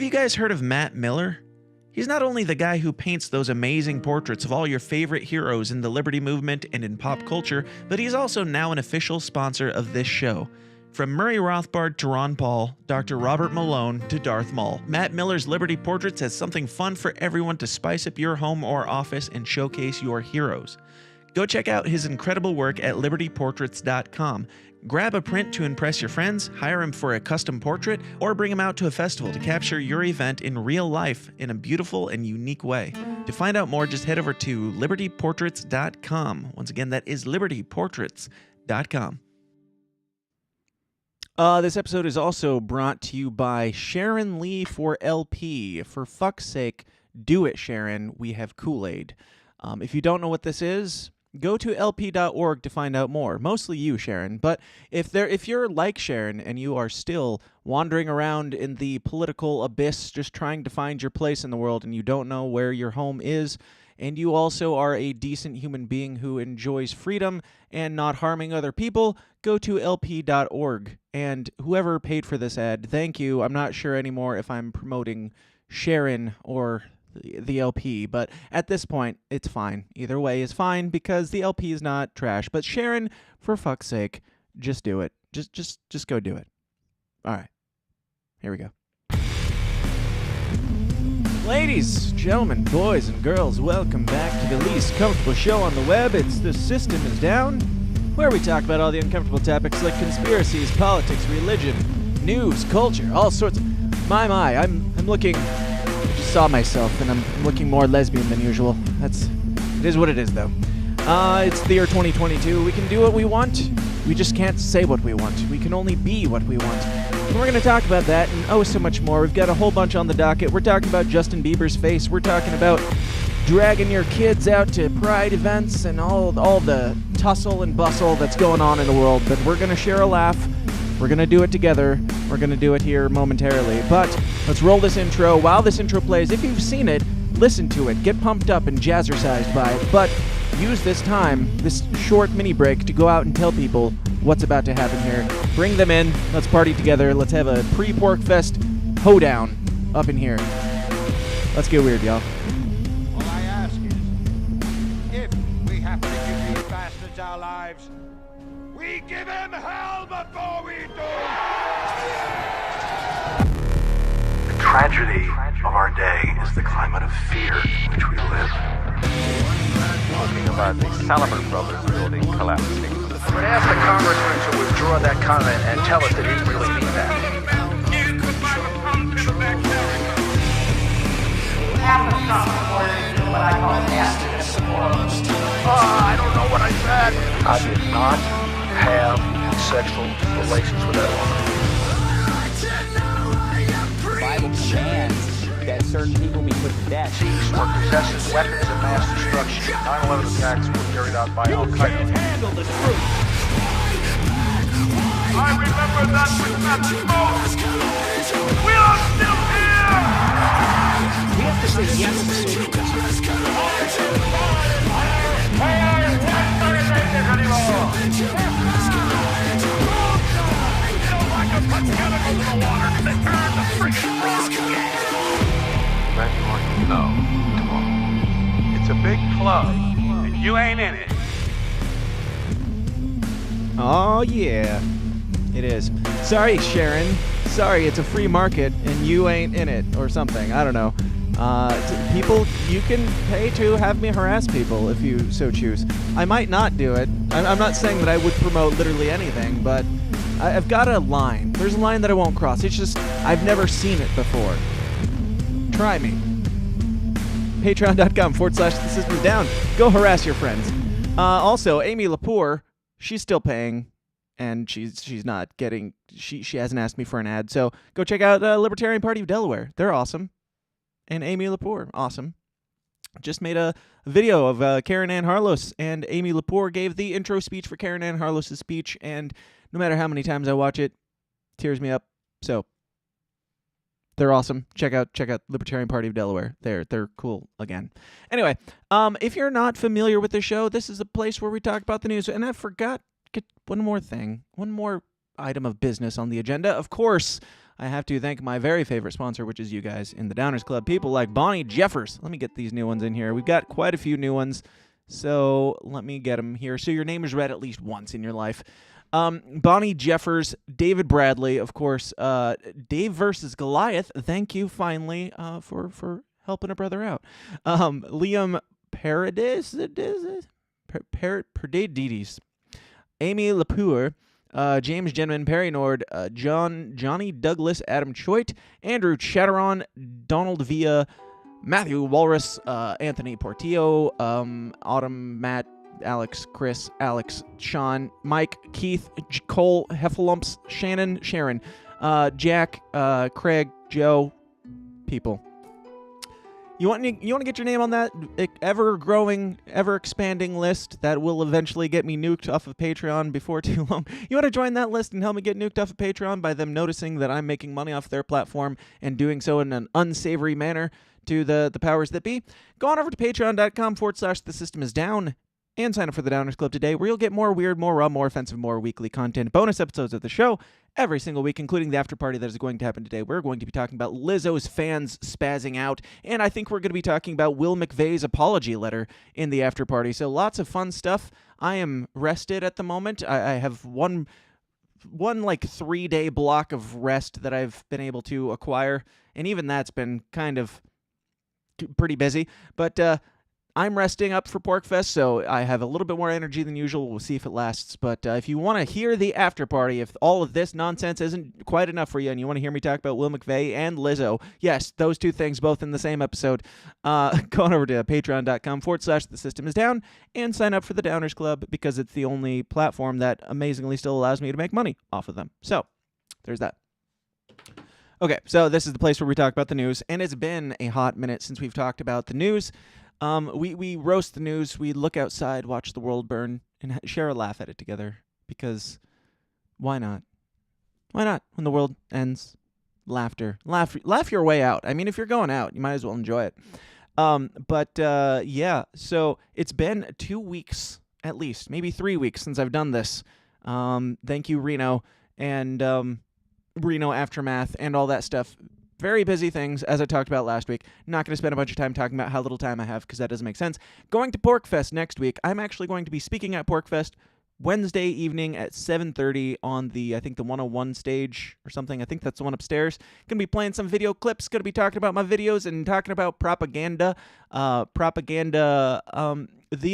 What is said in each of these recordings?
Have you guys heard of Matt Miller? He's not only the guy who paints those amazing portraits of all your favorite heroes in the Liberty Movement and in pop culture, but he's also now an official sponsor of this show. From Murray Rothbard to Ron Paul, Dr. Robert Malone to Darth Maul, Matt Miller's Liberty Portraits has something fun for everyone to spice up your home or office and showcase your heroes. Go check out his incredible work at libertyportraits.com. Grab a print to impress your friends, hire him for a custom portrait, or bring him out to a festival to capture your event in real life in a beautiful and unique way. To find out more, just head over to libertyportraits.com. Once again, that is libertyportraits.com. This episode is also brought to you by Sharron Lee for LP. For fuck's sake, do it, Sharron. We have Kool-Aid. If you don't know what this is, go to lp.org to find out more. Mostly you, Sharron. But if you're like Sharron and you are still wandering around in the political abyss just trying to find your place in the world and you don't know where your home is, and you also are a decent human being who enjoys freedom and not harming other people, go to lp.org. And whoever paid for this ad, thank you. I'm not sure anymore if I'm promoting Sharron or the LP, but at this point, it's fine. Either way is fine because the LP is not trash. But Sharron, for fuck's sake, just do it. Just go do it. All right. Here we go. Ladies, gentlemen, boys, and girls, welcome back to the least comfortable show on the web. It's The System is Down, where we talk about all the uncomfortable topics like conspiracies, politics, religion, news, culture, all sorts of... I'm looking... I just saw myself, and I'm looking more lesbian than usual. It is what it is, though. It's the year 2022. We can do what we want. We just can't say what we want. We can only be what we want. And we're going to talk about that and oh so much more. We've got a whole bunch on the docket. We're talking about Justin Bieber's face. We're talking about dragging your kids out to pride events and all the tussle and bustle that's going on in the world. But we're going to share a laugh. We're going to do it together. We're going to do it here momentarily. But let's roll this intro. While this intro plays, if you've seen it, listen to it. Get pumped up and jazzercised by it. But use this time, this short mini break, to go out and tell people what's about to happen here. Bring them in. Let's party together. Let's have a pre-pork fest hoedown up in here. Let's get weird, y'all. All I ask is, if we have to give these bastards our lives, we give them hell before we do! The tragedy of our day is the climate of fear in which we live. Talking about the Salomon Brothers building collapsing. I would ask the congressman to withdraw that comment and tell us that he really means that. Half of support is what I call nastiness support. I don't know what I said. I did not have sexual relations with that woman. The Bible commands that certain people be put to death. Thieves or possesses weapons of mass destruction. 9/11 attacks were carried out by Al-Qaeda. Handle the truth! I remember that with that smoke! We are still here! We have to say yes to social justice. No. It's a big club, and you ain't in it. Oh, yeah. It is. Sorry, Sharron. Sorry, it's a free market, and you ain't in it, or something. I don't know. People, you can pay to have me harass people if you so choose. I might not do it. I'm not saying that I would promote literally anything, but I've got a line. There's a line that I won't cross. It's just, I've never seen it before. Try me. Patreon.com/The System is Down. Go harass your friends. Also, Amy Lepore, she's still paying, and she's not getting, she hasn't asked me for an ad, so go check out Libertarian Party of Delaware. They're awesome. And Amy Lepore, awesome. Just made a video of Karen Ann Harlos, and Amy Lepore gave the intro speech for Karen Ann Harlos' speech, and no matter how many times I watch it, tears me up. So they're awesome. Check out Libertarian Party of Delaware. They're cool again. Anyway, if you're not familiar with the show, this is the place where we talk about the news. And I forgot one more thing, one more item of business on the agenda. Of course, I have to thank my very favorite sponsor, which is you guys in the Downers Club. People like Bonnie Jeffers. Let me get these new ones in here. We've got quite a few new ones, so let me get them here. So your name is read at least once in your life. Bonnie Jeffers, David Bradley, of course, Dave versus Goliath. Thank you, finally, for helping a brother out. Liam Paradis, Paradis, Amy Lepore, James Jenman, Perry Nord, Johnny Douglas, Adam Choit, Andrew Chatteron, Donald Villa, Matthew Walrus, Anthony Portillo, Autumn, Matt, Alex, Chris, Alex, Sean, Mike, Keith, Cole, Heffalumps, Shannon, Sharon, Jack, Craig, Joe, people. You want to get your name on that ever-growing, ever-expanding list that will eventually get me nuked off of Patreon before too long? You want to join that list and help me get nuked off of Patreon by them noticing that I'm making money off their platform and doing so in an unsavory manner to the powers that be? Go on over to patreon.com/thesystemIsDown and sign up for the Downers Club today, where you'll get more weird, more raw, more offensive, more weekly content, bonus episodes of the show every single week, including the after party that is going to happen today. We're going to be talking about Lizzo's fans spazzing out, and I think we're going to be talking about Will McVeigh's apology letter in the after party. So lots of fun stuff. I am rested at the moment. I have one like 3-day block of rest that I've been able to acquire, and even that's been kind of pretty busy. But I'm resting up for PorkFest, so I have a little bit more energy than usual. We'll see if it lasts. But if you want to hear the after party, if all of this nonsense isn't quite enough for you and you want to hear me talk about Will McVeigh and Lizzo, yes, those two things both in the same episode, go on over to patreon.com/thesystemIsDown and sign up for the Downers Club, because it's the only platform that amazingly still allows me to make money off of them. So there's that. Okay, so this is the place where we talk about the news, and it's been a hot minute since we've talked about the news. We roast the news, we look outside, watch the world burn, and share a laugh at it together, because why not? Why not? When the world ends, laughter. Laugh your way out. I mean, if you're going out, you might as well enjoy it. Yeah, so it's been 2 weeks, at least, maybe 3 weeks since I've done this. Thank you, Reno, and Reno Aftermath, and all that stuff. Very busy things, as I talked about last week. Not going to spend a bunch of time talking about how little time I have, because that doesn't make sense. Going to PorkFest next week. I'm actually going to be speaking at PorkFest Wednesday evening at 7:30 on the, I think, the 101 stage or something. I think that's the one upstairs. Going to be playing some video clips. Going to be talking about my videos and talking about propaganda. The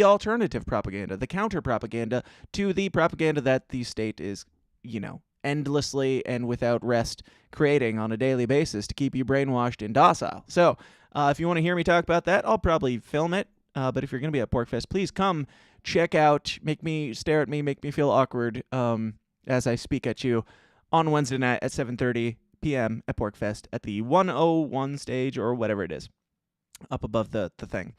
alternative propaganda, the counter-propaganda to the propaganda that the state is, endlessly and without rest creating on a daily basis to keep you brainwashed and docile. So if you want to hear me talk about that, I'll probably film it. But if you're going to be at PorkFest, please come check out, make me stare at me, make me feel awkward as I speak at you on Wednesday night at 7:30 p.m. at PorkFest at the 101 stage or whatever it is up above the thing.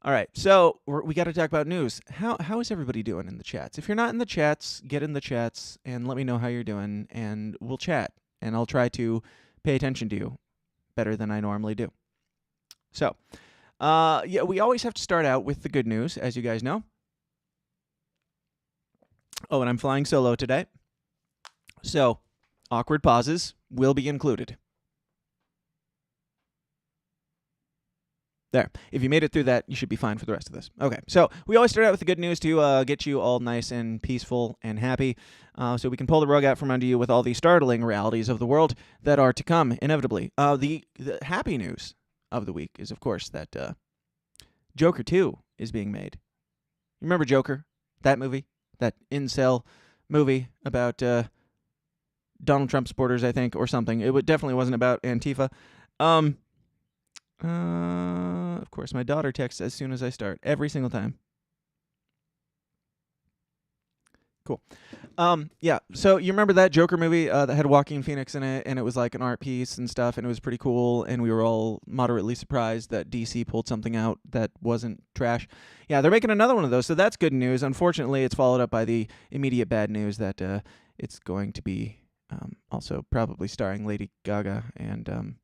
All right, so we got to talk about news. How is everybody doing in the chats? If you're not in the chats, get in the chats and let me know how you're doing, and we'll chat, and I'll try to pay attention to you better than I normally do. So, yeah, we always have to start out with the good news, as you guys know. Oh, and I'm flying solo today, so awkward pauses will be included. There. If you made it through that, you should be fine for the rest of this. Okay, so we always start out with the good news to get you all nice and peaceful and happy, so we can pull the rug out from under you with all the startling realities of the world that are to come, inevitably. The happy news of the week is, of course, that Joker 2 is being made. You remember Joker? That movie? That incel movie about Donald Trump supporters, I think, or something. It definitely wasn't about Antifa. Of course, my daughter texts as soon as I start, every single time. Cool. Yeah, so you remember that Joker movie that had Joaquin Phoenix in it, and it was like an art piece and stuff, and it was pretty cool, and we were all moderately surprised that DC pulled something out that wasn't trash. Yeah, they're making another one of those, so that's good news. Unfortunately, it's followed up by the immediate bad news that it's going to be also probably starring Lady Gaga, and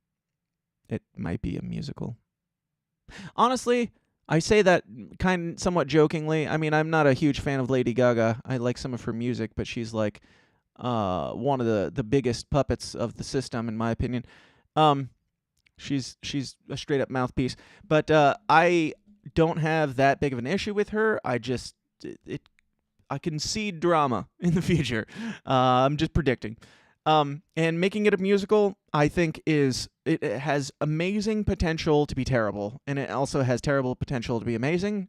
it might be a musical. Honestly, I say that somewhat jokingly. I mean, I'm not a huge fan of Lady Gaga. I like some of her music, but she's like one of the biggest puppets of the system, in my opinion. She's a straight up mouthpiece, but I don't have that big of an issue with her. I can see drama in the future. I'm just predicting. And making it a musical, I think, it has amazing potential to be terrible, and it also has terrible potential to be amazing.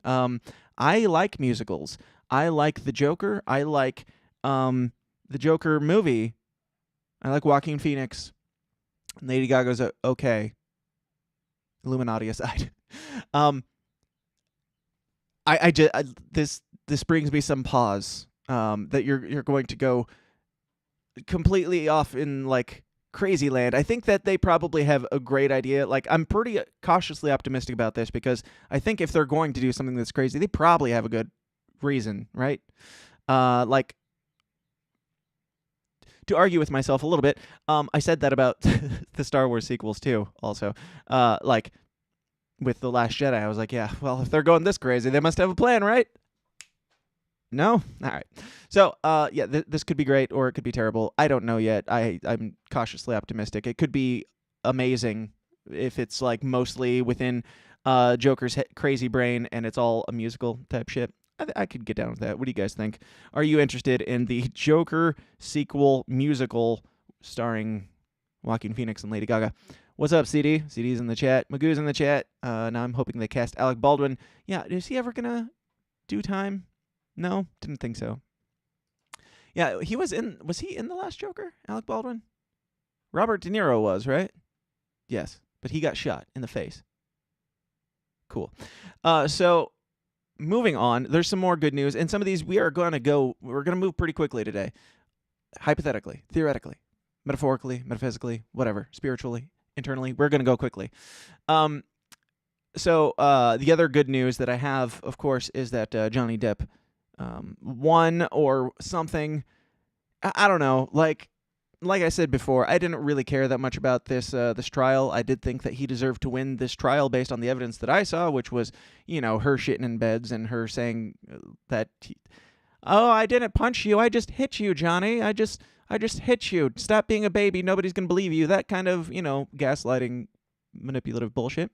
I like musicals. I like The Joker. I like the Joker movie. I like Joaquin Phoenix. Lady Gaga's okay. Illuminati aside. This brings me some pause. That you're going to go completely off in like crazy land. I think that they probably have a great idea. Like, I'm pretty cautiously optimistic about this because I think if they're going to do something that's crazy, they probably have a good reason, right? Like, to argue with myself a little bit, I said that about the Star Wars sequels too, also. Like, with The Last Jedi, I was like, yeah, well, if they're going this crazy, they must have a plan, right? No? All right. So, yeah, this could be great or it could be terrible. I don't know yet. I'm cautiously optimistic. It could be amazing if it's, like, mostly within Joker's crazy brain and it's all a musical type shit. I could get down with that. What do you guys think? Are you interested in the Joker sequel musical starring Joaquin Phoenix and Lady Gaga? What's up, CD? CD's in the chat. Magoo's in the chat. Now I'm hoping they cast Alec Baldwin. Yeah, is he ever going to do time? No, didn't think so. Yeah, was he in The Last Joker, Alec Baldwin? Robert De Niro was, right? Yes, but he got shot in the face. Cool. So moving on, there's some more good news, and some of these we're going to move pretty quickly today. Hypothetically, theoretically, metaphorically, metaphysically, whatever, spiritually, internally, we're going to go quickly. So the other good news that I have, of course, is that Johnny Depp won or something. I don't know. Like I said before, I didn't really care that much about this trial. I did think that he deserved to win this trial based on the evidence that I saw, which was, her shitting in beds and her saying that, I didn't punch you. I just hit you, Johnny. I just hit you. Stop being a baby. Nobody's going to believe you. That kind of, gaslighting, manipulative bullshit.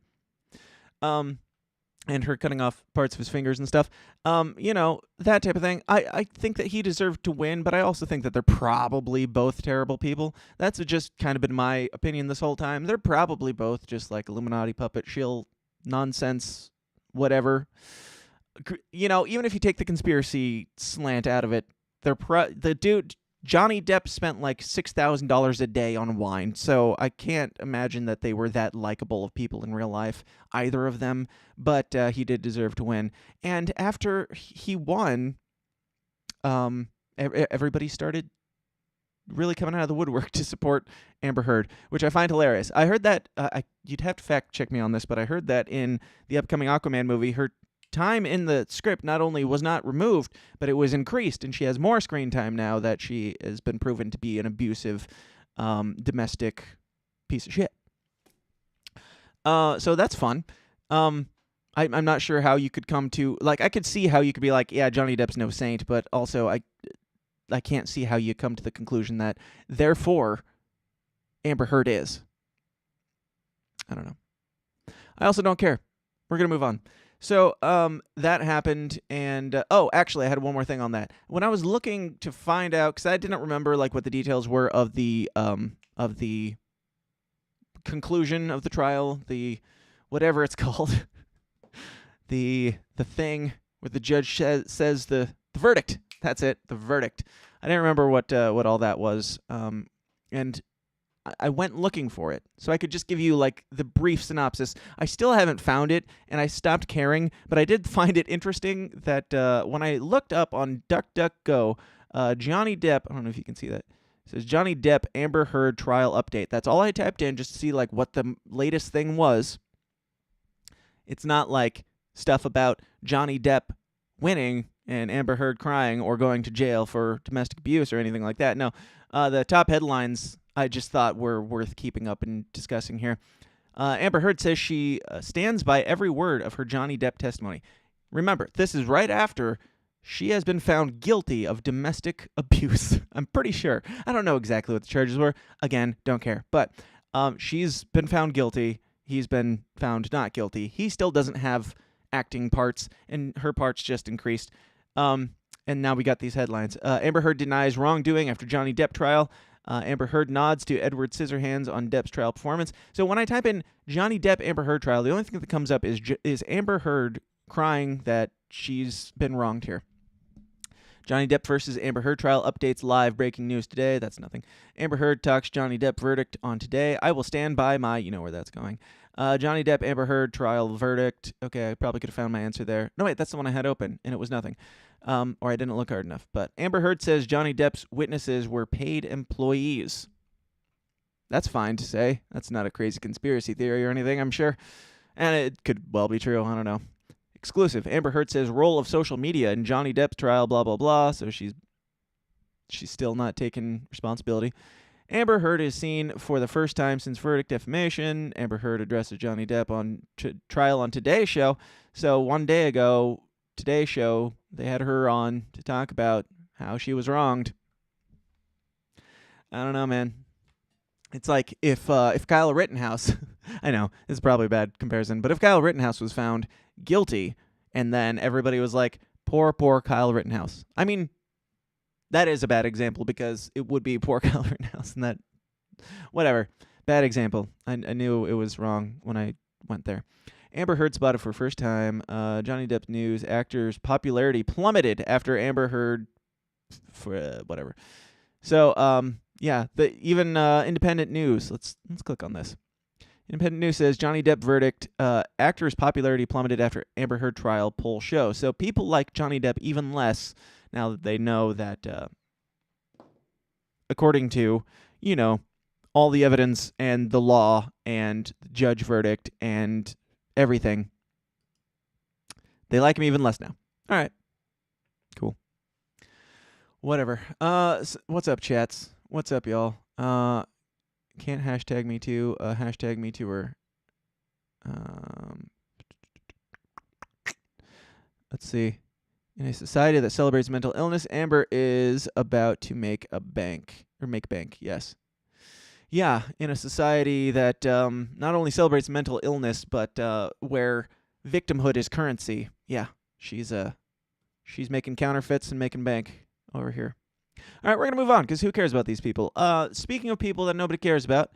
And her cutting off parts of his fingers and stuff. That type of thing. I think that he deserved to win, but I also think that they're probably both terrible people. That's just kind of been my opinion this whole time. They're probably both just like Illuminati puppet shill nonsense, whatever. Even if you take the conspiracy slant out of it, Johnny Depp spent like $6,000 a day on wine, so I can't imagine that they were that likable of people in real life, either of them, but he did deserve to win. And after he won, everybody started really coming out of the woodwork to support Amber Heard, which I find hilarious. I heard that, you'd have to fact check me on this, but I heard that in the upcoming Aquaman movie, her time in the script not only was not removed, but it was increased, and she has more screen time now that she has been proven to be an abusive domestic piece of shit. So that's fun. I'm not sure how you could come to, like, I could see how you could be like, yeah, Johnny Depp's no saint, but also I can't see how you come to the conclusion that, therefore, Amber Heard is. I don't know. I also don't care. We're going to move on. So that happened, and actually, I had one more thing on that. When I was looking to find out, because I didn't remember like what the details were of the conclusion of the trial, the whatever it's called, the thing where the judge says the verdict. That's it, the verdict. I didn't remember what all that was, and I went looking for it, so I could just give you, like, the brief synopsis. I still haven't found it, and I stopped caring, but I did find it interesting that when I looked up on DuckDuckGo, Johnny Depp, I don't know if you can see that, it says Johnny Depp Amber Heard trial update. That's all I typed in just to see, like, what the latest thing was. It's not, like, stuff about Johnny Depp winning and Amber Heard crying or going to jail for domestic abuse or anything like that. No, the top headlines I just thought were worth keeping up and discussing here. Amber Heard says she stands by every word of her Johnny Depp testimony. Remember, this is right after She has been found guilty of domestic abuse. I'm pretty sure. I don't know exactly what the charges were. Again, don't care. But she's been found guilty. He's been found not guilty. He still doesn't have acting parts, and her parts just increased. And now we got these headlines. Amber Heard denies wrongdoing after Johnny Depp trial. Amber Heard nods to Edward Scissorhands on Depp's trial performance. So when I type in Johnny Depp Amber Heard trial, the only thing that comes up is Amber Heard crying that she's been wronged here. Johnny Depp versus Amber Heard trial updates live breaking news today. That's nothing. Amber Heard talks Johnny Depp verdict on today. I will stand by my, you know where that's going. Johnny Depp Amber Heard trial verdict. Okay, I probably could have found my answer there. No, wait, that's the one I had open, and it was nothing. Or I didn't look hard enough. But Amber Heard says Johnny Depp's witnesses were paid employees. That's fine to say. That's not a crazy conspiracy theory or anything, I'm sure. And it could well be true. I don't know. Exclusive. Amber Heard says role of social media in Johnny Depp's trial, blah, blah, blah. So she's still not taking responsibility. Amber Heard is seen for the first time since verdict defamation. Amber Heard addresses Johnny Depp on trial on Today's Show. So one day ago, Today's Show, they had her on to talk about how she was wronged. I don't know, man. It's like if Kyle Rittenhouse, I know, it's probably a bad comparison, but if Kyle Rittenhouse was found guilty and then everybody was like, poor Kyle Rittenhouse. I mean, that is a bad example because it would be poor Kyle Rittenhouse and that, whatever, bad example. I knew it was wrong when I went there. Amber Heard spotted for first time. Johnny Depp news, actor's popularity plummeted after Amber Heard, for whatever. So, yeah, even independent news. Let's click on this. Independent news says Johnny Depp verdict. Actor's popularity plummeted after Amber Heard trial poll show. So people like Johnny Depp even less now that they know that, according to, all the evidence and the law and the judge verdict and everything, they like him even less now. All right, cool. Whatever. What's up, chats? What's up, y'all? Can't hashtag me too. Hashtag me too. Or let's see. In a society that celebrates mental illness, Amber is about to make bank. Yes. Yeah, in a society that not only celebrates mental illness, but where victimhood is currency. Yeah, she's making counterfeits and making bank over here. All right, we're going to move on because who cares about these people? Speaking of people that nobody cares about,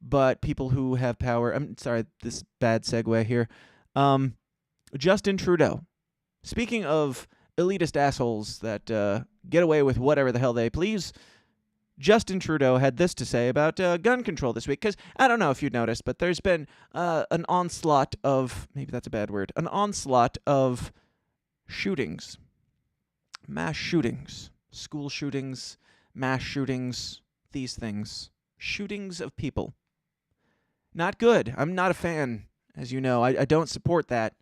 but people who have power. I'm sorry, this bad segue here. Justin Trudeau. Speaking of elitist assholes that get away with whatever the hell they please, Justin Trudeau had this to say about gun control this week. Because I don't know if you've noticed, but there's been an onslaught of, maybe that's a bad word, an onslaught of shootings, mass shootings. School shootings, mass shootings, these things. Shootings of people. Not good. I'm not a fan, as you know. I don't support that.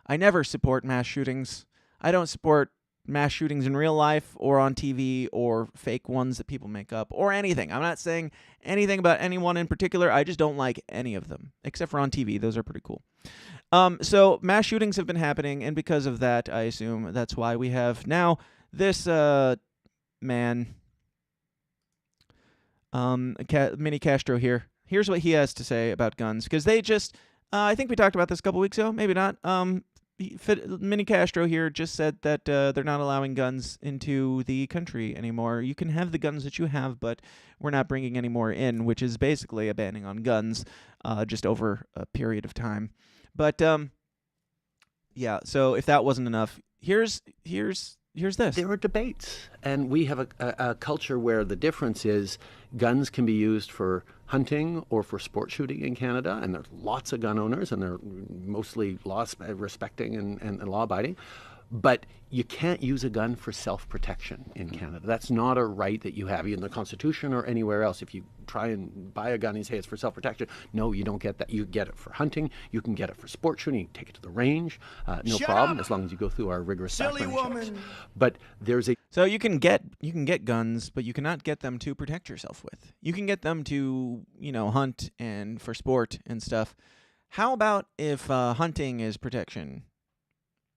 I never support mass shootings. I don't support mass shootings in real life or on TV or fake ones that people make up or anything. I'm not saying anything about anyone in particular. I just don't like any of them, except for on TV. Those are pretty cool. So mass shootings have been happening, and because of that, I assume that's why we have now this man, Mini Castro here. Here's what he has to say about guns, because they just, I think we talked about this a couple weeks ago, maybe not. Mini Castro here just said that they're not allowing guns into the country anymore. You can have the guns that you have, but we're not bringing any more in, which is basically a banning on guns just over a period of time. But, yeah, so if that wasn't enough, here's this. There are debates, and we have a culture where the difference is guns can be used for hunting or for sport shooting in Canada, and there's lots of gun owners, and they're mostly law-respecting and law-abiding. But you can't use a gun for self-protection in Canada. That's not a right that you have in the Constitution or anywhere else. If you try and buy a gun and say it's for self-protection, no, you don't get that. You get it for hunting. You can get it for sport shooting. You can take it to the range. No problem, as long as you go through our rigorous background checks. But there's a... So you can get guns, but you cannot get them to protect yourself with. You can get them to, hunt and for sport and stuff. How about if hunting is protection?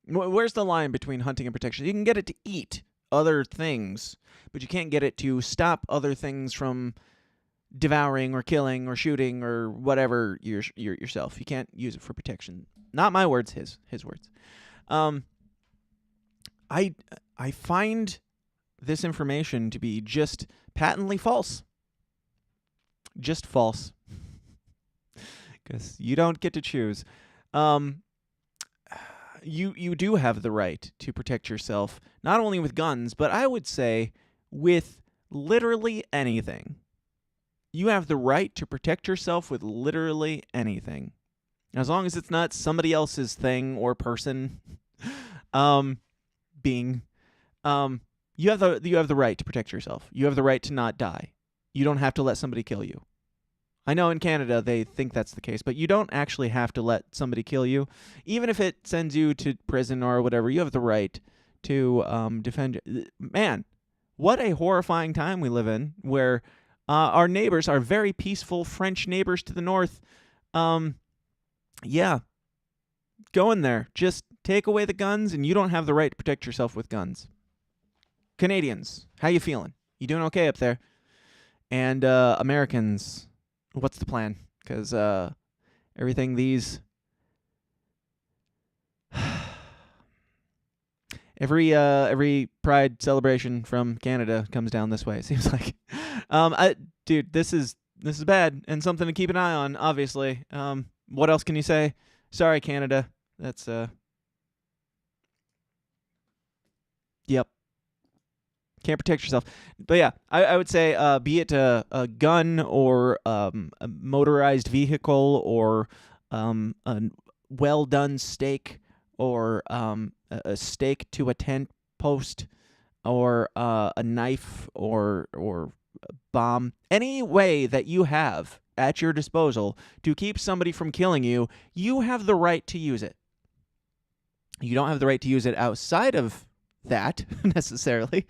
Where's the line between hunting and protection? You can get it to eat other things, but you can't get it to stop other things from devouring or killing or shooting or whatever yourself. You can't use it for protection. Not my words, his words. I find this information to be just patently false. Just false. Because you don't get to choose. You do have the right to protect yourself, not only with guns, but I would say with literally anything. You have the right to protect yourself with literally anything. As long as it's not somebody else's thing or person, being, you have the right to protect yourself. You have the right to not die. You don't have to let somebody kill you. I know in Canada they think that's the case, but you don't actually have to let somebody kill you. Even if it sends you to prison or whatever, you have the right to defend. Man, what a horrifying time we live in, where our neighbors, our very peaceful French neighbors to the north, yeah, go in there. Just take away the guns, and you don't have the right to protect yourself with guns. Canadians, how you feeling? You doing okay up there? And Americans, what's the plan? Because everything these... Every Pride celebration from Canada comes down this way, it seems like. Dude, this is bad, and something to keep an eye on, obviously. What else can you say? Sorry, Canada. That's, yep. Can't protect yourself. But yeah, I would say, be it a gun or a motorized vehicle or a well-done steak or a stake to a tent post or a knife or a bomb, any way that you have at your disposal to keep somebody from killing you, you have the right to use it. You don't have the right to use it outside of that necessarily.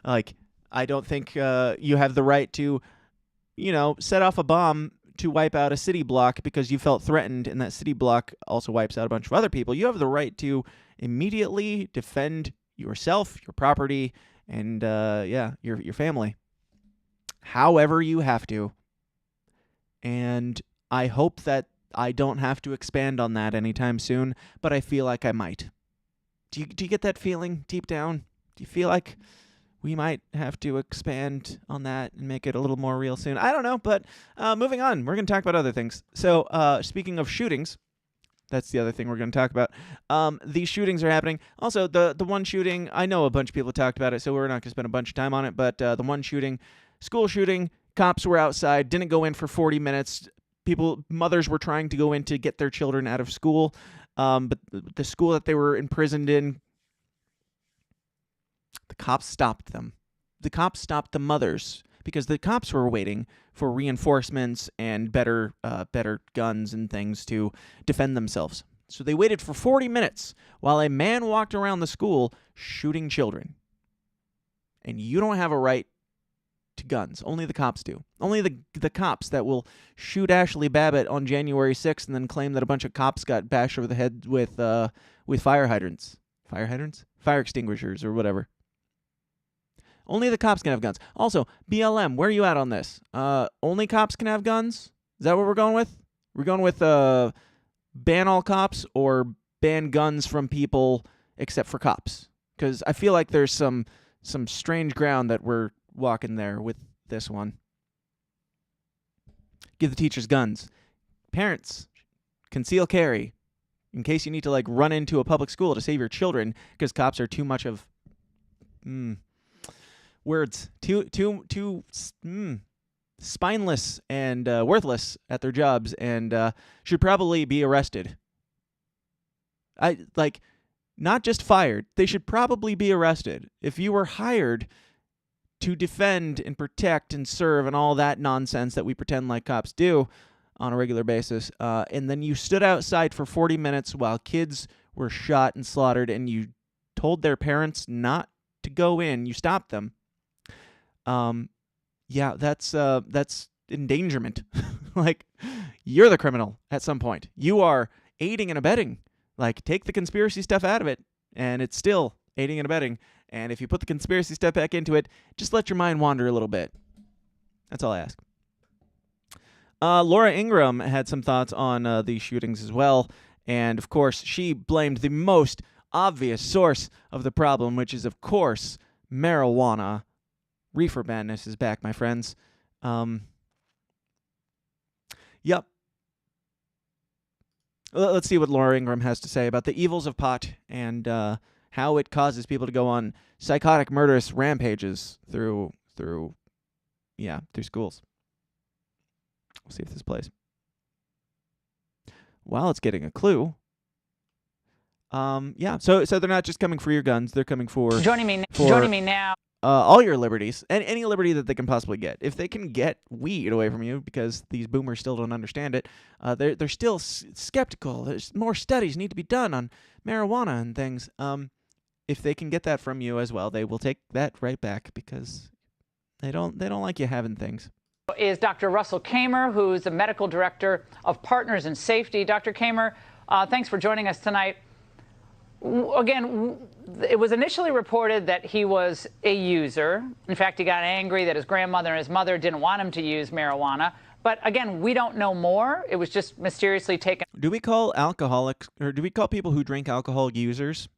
Like, I don't think you have the right to, set off a bomb to wipe out a city block because you felt threatened, and that city block also wipes out a bunch of other people. You have the right to immediately defend yourself, your property, and your family. However you have to. And I hope that I don't have to expand on that anytime soon, but I feel like I might. Do you get that feeling deep down? Do you feel like we might have to expand on that and make it a little more real soon? I don't know, but moving on. We're going to talk about other things. So speaking of shootings, that's the other thing we're going to talk about. These shootings are happening. Also, the one shooting, I know a bunch of people talked about it, so we're not going to spend a bunch of time on it, but the one shooting, school shooting, cops were outside, didn't go in for 40 minutes. Mothers were trying to go in to get their children out of school, but the school that they were imprisoned in, the cops stopped them. The cops stopped the mothers because the cops were waiting for reinforcements and better guns and things to defend themselves. So they waited for 40 minutes while a man walked around the school shooting children. And you don't have a right to guns. Only the cops do. Only the cops that will shoot Ashley Babbitt on January 6th and then claim that a bunch of cops got bashed over the head with fire hydrants. Fire hydrants? Fire extinguishers or whatever. Only the cops can have guns. Also, BLM, where are you at on this? Only cops can have guns? Is that what we're going with? We're going with ban all cops or ban guns from people except for cops? Because I feel like there's some strange ground that we're walking there with this one. Give the teachers guns. Parents, conceal carry in case you need to run into a public school to save your children because cops are too much of words, too spineless and worthless at their jobs and should probably be arrested. Not just fired. They should probably be arrested. If you were hired to defend and protect and serve and all that nonsense that we pretend like cops do on a regular basis, and then you stood outside for 40 minutes while kids were shot and slaughtered and you told their parents not to go in, you stopped them. That's endangerment. You're the criminal at some point. You are aiding and abetting. Take the conspiracy stuff out of it. and it's still aiding and abetting. And if you put the conspiracy stuff back into it, just let your mind wander a little bit. That's all I ask. Laura Ingraham had some thoughts on these shootings as well. And, of course, she blamed the most obvious source of the problem, which is, of course, marijuana. Reefer madness is back, my friends. Yep. Let's see what Laura Ingraham has to say about the evils of pot and how it causes people to go on psychotic, murderous rampages through schools. We'll see if this plays. While it's getting a clue. So they're not just coming for your guns; they're coming for Joining me now. all your liberties and any liberty that they can possibly get. If they can get weed away from you, because these boomers still don't understand it, they're still skeptical. There's more studies need to be done on marijuana and things. If they can get that from you as well, they will take that right back because they don't like you having things. Is Dr. Russell Kamer, who's the medical director of Partners in Safety. Dr. Kamer, thanks for joining us tonight. Again, it was initially reported that he was a user. In fact, he got angry that his grandmother and his mother didn't want him to use marijuana. But again, we don't know more. It was just mysteriously taken. Do we call alcoholics, or do we call people who drink alcohol users?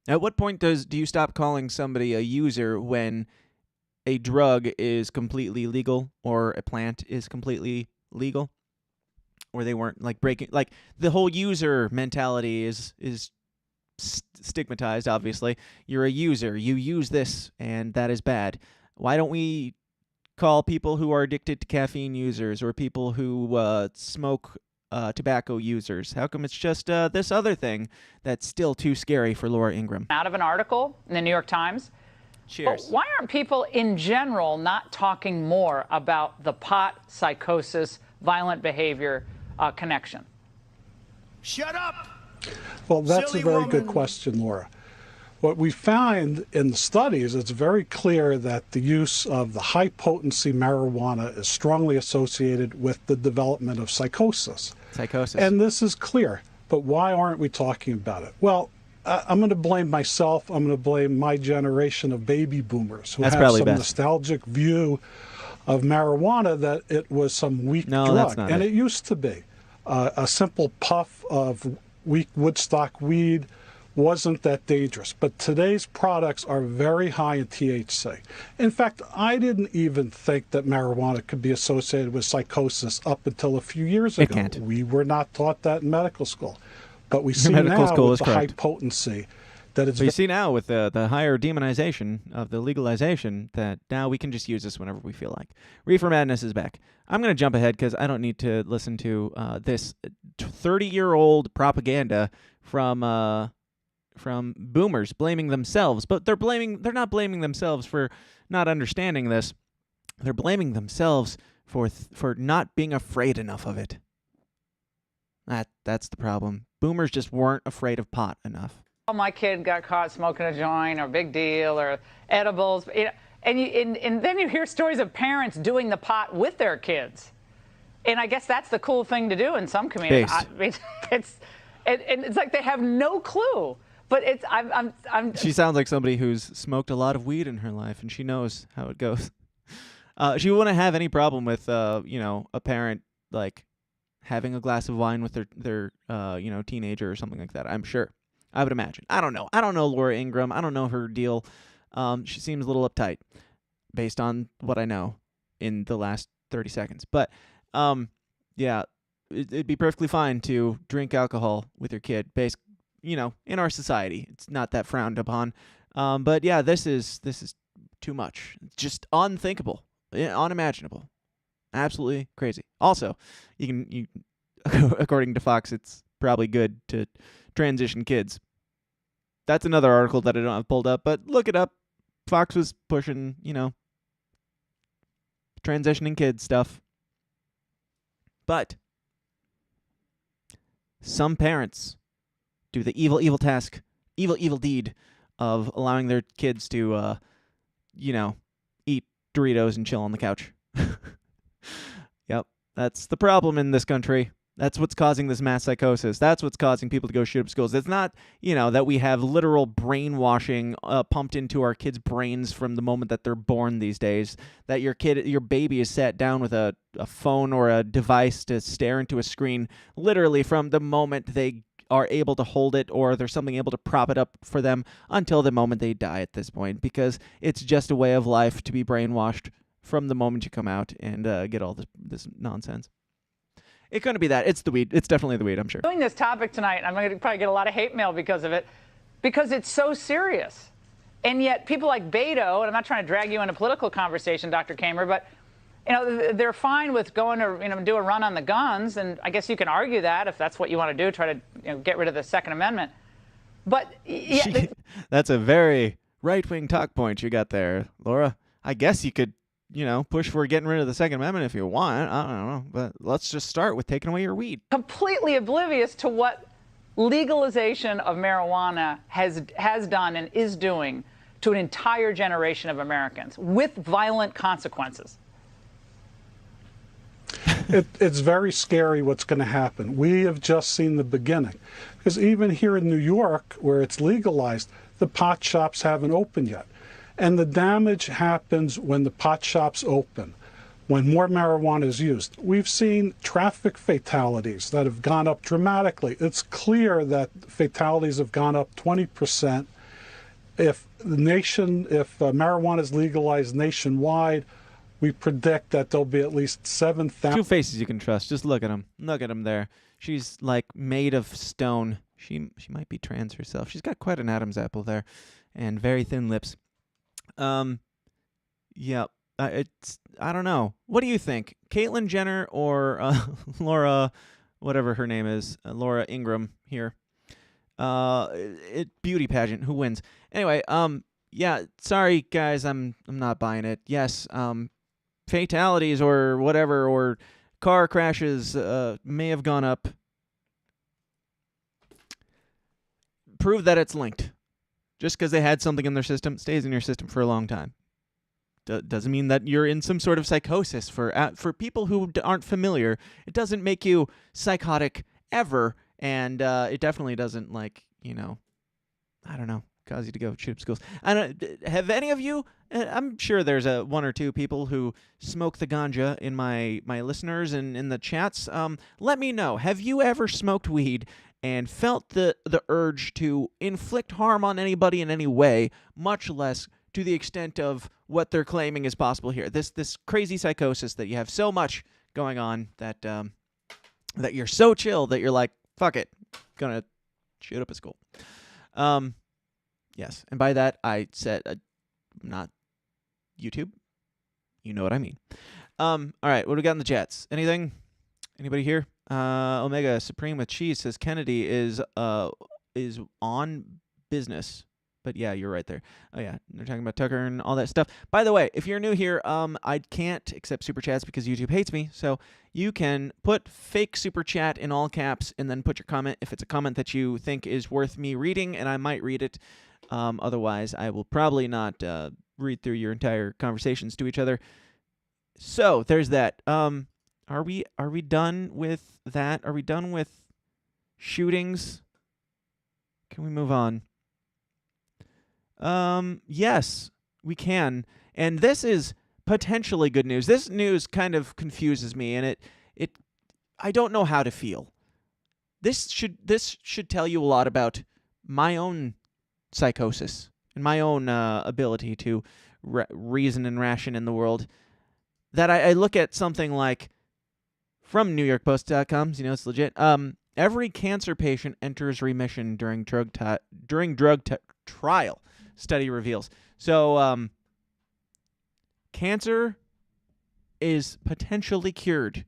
At what point do you stop calling somebody a user when a drug is completely legal or a plant is completely legal? Or they weren't breaking, the whole user mentality is stigmatized, obviously. You're a user. You use this, and that is bad. Why don't we call people who are addicted to caffeine users or people who smoke tobacco users? How come it's just this other thing that's still too scary for Laura Ingraham? Out of an article in the New York Times. Cheers. But why aren't people in general not talking more about the pot, psychosis, violent behavior connection? Shut up! Well, that's Silly a very woman. good question, Laura. What we found in the studies, it's very clear that the use of the high-potency marijuana is strongly associated with the development of psychosis. And this is clear. But why aren't we talking about it? Well, I'm going to blame myself. I'm going to blame my generation of baby boomers who have some nostalgic view of marijuana that it was some weak drug. And it used to be. A simple puff of weak Woodstock weed wasn't that dangerous. But today's products are very high in THC. In fact, I didn't even think that marijuana could be associated with psychosis up until a few years ago. We were not taught that in medical school. But we see now with the high potency that it's... But you see now with the higher demonization of the legalization that now we can just use this whenever we feel like. Reefer Madness is back. I'm going to jump ahead because I don't need to listen to this 30-year-old propaganda from boomers blaming themselves. But they're not blaming themselves for not understanding this. They're blaming themselves for not being afraid enough of it. That's the problem. Boomers just weren't afraid of pot enough. Oh, my kid got caught smoking a joint, or big deal, or edibles. And then you hear stories of parents doing the pot with their kids. And I guess that's the cool thing to do in some communities. It's like they have no clue. But She sounds like somebody who's smoked a lot of weed in her life, and she knows how it goes. She wouldn't have any problem with a parent having a glass of wine with their teenager or something like that. I'm sure. I would imagine. I don't know Laura Ingraham. I don't know her deal. She seems a little uptight based on what I know in the last 30 seconds. But it'd be perfectly fine to drink alcohol with your kid in our society. It's not that frowned upon. But yeah, this is too much. It's just unthinkable, unimaginable. Absolutely crazy. Also, you according to Fox, it's probably good to transition kids. That's another article that I don't have pulled up, but look it up. Fox was pushing, transitioning kids stuff. But some parents do the evil task, evil deed of allowing their kids to, eat Doritos and chill on the couch. Yep, that's the problem in this country. That's what's causing this mass psychosis. That's what's causing people to go shoot up schools. It's not, that we have literal brainwashing pumped into our kids' brains from the moment that they're born these days, that your baby is sat down with a phone or a device to stare into a screen literally from the moment they are able to hold it or there's something able to prop it up for them until the moment they die at this point, because it's just a way of life to be brainwashed from the moment you come out and get all this nonsense. It's going to be that. It's the weed. It's definitely the weed, I'm sure. Doing this topic tonight, I'm going to probably get a lot of hate mail because of it, because it's so serious. And yet people like Beto, and I'm not trying to drag you into political conversation, Dr. Kamer, but they're fine with going to do a run on the guns, and I guess you can argue that if that's what you want to do, try to get rid of the Second Amendment. But yeah, that's a very right-wing talk point you got there, Laura. I guess you could push for getting rid of the Second Amendment if you want. I don't know. But let's just start with taking away your weed. Completely oblivious to what legalization of marijuana has done and is doing to an entire generation of Americans with violent consequences. It's very scary what's going to happen. We have just seen the beginning. Because even here in New York, where it's legalized, the pot shops haven't opened yet. And the damage happens when the pot shops open, when more marijuana is used. We've seen traffic fatalities that have gone up dramatically. It's clear that fatalities have gone up 20%. If marijuana is legalized nationwide, we predict that there'll be at least 7,000. Two faces you can trust. Just look at them. Look at them there. She's like made of stone. She might be trans herself. She's got quite an Adam's apple there, and very thin lips. Yeah, I don't know. What do you think? Caitlyn Jenner or Laura, whatever her name is, Laura Ingraham here. Beauty pageant. Who wins? Anyway, yeah, sorry guys, I'm not buying it. Yes, fatalities or whatever, or car crashes may have gone up. Prove that it's linked. Just because they had something in their system stays in your system for a long time. Doesn't mean that you're in some sort of psychosis. For people who aren't familiar, it doesn't make you psychotic ever, and it definitely doesn't, I don't know, cause you to go shoot up schools. Have any of you? I'm sure there's one or two people who smoke the ganja in my listeners and in the chats. Let me know. Have you ever smoked weed and felt the urge to inflict harm on anybody in any way, much less to the extent of what they're claiming is possible here? This crazy psychosis that you have so much going on that that you're so chill that you're like, fuck it, gonna shoot up a school. Yes, and by that I said not YouTube. You know what I mean. All right, what do we got in the chats? Anything? Anybody here? Omega Supreme with Cheese says Kennedy is on business. But yeah, you're right there. Oh yeah, they're talking about Tucker and all that stuff. By the way, if you're new here, I can't accept super chats because YouTube hates me. So you can put fake super chat in all caps and then put your comment if it's a comment that you think is worth me reading, and I might read it. Otherwise, I will probably not read through your entire conversations to each other. So there's that. Are we done with that? Are we done with shootings? Can we move on? Yes, we can. And this is potentially good news. This news kind of confuses me, and it I don't know how to feel. This should tell you a lot about my own psychosis and my own ability to reason and ration in the world. That I look at something like from NewYorkPost.com, so you know it's legit. Every cancer patient enters remission during drug trial, study reveals. So, cancer is potentially cured.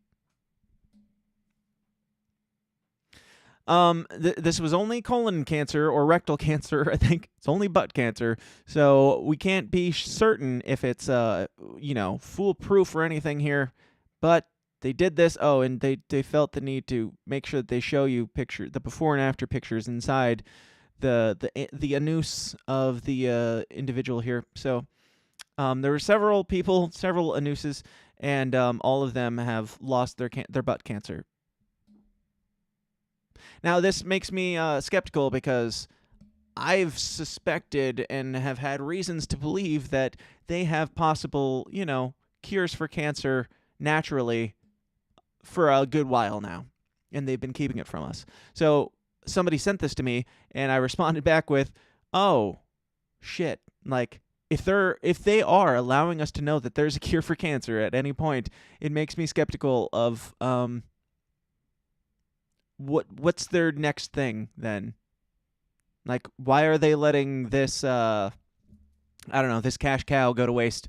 This was only colon cancer or rectal cancer. I think it's only butt cancer. So we can't be certain if it's foolproof or anything here. But they did this. Oh, and they felt the need to make sure that they show you the before and after pictures inside the anus of the individual here. So there were several anuses, and all of them have lost their butt cancer. Now, this makes me skeptical because I've suspected and have had reasons to believe that they have possible, cures for cancer naturally for a good while now, and they've been keeping it from us. So somebody sent this to me, and I responded back with, "Oh, shit! Like, if they are allowing us to know that there's a cure for cancer at any point, it makes me skeptical of what's their next thing then." Like, why are they letting this, this cash cow go to waste?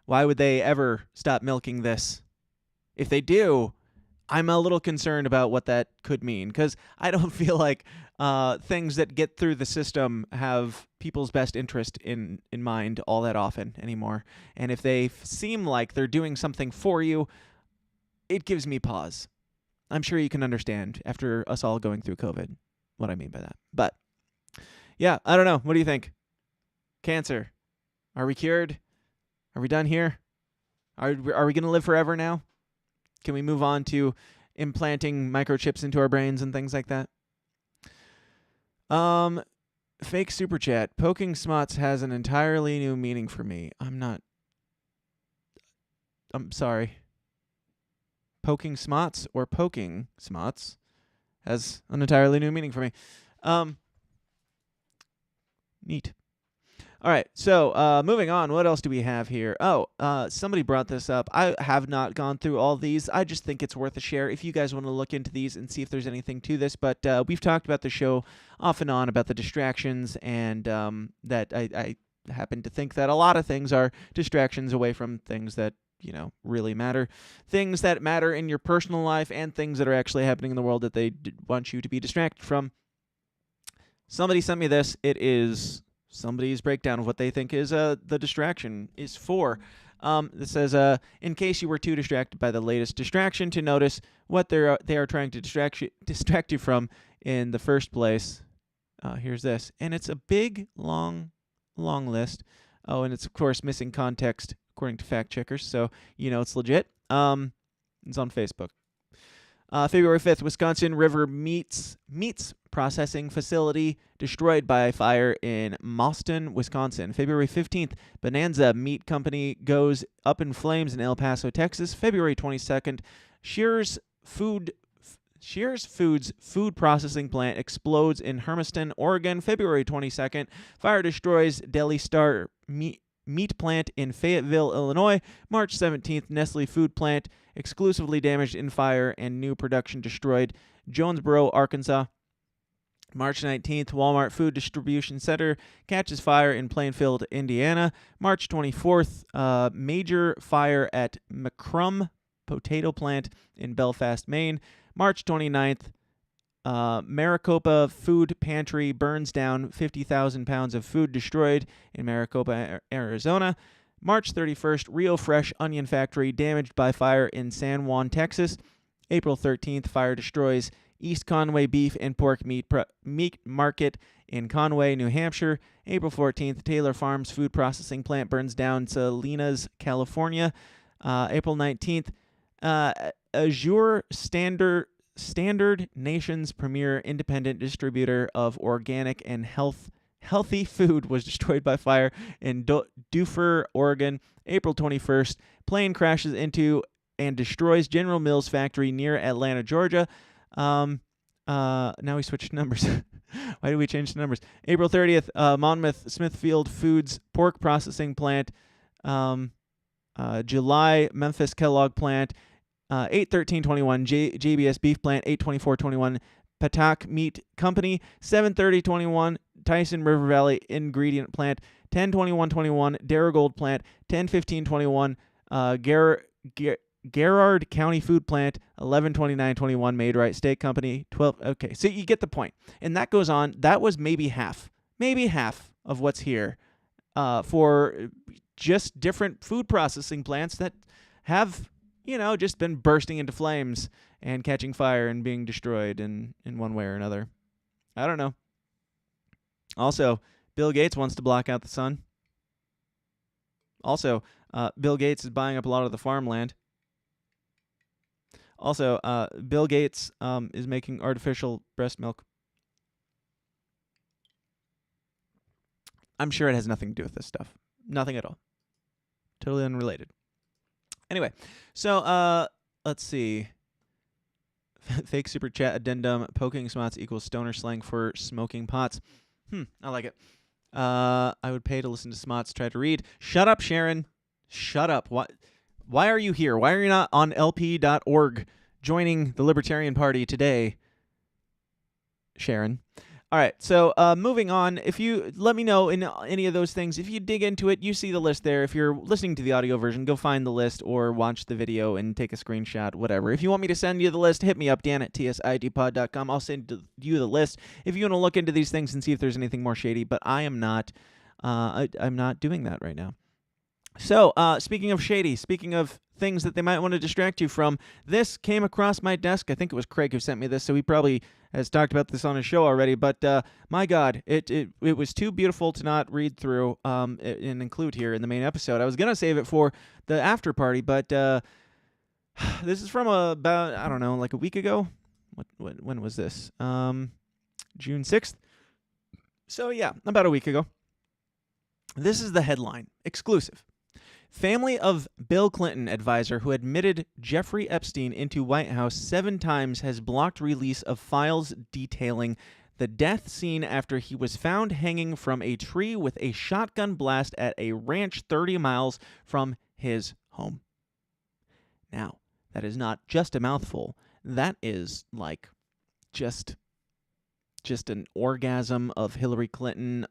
Why would they ever stop milking this? If they do, I'm a little concerned about what that could mean, because I don't feel like things that get through the system have people's best interest in mind all that often anymore. And if they seem like they're doing something for you, it gives me pause. I'm sure you can understand, after us all going through COVID, what I mean by that. But yeah, I don't know. What do you think? Cancer. Are we cured? Are we done here? Are we going to live forever now? Can we move on to implanting microchips into our brains and things like that? Fake super chat. Poking Smotz has an entirely new meaning for me. I'm sorry. Poking Smotz or poking Smotz has an entirely new meaning for me. Neat. All right, so moving on, what else do we have here? Somebody brought this up. I have not gone through all these. I just think it's worth a share if you guys want to look into these and see if there's anything to this. But we've talked about the show off and on about the distractions, and that I happen to think that a lot of things are distractions away from things that, really matter. Things that matter in your personal life and things that are actually happening in the world that they want you to be distracted from. Somebody sent me this. It is somebody's breakdown of what they think is the distraction is for. This says, in case you were too distracted by the latest distraction to notice what they are trying to distract you from in the first place, here's this. And it's a big, long list. Oh, and it's, of course, missing context, according to fact checkers, so it's legit. It's on Facebook. February 5th, Wisconsin River Meats processing facility destroyed by fire in Mauston, Wisconsin. February 15th, Bonanza Meat Company goes up in flames in El Paso, Texas. February 22nd, Shears Foods food processing plant explodes in Hermiston, Oregon. February 22nd, fire destroys Deli Star meat plant in Fayetteville, Illinois. March 17th, Nestle food plant exclusively damaged in fire and new production destroyed, Jonesboro, Arkansas. March 19th, Walmart Food Distribution Center catches fire in Plainfield, Indiana. March 24th, major fire at McCrum potato plant in Belfast, Maine. March 29th, Maricopa Food Pantry burns down, 50,000 pounds of food destroyed in Maricopa, Arizona. March 31st, Rio Fresh Onion Factory damaged by fire in San Juan, Texas. April 13th, fire destroys East Conway Beef and Pork Meat Market in Conway, New Hampshire. April 14th, Taylor Farms Food Processing Plant burns down, Salinas, California. April 19th, Azure Standard, nation's premier independent distributor of organic and healthy food, was destroyed by fire in Dufur, Oregon. April 21st, plane crashes into and destroys General Mills factory near Atlanta, Georgia. Now we switched numbers. Why did we change the numbers? April 30th, Monmouth Smithfield Foods pork processing plant. July, Memphis Kellogg plant. 8/13/21, JBS beef plant. 8/24/21, Patak Meat Company. 7/30/21, Tyson River Valley ingredient plant. 10/21/21, Darigold plant. 10/15/21, Garrard County Food Plant. 11/29/21, Made Right Steak Company. 12. Okay, so you get the point, and that goes on. That was maybe half of what's here, for just different food processing plants that have, just been bursting into flames and catching fire and being destroyed in one way or another. I don't know. Also, Bill Gates wants to block out the sun. Also, Bill Gates is buying up a lot of the farmland. Also, Bill Gates is making artificial breast milk. I'm sure it has nothing to do with this stuff. Nothing at all. Totally unrelated. Anyway, so let's see. Fake super chat addendum. Poking Smotz equals stoner slang for smoking pots. I like it. I would pay to listen to Smotz try to read. Shut up, Sharron. Shut up. Why are you here? Why are you not on lp.org joining the Libertarian Party today, Sharron? All right, so moving on. If you let me know in any of those things, if you dig into it, you see the list there. If you're listening to the audio version, go find the list or watch the video and take a screenshot, whatever. If you want me to send you the list, hit me up, dan@tsidpod.com. I'll send you the list if you want to look into these things and see if there's anything more shady, but I am not. I'm not doing that right now. So, speaking of shady, speaking of things that they might want to distract you from, this came across my desk. I think it was Craig who sent me this, so he probably has talked about this on his show already. But my God, it was too beautiful to not read through and include here in the main episode. I was gonna save it for the after party, but this is from about, I don't know, like a week ago. When was this? June 6th. So yeah, about a week ago. This is the headline, exclusive. Family of Bill Clinton advisor who admitted Jeffrey Epstein into White House 7 times has blocked release of files detailing the death scene after he was found hanging from a tree with a shotgun blast at a ranch 30 miles from his home. Now, that is not just a mouthful. That is like just an orgasm of Hillary Clinton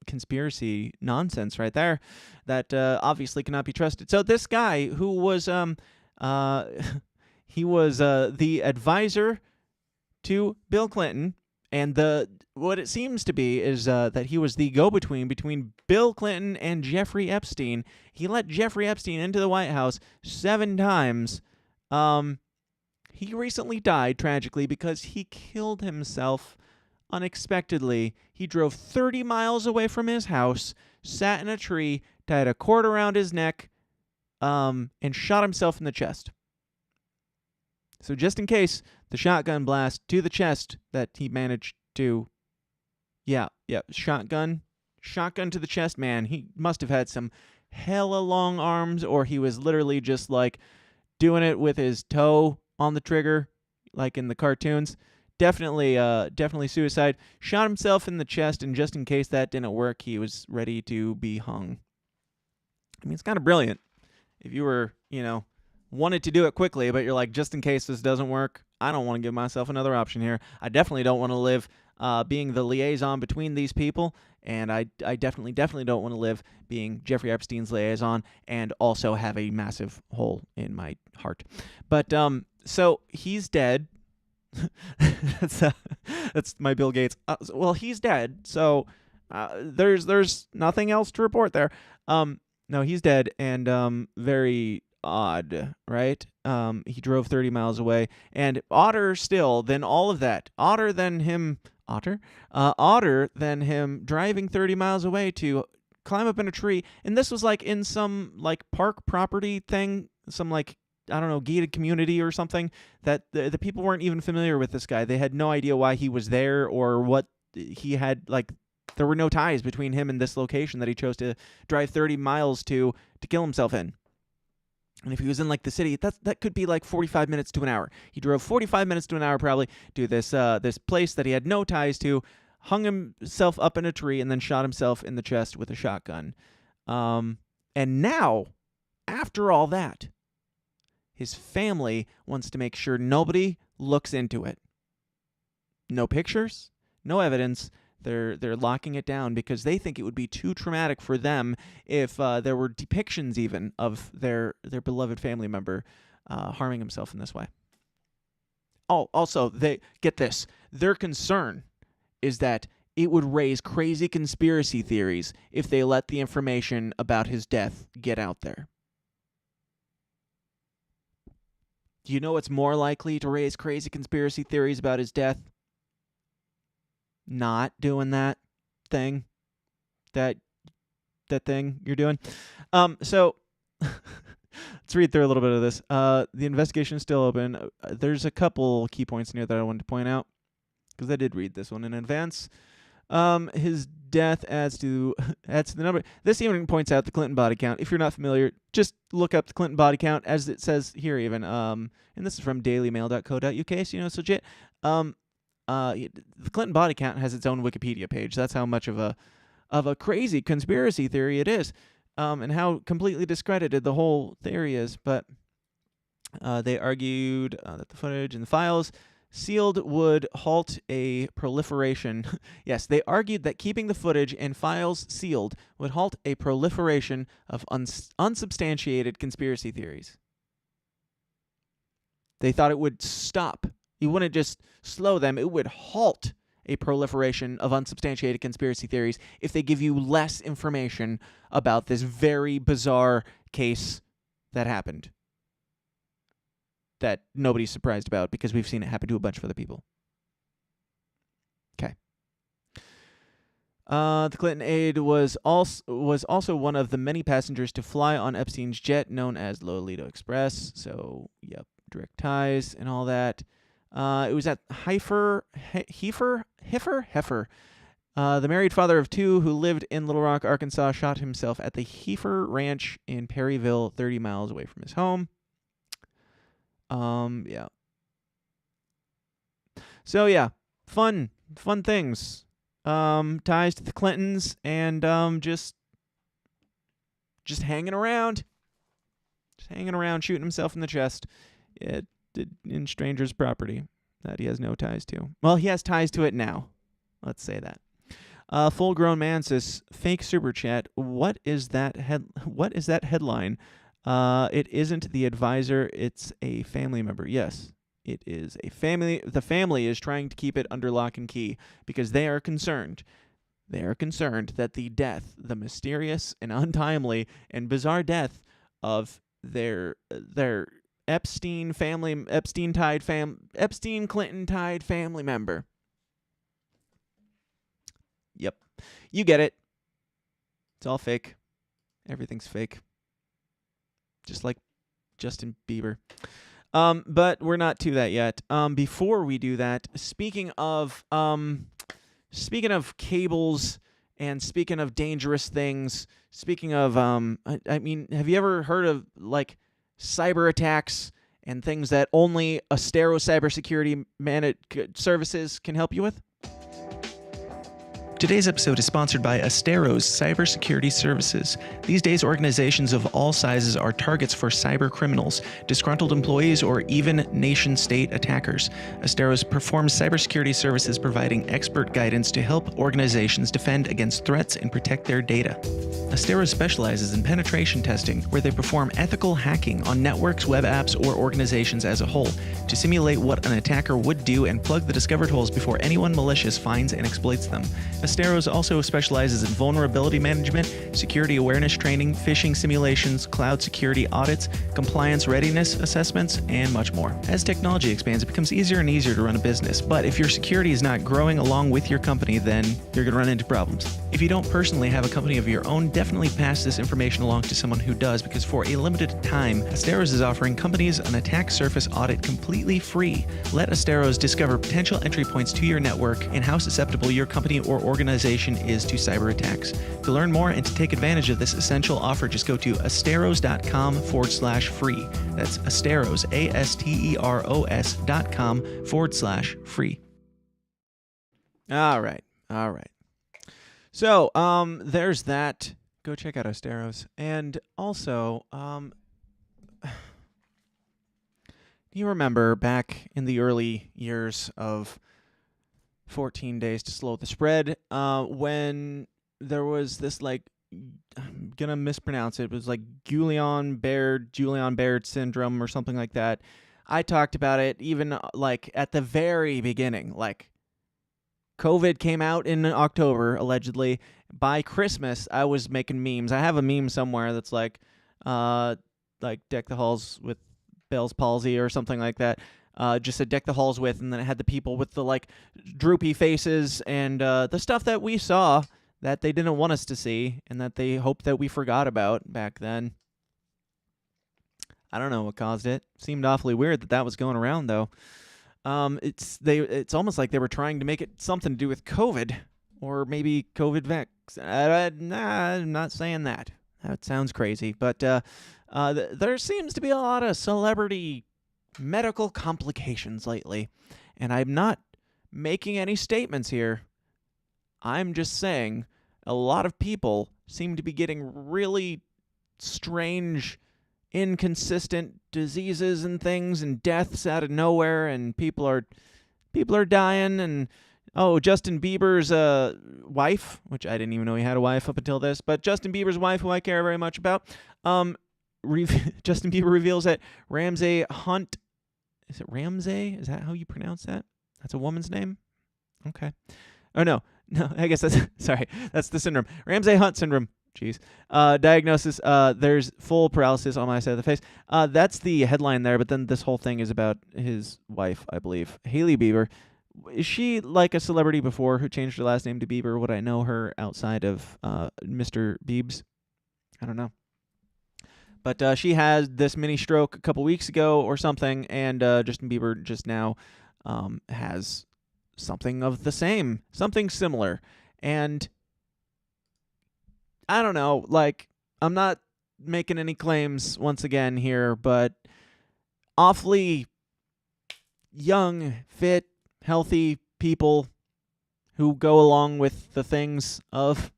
conspiracy nonsense right there that obviously cannot be trusted. So this guy who was he was the advisor to Bill Clinton, and what it seems to be is that he was the go-between between Bill Clinton and Jeffrey Epstein. He let Jeffrey Epstein into the White House 7 times. He recently died tragically because he killed himself unexpectedly. He drove 30 miles away from his house, sat in a tree, tied a cord around his neck, and shot himself in the chest. So just in case, the shotgun blast to the chest that he managed to, shotgun to the chest, man, he must have had some hella long arms, or he was literally just like doing it with his toe on the trigger, like in the cartoons. Definitely suicide. Shot himself in the chest, and just in case that didn't work, he was ready to be hung. I mean, it's kind of brilliant. If you were, wanted to do it quickly, but you're like, just in case this doesn't work, I don't want to give myself another option here. I definitely don't want to live being the liaison between these people, and I definitely don't want to live being Jeffrey Epstein's liaison and also have a massive hole in my heart. But so he's dead. That's my Bill Gates. Well, he's dead, so there's nothing else to report there. No, he's dead, and very odd, right? He drove 30 miles away, and odder still than all of that. Odder than him driving 30 miles away to climb up in a tree, and this was like in some like park property thing, some like, I don't know, gated community or something, that the people weren't even familiar with this guy. They had no idea why he was there or what he had, like, there were no ties between him and this location that he chose to drive 30 miles to kill himself in. And if he was in, like, the city, that could be like 45 minutes to an hour. He drove 45 minutes to an hour probably to this place that he had no ties to, hung himself up in a tree, and then shot himself in the chest with a shotgun. And now, after all that, his family wants to make sure nobody looks into it. No pictures, no evidence. They're locking it down because they think it would be too traumatic for them if there were depictions even of their beloved family member harming himself in this way. Oh, also, get this. Their concern is that it would raise crazy conspiracy theories if they let the information about his death get out there. Do you know what's more likely to raise crazy conspiracy theories about his death? Not doing that thing. That thing you're doing. So Let's read through a little bit of this. The investigation is still open. There's a couple key points in here that I wanted to point out because I did read this one in advance. His death adds to the number. This even points out the Clinton body count. If you're not familiar, just look up the Clinton body count, as it says here even. And this is from dailymail.co.uk, so you know it's legit. The Clinton body count has its own Wikipedia page. That's how much of a crazy conspiracy theory it is, and how completely discredited the whole theory is. But they argued that the footage and the files sealed would halt a proliferation. Yes, they argued that keeping the footage and files sealed would halt a proliferation of unsubstantiated conspiracy theories. They thought it would stop. You wouldn't just slow them. It would halt a proliferation of unsubstantiated conspiracy theories if they give you less information about this very bizarre case that happened that nobody's surprised about because we've seen it happen to a bunch of other people. Okay. The Clinton aide was also one of the many passengers to fly on Epstein's jet known as Aledo Express. So, yep, direct ties and all that. It was at Heifer. The married father of two who lived in Little Rock, Arkansas, shot himself at the Heifer Ranch in Perryville, 30 miles away from his home. Yeah. So yeah, fun things. Ties to the Clintons and just hanging around, shooting himself in the chest. In stranger's property that he has no ties to. Well, he has ties to it now. Let's say that. Full-grown man says, fake super chat. What is that headline? It isn't the advisor. It's a family member. Yes, it is a family. The family is trying to keep it under lock and key because they are concerned. They are concerned that the mysterious and untimely and bizarre death of their Epstein Clinton tied family member. Yep. You get it. It's all fake. Everything's fake. Just like Justin Bieber. But we're not to that yet. Before we do that, speaking of cables and speaking of dangerous things, speaking of I mean, have you ever heard of like cyber attacks and things that only Astero cybersecurity services can help you with? Today's episode is sponsored by Astero's cybersecurity services. These days, organizations of all sizes are targets for cyber criminals, disgruntled employees, or even nation-state attackers. Astero's performs cybersecurity services providing expert guidance to help organizations defend against threats and protect their data. Astero specializes in penetration testing, where they perform ethical hacking on networks, web apps, or organizations as a whole to simulate what an attacker would do and plug the discovered holes before anyone malicious finds and exploits them. Asteros also specializes in vulnerability management, security awareness training, phishing simulations, cloud security audits, compliance readiness assessments, and much more. As technology expands, it becomes easier and easier to run a business, but if your security is not growing along with your company, then you're going to run into problems. If you don't personally have a company of your own, definitely pass this information along to someone who does, because for a limited time, Asteros is offering companies an attack surface audit completely free. Let Asteros discover potential entry points to your network and how susceptible your company or organization is to cyber attacks. To learn more and to take advantage of this essential offer, just go to asteros.com/free. That's Asteros, ASTEROS.com/free. All right. So, there's that. Go check out Asteros. And also, you remember back in the early years of 14 Days to Slow the Spread, when there was this, like, I'm going to mispronounce it, it was like Guillain-Barré syndrome or something like that. I talked about it even, like, at the very beginning. Like, COVID came out in October, allegedly. By Christmas, I was making memes. I have a meme somewhere that's like deck the halls with Bell's palsy or something like that. Just said deck the halls with, and then it had the people with the like droopy faces and the stuff that we saw that they didn't want us to see and that they hoped that we forgot about back then. I don't know what caused it. Seemed awfully weird that was going around, though. It's almost like they were trying to make it something to do with COVID, or maybe COVID I'm not saying that. That sounds crazy. But there seems to be a lot of celebrity medical complications lately. And I'm not making any statements here. I'm just saying a lot of people seem to be getting really strange, inconsistent diseases and things and deaths out of nowhere, and people are dying. And Justin Bieber's wife, which I didn't even know he had a wife up until this, but Justin Bieber's wife, who I care very much about, Justin Bieber reveals that Ramsay Hunt, is it Ramsay? Is that how you pronounce that? That's a woman's name? Okay. Oh, no, I guess that's the syndrome. Ramsay Hunt syndrome. Jeez. Diagnosis, there's full paralysis on my side of the face. That's the headline there, but then this whole thing is about his wife, I believe, Hailey Bieber. Is she like a celebrity before who changed her last name to Bieber? Would I know her outside of Mr. Biebs? I don't know. But she had this mini stroke a couple weeks ago or something, and Justin Bieber just now has something of the same, something similar. And I don't know, like, I'm not making any claims once again here, but awfully young, fit, healthy people who go along with the things of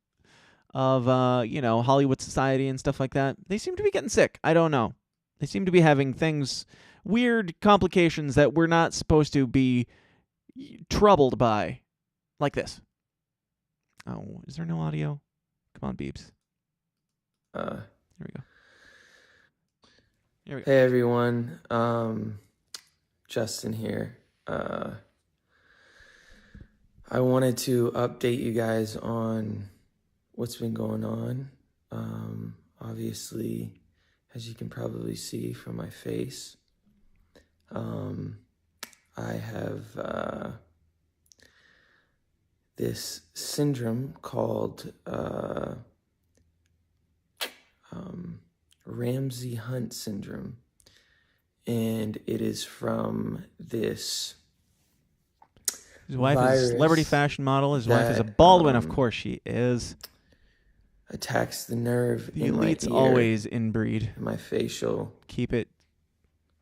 Hollywood society and stuff like that, they seem to be getting sick. I don't know. They seem to be having things, weird complications that we're not supposed to be troubled by, like this. Oh, is there no audio? Come on, Beeps. Here we go. Hey, everyone. Justin here. I wanted to update you guys on what's been going on. Obviously, as you can probably see from my face, I have this syndrome called Ramsay Hunt syndrome, and it is from this. His wife is a celebrity fashion model. His wife is a Baldwin. Of course she is. Attacks the nerve the in my ear. The elites always inbreed. My facial. Keep that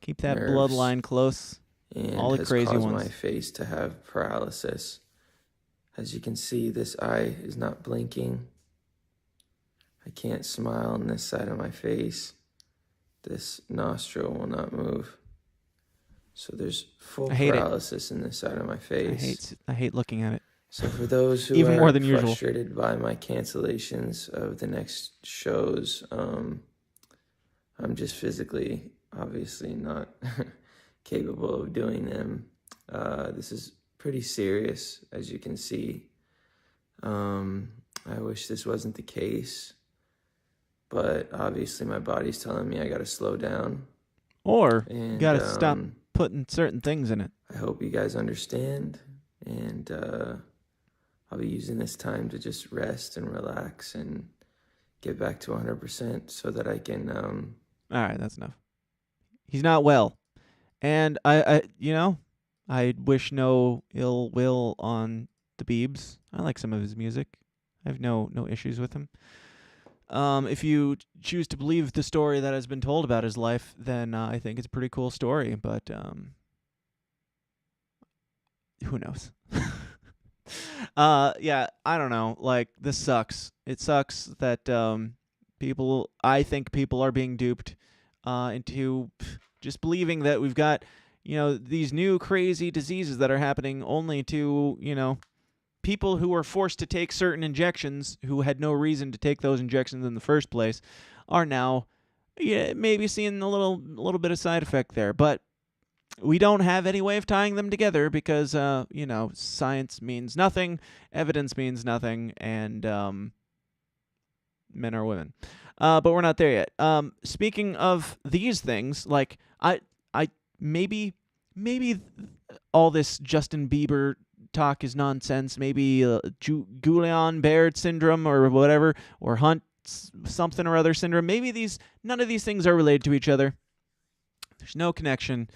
bloodline close. And all the crazy caused ones. My face to have paralysis. As you can see, this eye is not blinking. I can't smile on this side of my face. This nostril will not move. So there's full paralysis in this side of my face. I hate looking at it. So for those who even are more than frustrated usual by my cancellations of the next shows, I'm just physically, obviously not capable of doing them. This is pretty serious, as you can see. I wish this wasn't the case, but obviously my body's telling me I gotta slow down. Or gotta stop putting certain things in it. I hope you guys understand, and I'll be using this time to just rest and relax and get back to 100% so that I can... All right, that's enough. He's not well. And I wish no ill will on the Biebs. I like some of his music. I have no issues with him. If you choose to believe the story that has been told about his life, then I think it's a pretty cool story. But who knows? Yeah, I don't know. Like, this sucks. It sucks that I think people are being duped into just believing that we've got, these new crazy diseases that are happening only to, people who are forced to take certain injections who had no reason to take those injections in the first place are now maybe seeing a little bit of side effect there. But we don't have any way of tying them together because, science means nothing, evidence means nothing, and men are women. But we're not there yet. Speaking of these things, like, I maybe all this Justin Bieber talk is nonsense. Maybe Guillain-Barré syndrome or whatever, or Hunt something or other syndrome. Maybe none of these things are related to each other. There's no connection.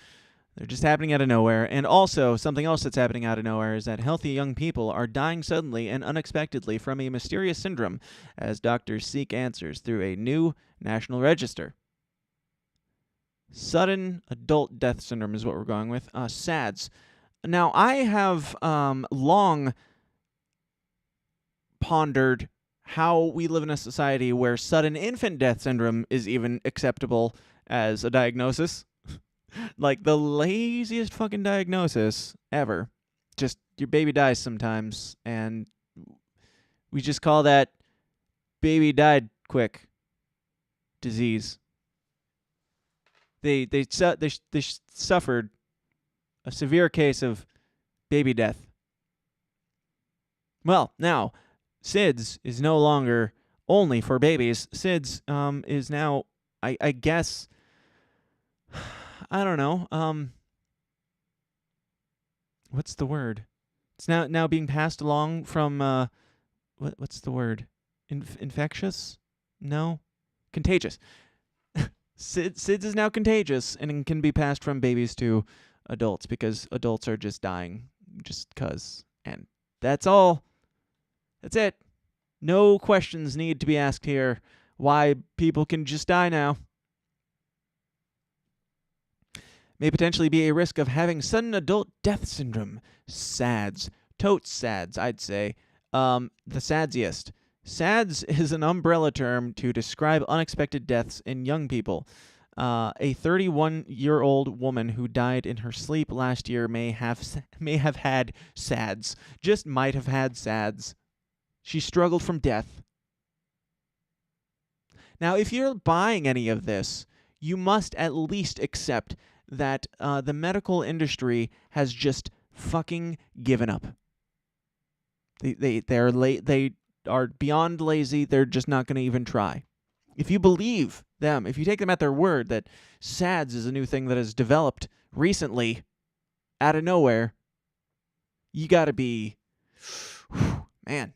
They're just happening out of nowhere. And also, something else that's happening out of nowhere is that healthy young people are dying suddenly and unexpectedly from a mysterious syndrome as doctors seek answers through a new national register. Sudden adult death syndrome is what we're going with. SADS. Now, I have long pondered how we live in a society where sudden infant death syndrome is even acceptable as a diagnosis. Like the laziest fucking diagnosis ever. Just your baby dies sometimes, and we just call that baby died quick disease. They suffered a severe case of baby death. Well, now SIDS is no longer only for babies. SIDS is now, I guess, I don't know. What's the word? It's now being passed along from what's the word? Infectious? No, contagious. SIDS is now contagious and can be passed from babies to adults because adults are just dying just 'cause. And that's all. That's it. No questions need to be asked here. Why people can just die now. May potentially be a risk of having sudden adult death syndrome. SADS. Totes SADS, I'd say. The SADsiest. SADS is an umbrella term to describe unexpected deaths in young people. A 31-year-old woman who died in her sleep last year may have had SADS. Just might have had SADS. She struggled from death. Now, if you're buying any of this, you must at least accept that the medical industry has just fucking given up. They are beyond lazy. They're just not going to even try. If you believe them, if you take them at their word that SADS is a new thing that has developed recently out of nowhere, you got to be, man,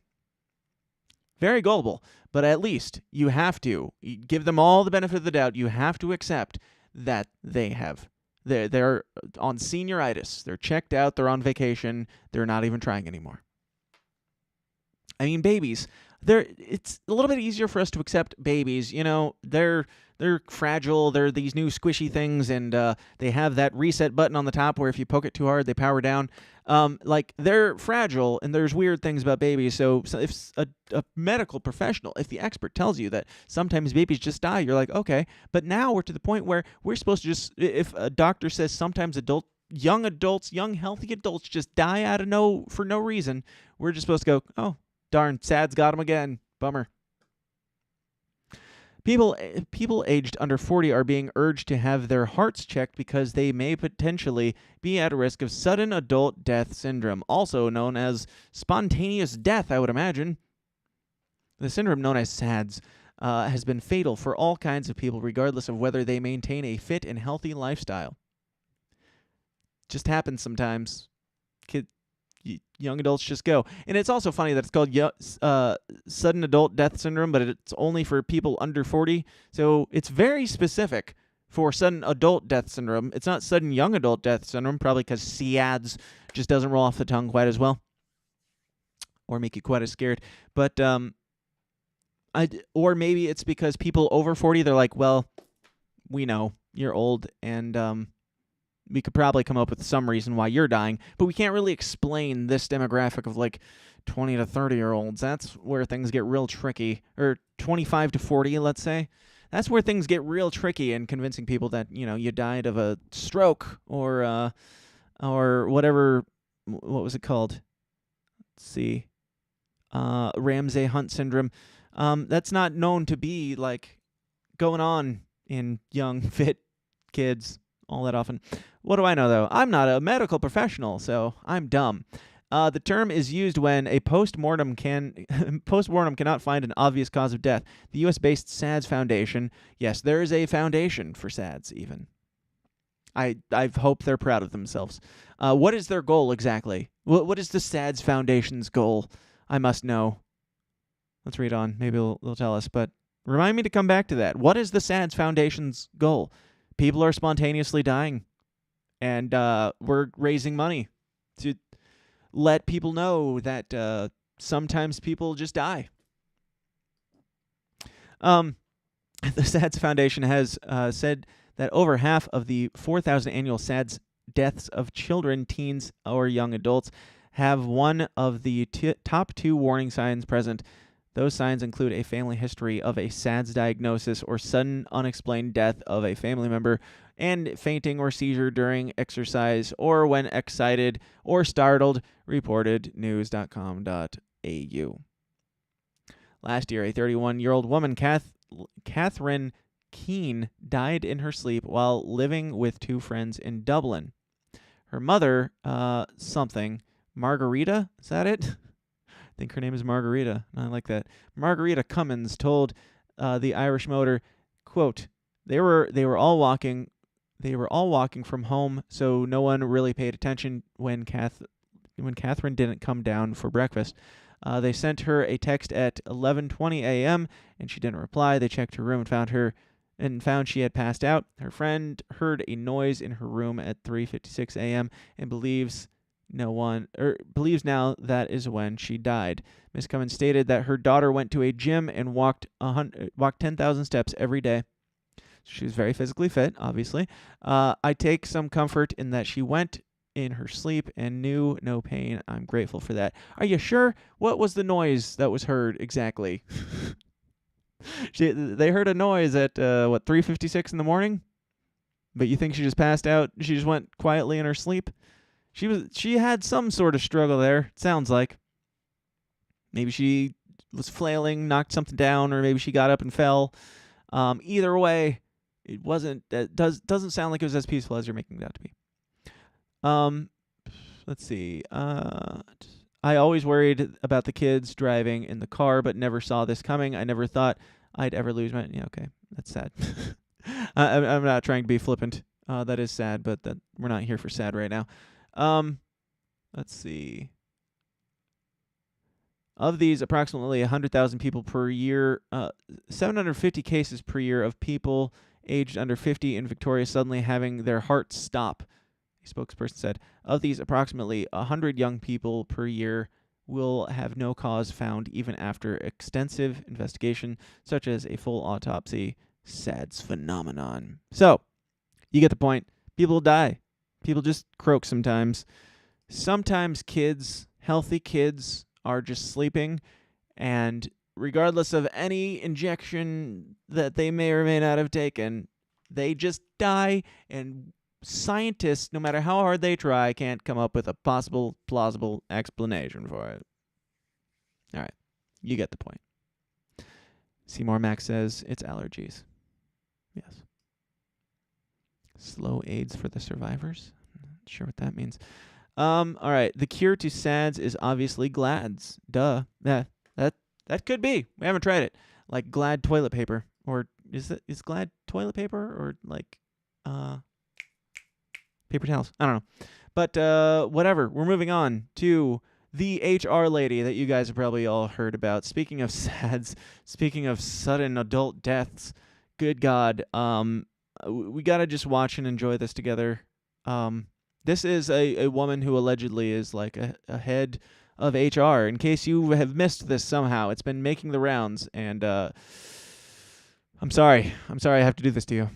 very gullible. But at least you have to give them all the benefit of the doubt. You have to accept that they're on senioritis. They're checked out. They're on vacation. They're not even trying anymore. I mean, babies. It's a little bit easier for us to accept babies. You know, they're fragile. They're these new squishy things, and they have that reset button on the top where if you poke it too hard, they power down. Like, they're fragile, and there's weird things about babies. So if a medical professional, if the expert tells you that sometimes babies just die, you're like, okay. But now we're to the point where we're supposed to just, if a doctor says sometimes young healthy adults just die for no reason, we're just supposed to go, oh, darn, SADS got him again. Bummer. People aged under 40 are being urged to have their hearts checked because they may potentially be at a risk of sudden adult death syndrome, also known as spontaneous death, I would imagine. The syndrome known as SADS has been fatal for all kinds of people, regardless of whether they maintain a fit and healthy lifestyle. Just happens sometimes. Young adults just go. And it's also funny that it's called sudden adult death syndrome, but it's only for people under 40. So it's very specific for sudden adult death syndrome. It's not sudden young adult death syndrome, probably because SADS just doesn't roll off the tongue quite as well or make you quite as scared. But or maybe it's because people over 40, they're like, well, we know you're old, and we could probably come up with some reason why you're dying, but we can't really explain this demographic of like 20 to 30-year-olds. That's where things get real tricky. Or 25 to 40, let's say. That's where things get real tricky in convincing people that, you know, you died of a stroke or whatever. What was it called? Let's see. Ramsay Hunt syndrome. That's not known to be like going on in young, fit kids all that often. What do I know, though? I'm not a medical professional, so I'm dumb. The term is used when a postmortem cannot find an obvious cause of death. The U.S.-based SADS Foundation, yes, there is a foundation for SADS even. I hope they're proud of themselves. What is their goal exactly? What is the SADS Foundation's goal? I must know. Let's read on. Maybe they'll tell us, but remind me to come back to that. What is the SADS Foundation's goal? people are spontaneously dying, and we're raising money to let people know that sometimes people just die. The SADS Foundation has said that over half of the 4,000 annual SADS deaths of children, teens, or young adults have one of the top 2 warning signs present. Those signs include a family history of a SADS diagnosis or sudden unexplained death of a family member, and fainting or seizure during exercise or when excited or startled, reported news.com.au. Last year, a 31-year-old woman, Catherine Keane, died in her sleep while living with 2 friends in Dublin. Her mother, Margarita, is that it? I think her name is Margarita. I like that. Margarita Cummins told the Irish Motor, quote, they were all walking from home, so no one really paid attention when Catherine didn't come down for breakfast. They sent her a text at 11:20 a.m. and she didn't reply. They checked her room and found she had passed out. Her friend heard a noise in her room at 3:56 a.m. and believes now that is when she died. Ms. Cummins stated that her daughter went to a gym and walked 10,000 steps every day. She was very physically fit, obviously. I take some comfort in that she went in her sleep and knew no pain. I'm grateful for that. Are you sure? What was the noise that was heard exactly? They heard a noise at 3:56 in the morning? But you think she just passed out? She just went quietly in her sleep? She had some sort of struggle there, it sounds like. Maybe she was flailing, knocked something down, or maybe she got up and fell. Either way, it doesn't sound like it was as peaceful as you're making it out to be. Let's see. I always worried about the kids driving in the car, but never saw this coming. I never thought I'd ever lose my... Yeah, okay. That's sad. I'm not trying to be flippant. That is sad, but we're not here for sad right now. Let's see. Of these, approximately 100,000 people per year, 750 cases per year of people aged under 50 in Victoria suddenly having their hearts stop. A spokesperson said, of these, approximately 100 young people per year will have no cause found even after extensive investigation, such as a full autopsy. SADS phenomenon. So, you get the point. People die. People just croak sometimes. Sometimes kids, healthy kids, are just sleeping, and regardless of any injection that they may or may not have taken, they just die, and scientists, no matter how hard they try, can't come up with a possible, plausible explanation for it. All right, you get the point. Seymour Max says it's allergies. Yes. Slow AIDS for the survivors? I'm not sure what that means. All right. The cure to SADS is obviously Glad's. Duh. Yeah, that could be. We haven't tried it. Like Glad toilet paper, or is Glad toilet paper, or like paper towels? I don't know. But whatever. We're moving on to the HR lady that you guys have probably all heard about. Speaking of SADS, speaking of sudden adult deaths, good God, we gotta just watch and enjoy this together. This is a woman who allegedly is like a head of HR. In case you have missed this somehow, it's been making the rounds, and I'm sorry I have to do this to you.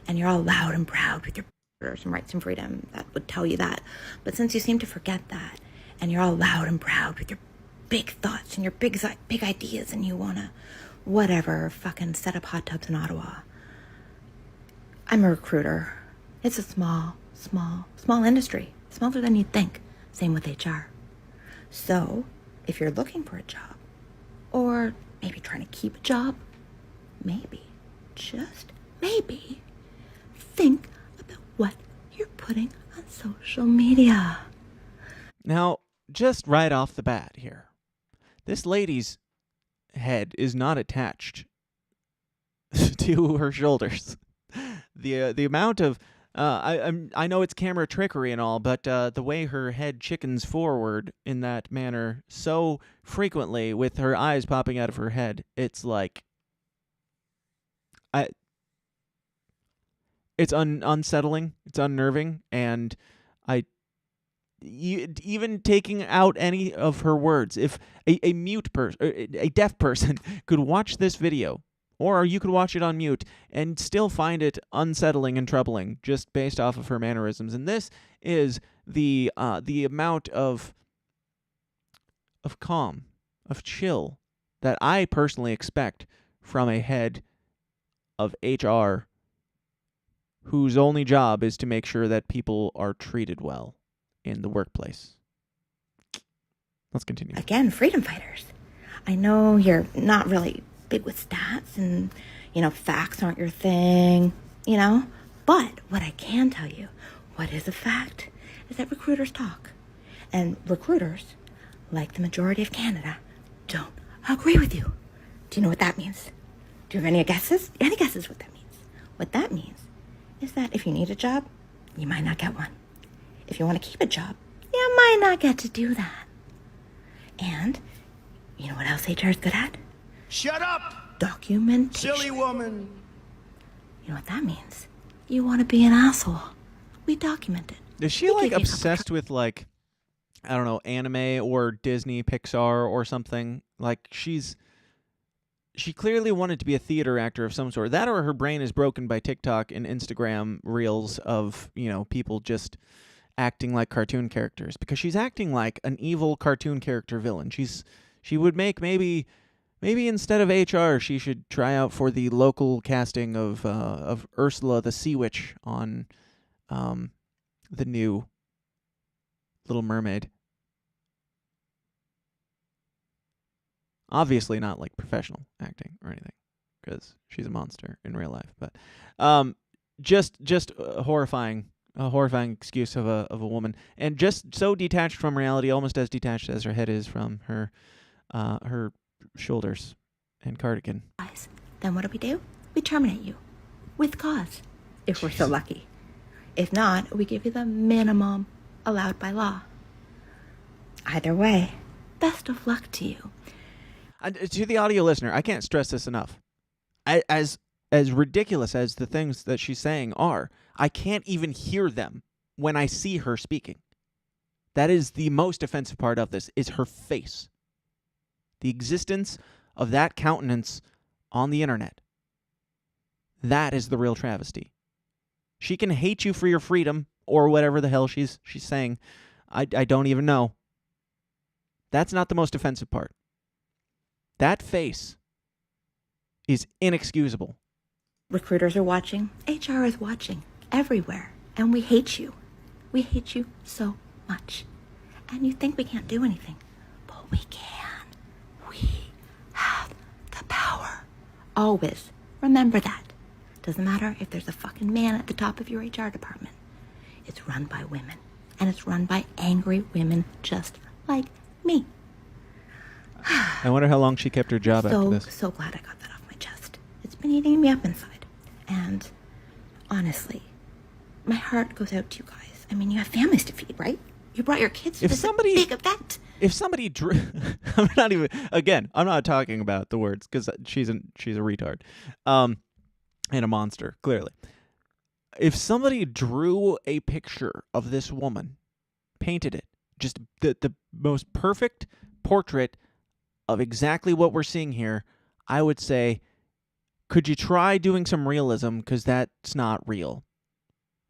And you're all loud and proud with your and rights and freedom that would tell you that. But since you seem to forget that, and you're all loud and proud with your big thoughts and your big ideas, and you want to whatever fucking set up hot tubs in Ottawa. I'm a recruiter. It's a small industry. Smaller than you'd think. Same with HR. So, if you're looking for a job, or maybe trying to keep a job, maybe, just maybe, think about what you're putting on social media. Now, just right off the bat here, this lady's head is not attached to her shoulders. The amount of I know it's camera trickery and all, but the way her head chickens forward in that manner so frequently with her eyes popping out of her head, it's like It's unsettling. It's unnerving, and even taking out any of her words, if a mute person, a deaf person, could watch this video, or you could watch it on mute and still find it unsettling and troubling just based off of her mannerisms. And this is the amount of calm, of chill that I personally expect from a head of HR whose only job is to make sure that people are treated well in the workplace. Let's continue. Again, freedom fighters. I know you're not really big with stats and, facts aren't your thing, But what I can tell you, what is a fact, is that recruiters talk. And recruiters, like the majority of Canada, don't agree with you. Do you know what that means? Do you have any guesses? Any guesses what that means? What that means is that if you need a job, you might not get one. If you want to keep a job, you might not get to do that. And you know what else HR is good at? Shut up! Documentation. Silly woman. You know what that means? You want to be an asshole. We document it. Is she obsessed with I don't know, anime or Disney, Pixar or something? She clearly wanted to be a theater actor of some sort. That or her brain is broken by TikTok and Instagram reels of, people just acting like cartoon characters, because she's acting like an evil cartoon character villain. She would make maybe instead of HR, she should try out for the local casting of Ursula the Sea Witch on the new Little Mermaid. Obviously not professional acting or anything, because she's a monster in real life. But just a horrifying excuse of a woman, and just so detached from reality, almost as detached as her head is from her shoulders and cardigan. Then what do? We terminate you with cause, if we're so lucky. If not, we give you the minimum allowed by law. Either way, best of luck to you. To the audio listener, I can't stress this enough. As ridiculous as the things that she's saying are, I can't even hear them when I see her speaking. That is the most offensive part of this, is her face. The existence of that countenance on the internet. That is the real travesty. She can hate you for your freedom, or whatever the hell she's saying. I don't even know. That's not the most offensive part. That face is inexcusable. Recruiters are watching. HR is watching. Everywhere. And we hate you. We hate you so much. And you think we can't do anything. But we can. We have the power. Always. Remember that. Doesn't matter if there's a fucking man at the top of your HR department. It's run by women. And it's run by angry women just like me. I wonder how long she kept her job after this. So glad I got that off my chest. It's been eating me up inside. And honestly, my heart goes out to you guys. I mean, you have families to feed, right? You brought your kids to this big event. If somebody drew... I'm not talking about the words, because she's a retard. And a monster, clearly. If somebody drew a picture of this woman, painted it, just the most perfect portrait of exactly what we're seeing here, I would say, could you try doing some realism, because that's not real.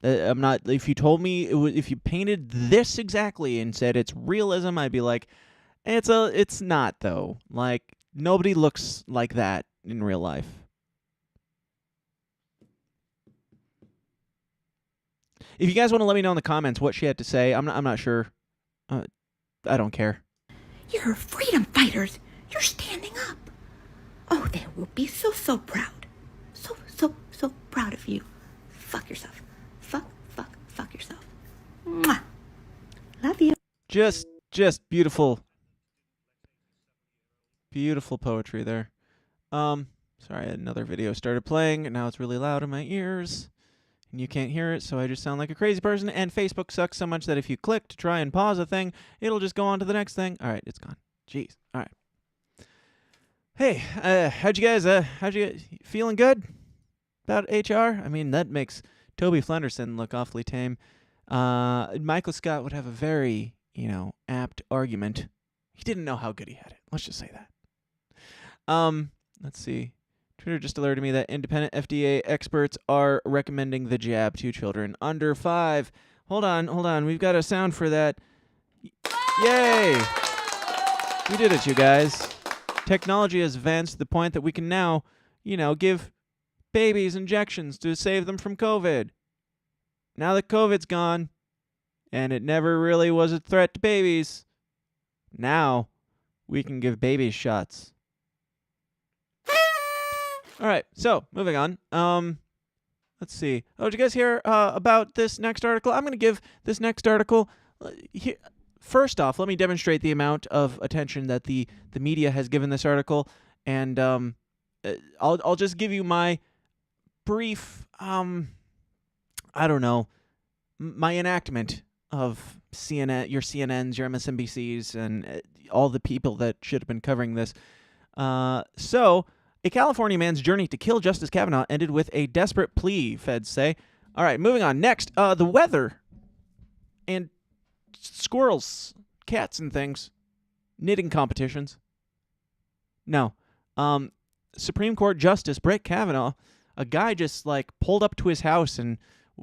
I'm not. If you told me if you painted this exactly and said it's realism, I'd be like, it's not though. Nobody looks like that in real life. If you guys want to let me know in the comments what she had to say, I'm not sure. I don't care. You're freedom fighters. You're standing up. Oh, they will be so proud. So proud of you. Fuck yourself. Fuck yourself. Mwah. Love you. Just beautiful. Beautiful poetry there. Sorry, another video started playing, and now it's really loud in my ears. And you can't hear it, so I just sound like a crazy person. And Facebook sucks so much that if you click to try and pause a thing, it'll just go on to the next thing. All right, it's gone. Jeez. All right. Hey, how'd you guys feeling good about HR? I mean, that makes Toby Flenderson look awfully tame. Michael Scott would have a very, apt argument. He didn't know how good he had it. Let's just say that. Let's see. Twitter just alerted me that independent FDA experts are recommending the jab to children under 5. Hold on. We've got a sound for that. Yay! We did it, you guys. Technology has advanced to the point that we can now, give babies injections to save them from COVID. Now that COVID's gone, and it never really was a threat to babies, now we can give babies shots. All right, so moving on. Let's see. Oh, did you guys hear about this next article? I'm going to give this next article. First off, let me demonstrate the amount of attention that the media has given this article, and I'll just give you my brief, my enactment of your CNNs, your MSNBCs, and all the people that should have been covering this. So, a California man's journey to kill Justice Kavanaugh ended with a desperate plea, feds say. All right, moving on. Next, the weather and squirrels, cats, and things. Knitting competitions. No. Supreme Court Justice Brett Kavanaugh, a guy just pulled up to his house and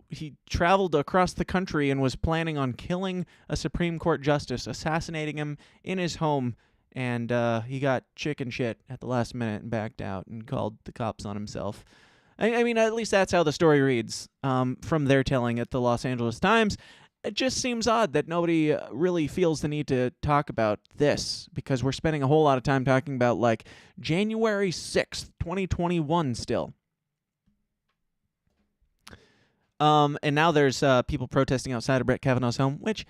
he traveled across the country and was planning on killing a Supreme Court justice, assassinating him in his home, and he got chicken shit at the last minute and backed out and called the cops on himself. I mean, at least that's how the story reads from their telling at the Los Angeles Times. It just seems odd that nobody really feels the need to talk about this, because we're spending a whole lot of time talking about, January 6th, 2021 still. And now there's people protesting outside of Brett Kavanaugh's home, which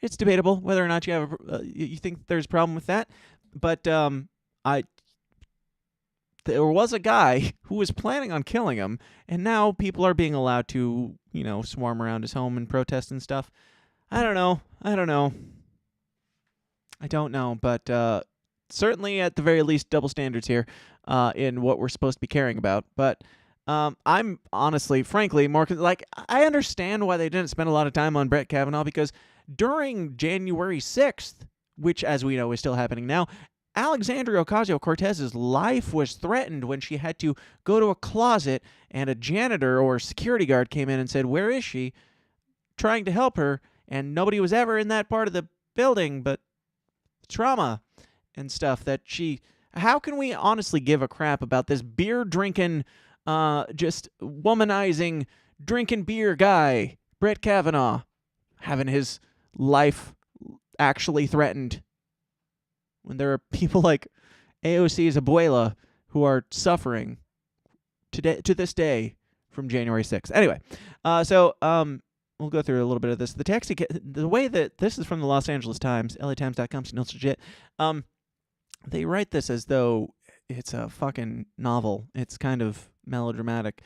it's debatable whether or not you have you think there's a problem with that. But there was a guy who was planning on killing him, and now people are being allowed to, swarm around his home and protest and stuff. I don't know, but certainly at the very least double standards here in what we're supposed to be caring about. But I'm honestly, frankly, more I understand why they didn't spend a lot of time on Brett Kavanaugh, because during January 6th, which, as we know, is still happening now, Alexandria Ocasio-Cortez's life was threatened when she had to go to a closet and a janitor or security guard came in and said, "Where is she?" trying to help her, and nobody was ever in that part of the building, but trauma and stuff that she... How can we honestly give a crap about this beer-drinking, just womanizing, drinking beer guy, Brett Kavanaugh, having his life actually threatened, when there are people like AOC's abuela who are suffering to this day from January 6th. Anyway, so we'll go through a little bit of this. The way that this is from the Los Angeles Times, LATimes.com, so it's legit. They write this as though it's a fucking novel. It's kind of melodramatic.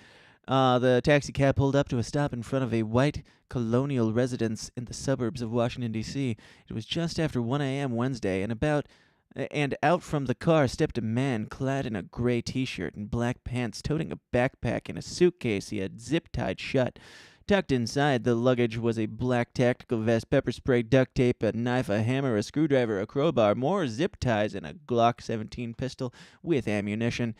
The taxi cab pulled up to a stop in front of a white colonial residence in the suburbs of Washington, D.C. It was just after 1 a.m. Wednesday, and out from the car stepped a man clad in a gray T-shirt and black pants, toting a backpack and a suitcase he had zip-tied shut. Tucked inside the luggage was a black tactical vest, pepper spray, duct tape, a knife, a hammer, a screwdriver, a crowbar, more zip ties, and a Glock 17 pistol with ammunition.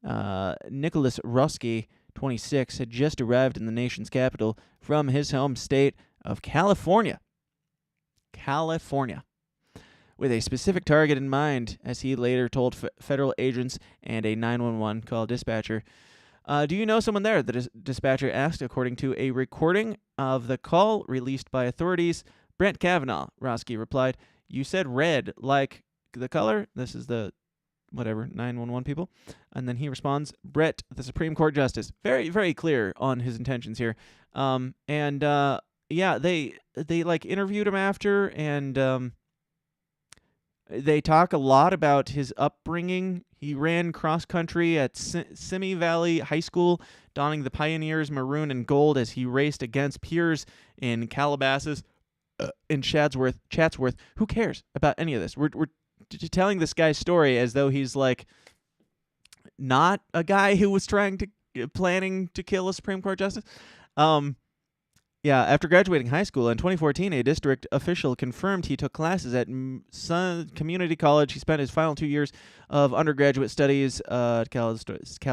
Nicholas Roski, 26, had just arrived in the nation's capital from his home state of California, with a specific target in mind, as he later told federal agents and a 911 call dispatcher. Do you know someone there? The dispatcher asked, according to a recording of the call released by authorities. Brett Kavanaugh, Roski replied. You said red, like the color? This is the 911 people. And then he responds, Brett, the Supreme Court Justice. Very, very clear on his intentions here. Yeah, they interviewed him after, and they talk a lot about his upbringing. He ran cross-country at Simi Valley High School, donning the Pioneers maroon and gold as he raced against peers in Calabasas, in Chatsworth. Who cares about any of this? We're telling this guy's story as though he's not a guy who was planning to kill a Supreme Court justice. Yeah, after graduating high school in 2014, a district official confirmed he took classes at Sun Community College. He spent his final 2 years of undergraduate studies at Cal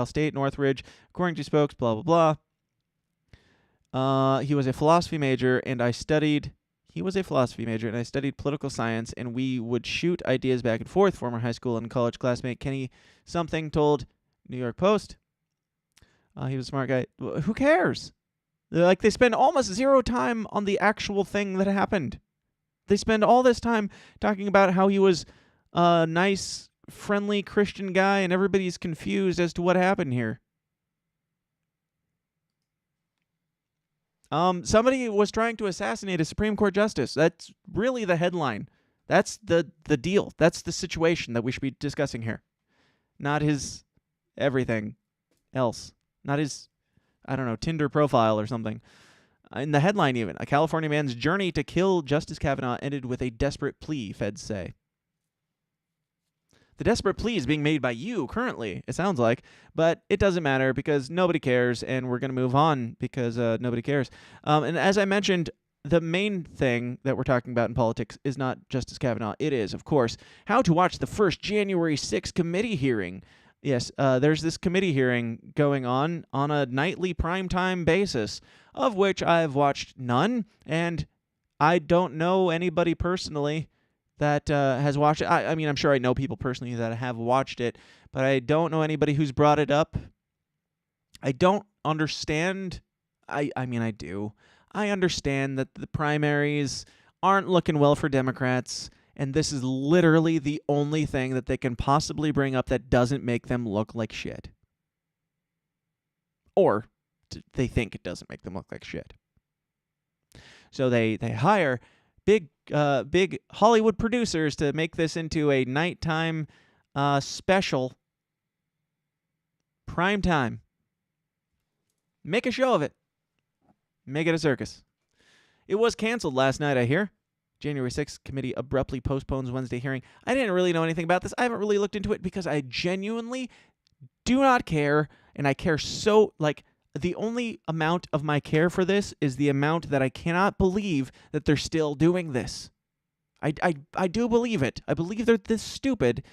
State Northridge. According to spokes, blah, blah, blah. He was a philosophy major, and I studied political science, and we would shoot ideas back and forth. Former high school and college classmate Kenny something told New York Post. He was a smart guy. Who cares? Like, they spend almost zero time on the actual thing that happened. They spend all this time talking about how he was a nice, friendly Christian guy, and everybody's confused as to what happened here. Somebody was trying to assassinate a Supreme Court justice. That's really the headline. That's the deal. That's the situation that we should be discussing here. Not his everything else. Not his, I don't know, Tinder profile or something. In the headline even, a California man's journey to kill Justice Kavanaugh ended with a desperate plea, feds say. The desperate plea is being made by you currently, it sounds like, but it doesn't matter because nobody cares, and we're going to move on because nobody cares. And as I mentioned, the main thing that we're talking about in politics is not Justice Kavanaugh. It is, of course, how to watch the first January 6th committee hearing. Yes, there's this committee hearing going on a nightly primetime basis, of which I've watched none, and I don't know anybody personally that has watched it. I mean, I'm sure I know people personally that have watched it, but I don't know anybody who's brought it up. I don't understand. I mean, I do. I understand that the primaries aren't looking well for Democrats, and this is literally the only thing that they can possibly bring up that doesn't make them look like shit. Or they think it doesn't make them look like shit. So they hire big Hollywood producers to make this into a nighttime special. Prime time. Make a show of it. Make it a circus. It was canceled last night, I hear. January 6th committee abruptly postpones Wednesday hearing. I didn't really know anything about this. I haven't really looked into it because I genuinely do not care, and I care so, like, the only amount of my care for this is the amount that I cannot believe that they're still doing this. I do believe it. I believe they're this stupid,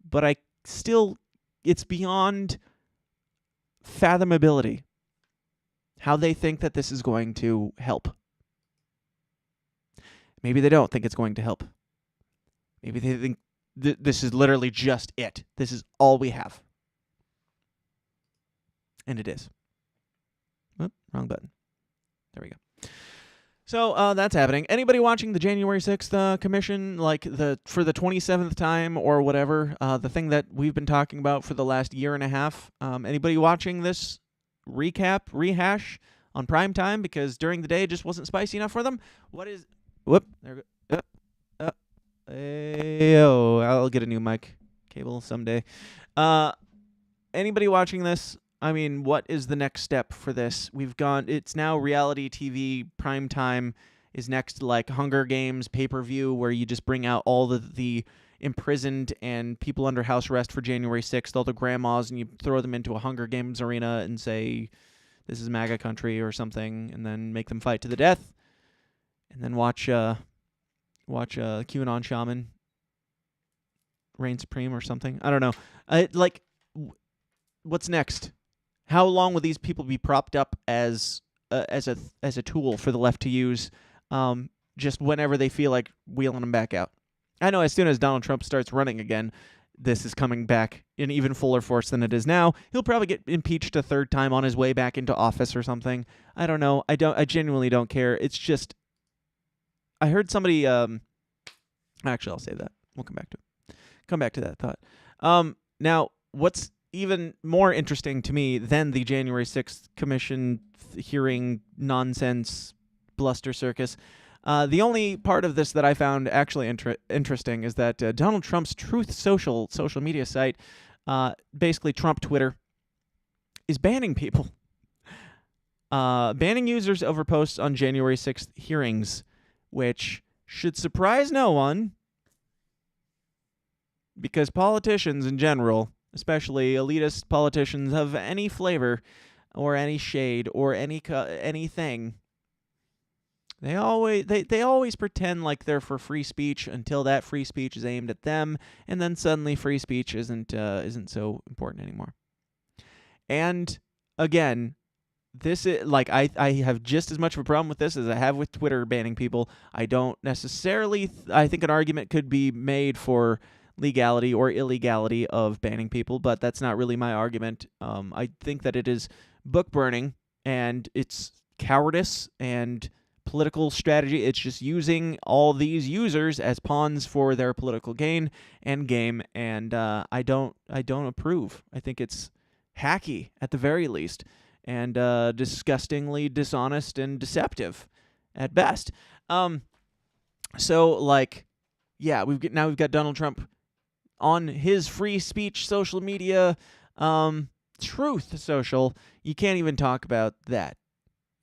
but I still, it's beyond fathomability how they think that this is going to help. Maybe they don't think it's going to help. Maybe they think this is literally just it. This is all we have. And it is. Oh, wrong button. There we go. So that's happening. Anybody watching the January 6th commission, like for the 27th time or whatever, the thing that we've been talking about for the last year and a half? Anybody watching this rehash on prime time because during the day it just wasn't spicy enough for them? What is... Whoop. There we go. Hey-o. I'll get a new mic cable someday. Anybody watching this? I mean, what is the next step for this? It's now reality TV, prime time is next, like Hunger Games pay-per-view, where you just bring out all the imprisoned and people under house arrest for January 6th, all the grandmas, and you throw them into a Hunger Games arena and say, this is MAGA country or something, and then make them fight to the death, and then watch QAnon shaman reign supreme or something. I don't know. What's next? How long will these people be propped up as a tool for the left to use, just whenever they feel like wheeling them back out? I know as soon as Donald Trump starts running again, this is coming back in even fuller force than it is now. He'll probably get impeached a third time on his way back into office or something. I don't know. I genuinely don't care. It's just, I heard somebody. Actually, I'll say that. We'll come back to that thought. Now, what's even more interesting to me than the January 6th commission hearing nonsense bluster circus, the only part of this that I found actually interesting is that Donald Trump's Truth social media site, basically Trump Twitter, is banning people. Banning users over posts on January 6th hearings, which should surprise no one, because politicians in general, especially elitist politicians of any flavor, or any shade or anything, they always pretend like they're for free speech until that free speech is aimed at them, and then suddenly free speech isn't so important anymore. And again, this is like I have just as much of a problem with this as I have with Twitter banning people. I don't necessarily. I think an argument could be made for legality or illegality of banning people, but that's not really my argument. I think that it is book burning and it's cowardice and political strategy. It's just using all these users as pawns for their political gain and game, and I don't approve. I think it's hacky at the very least, and disgustingly dishonest and deceptive at best. So like, yeah, we've got Donald Trump on his free speech social media, Truth Social. You can't even talk about that.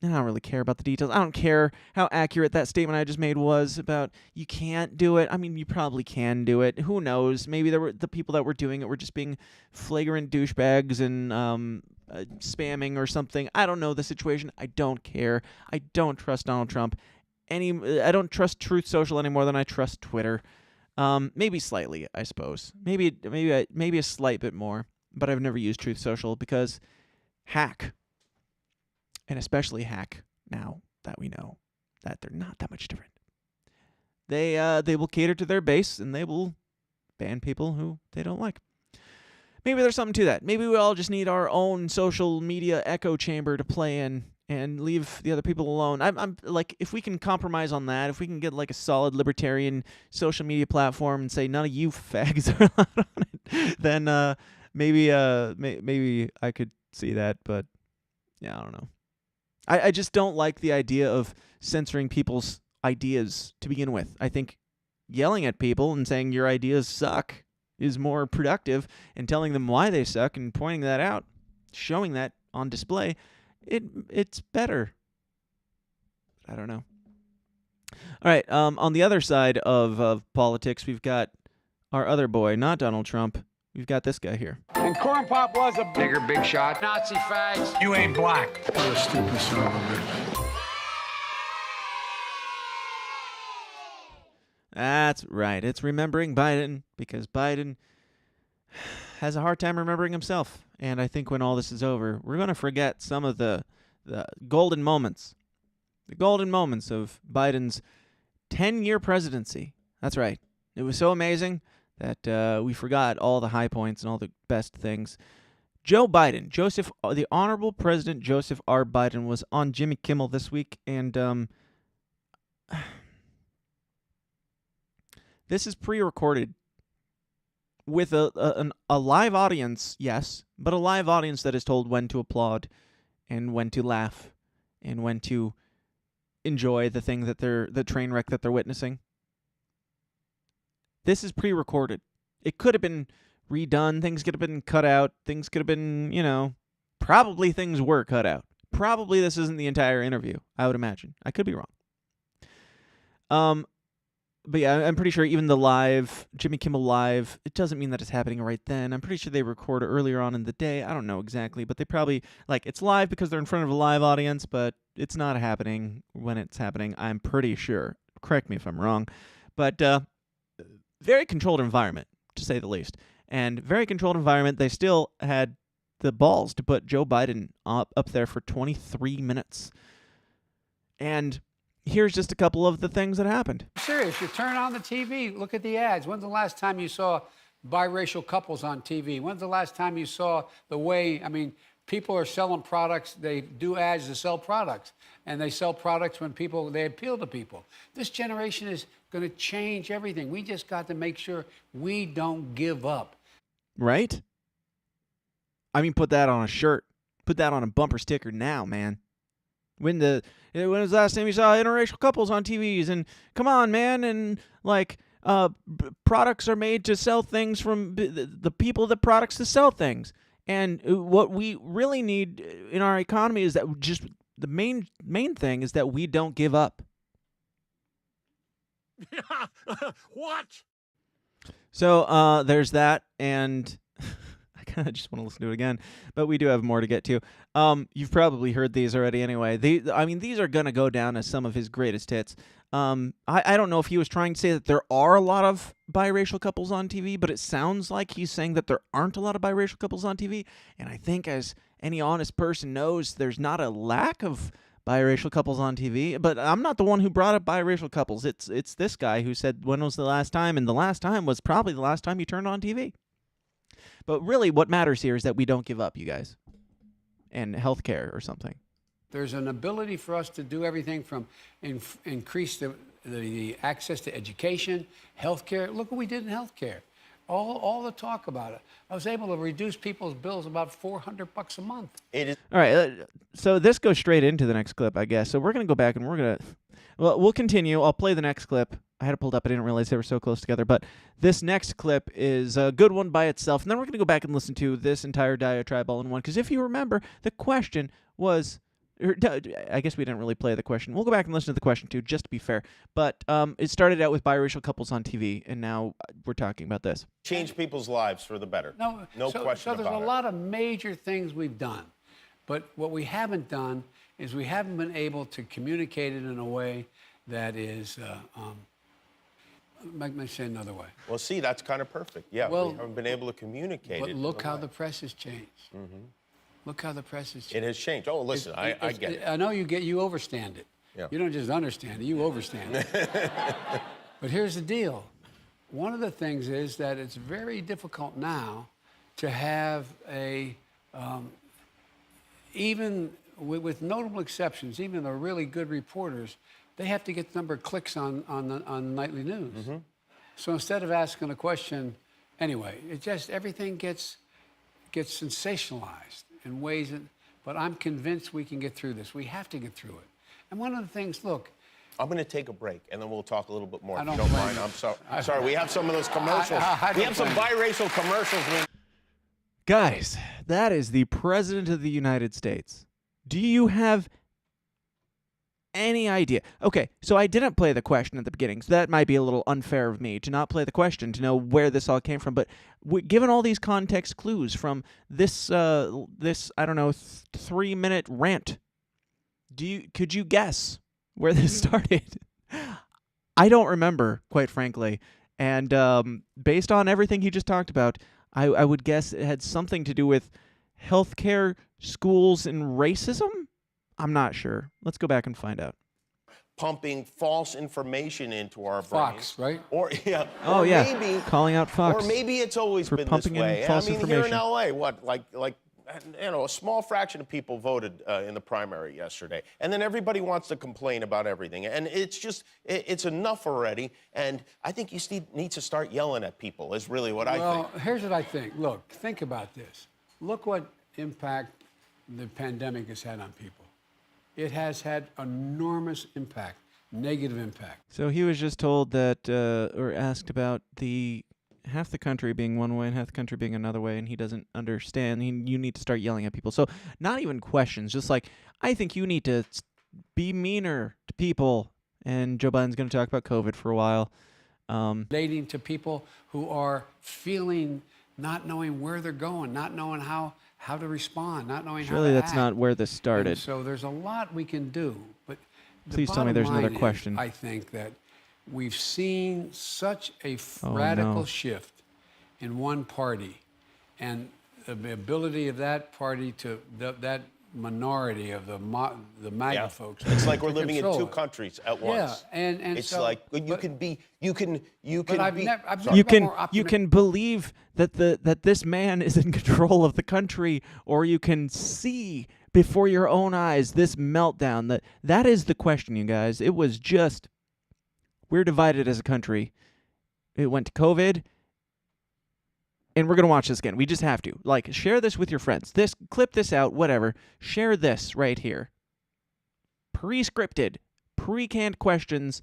I don't really care about the details. I don't care how accurate that statement I just made was about you can't do it. I mean, you probably can do it. Who knows? Maybe the people that were doing it were just being flagrant douchebags and spamming or something. I don't know the situation. I don't care. I don't trust Donald Trump. I don't trust Truth Social any more than I trust Twitter. Maybe slightly, I suppose. Maybe a slight bit more. But I've never used Truth Social because hack. And especially hack, now that we know that they're not that much different. They will cater to their base, and they will ban people who they don't like. Maybe there's something to that. Maybe we all just need our own social media echo chamber to play in and leave the other people alone. I'm like, if we can compromise on that, if we can get like a solid libertarian social media platform and say none of you fags are allowed on it, then maybe I could see that. But yeah, I don't know. I just don't like the idea of censoring people's ideas to begin with. I think yelling at people and saying your ideas suck is more productive, and telling them why they suck and pointing that out, showing that on display, it's better. I don't know. All right, on the other side of politics, we've got our other boy, not Donald Trump. We've got this guy here. And Corn Pop was a Nigger, big shot. Nazi fags. You ain't black. You're a stupid son of a bitch. That's right. It's remembering Biden, because Biden has a hard time remembering himself. And I think when all this is over, we're going to forget some of the golden moments. The golden moments of Biden's 10-year presidency. That's right. It was so amazing that we forgot all the high points and all the best things. Joe Biden, the Honorable President Joseph R. Biden, was on Jimmy Kimmel this week, and this is pre-recorded with a live audience, yes, but a live audience that is told when to applaud and when to laugh and when to enjoy the thing that the train wreck that they're witnessing. This is pre-recorded. It could have been redone. Things could have been cut out. Things could have been, probably things were cut out. Probably this isn't the entire interview, I would imagine. I could be wrong. But yeah, I'm pretty sure even the live, Jimmy Kimmel Live, it doesn't mean that it's happening right then. I'm pretty sure they record earlier on in the day. I don't know exactly, but they probably, it's live because they're in front of a live audience, but it's not happening when it's happening, I'm pretty sure. Correct me if I'm wrong. But, very controlled environment, to say the least. And very controlled environment, they still had the balls to put Joe Biden up there for 23 minutes. And here's just a couple of the things that happened. I'm serious, you turn on the TV, look at the ads. When's the last time you saw biracial couples on TV? When's the last time you saw the way, people are selling products, they do ads to sell products. And they sell products when they appeal to people. This generation is going to change everything. We just got to make sure we don't give up. Right? Put that on a shirt. Put that on a bumper sticker now, man. When was the last time you saw interracial couples on TVs? And come on, man. And products are made to sell things from the people that products to sell things. And what we really need in our economy is that the main thing is that we don't give up. What? So there's that, and I kind of just want to listen to it again, but we do have more to get to. You've probably heard these already anyway. These are going to go down as some of his greatest hits. I don't know if he was trying to say that there are a lot of biracial couples on TV, but it sounds like he's saying that there aren't a lot of biracial couples on TV. And I think, as any honest person knows, there's not a lack of biracial couples on TV. But I'm not the one who brought up biracial couples. It's this guy who said, when was the last time? And the last time was probably the last time you turned on TV. But really, what matters here is that we don't give up, you guys. And healthcare or something. There's an ability for us to do everything from increase the access to education, healthcare. Look what we did in healthcare. All the talk about it. I was able to reduce people's bills about $400 a month. All right, so this goes straight into the next clip, I guess. So we're going to go back and we'll continue. I'll play the next clip. I had it pulled up. I didn't realize they were so close together. But this next clip is a good one by itself. And then we're going to go back and listen to this entire diatribe all in one. Because if you remember, the question was... I guess we didn't really play the question. We'll go back and listen to the question, too, just to be fair. But it started out with biracial couples on TV, and now we're talking about this. Change people's lives for the better. No question about it. So there's a lot of major things we've done. But what we haven't done is we haven't been able to communicate it in a way that is... let me say another way. Well, see, that's kind of perfect. Yeah, we haven't been able to communicate it. But look how the press has changed. Mm-hmm. Look how the press has changed. It has changed. Oh, listen, I get it. I know you overstand it. Yeah. You don't just understand it, you overstand it. But here's the deal. One of the things is that it's very difficult now to have even with notable exceptions, even the really good reporters, they have to get the number of clicks on nightly news. Mm-hmm. So instead of asking a question, anyway, everything gets sensationalized in ways but I'm convinced we can get through this. We have to get through it. And one of the things, look. I'm going to take a break, and then we'll talk a little bit more, if you don't mind. I'm sorry. We have some of those commercials. We have some biracial commercials. Guys, that is the President of the United States. Do you have any idea? Okay, so I didn't play the question at the beginning, so that might be a little unfair of me to not play the question, to know where this all came from. But given all these context clues from this I don't know, 3-minute rant, could you guess where this started? I don't remember, quite frankly. And based on everything he just talked about, I would guess it had something to do with healthcare, schools, and racism? I'm not sure. Let's go back and find out. Pumping false information into our Fox, brains. Right? Or maybe calling out Fox. Or maybe it's always been this way. False information. Here in LA, a small fraction of people voted in the primary yesterday, and then everybody wants to complain about everything, and it's enough already. And I think you need to start yelling at people. Is really what I think. Well, here's what I think. Look, think about this. Look what impact the pandemic has had on people. It has had enormous impact, negative impact. So he was just told that, or asked about half the country being one way and half the country being another way, and he doesn't understand. You need to start yelling at people. So not even questions, just like, I think you need to be meaner to people. And Joe Biden's going to talk about COVID for a while. Relating to people who are feeling, not knowing where they're going, not knowing how to respond, not knowing how to Surely that's act. not where this started. And so there's a lot we can do. But please tell me there's another question. I think that we've seen such a radical shift in one party, and the ability of that party to that minority of the MAGA folks. It's like we're living in two countries at once. Yeah, and it's so, like you can believe that this man is in control of the country, or you can see before your own eyes this meltdown. That is the question, you guys. It was just, we're divided as a country. It went to COVID. And we're going to watch this again. We just have to. Share this with your friends. Clip this out, whatever. Share this right here. Pre-scripted, pre-canned questions,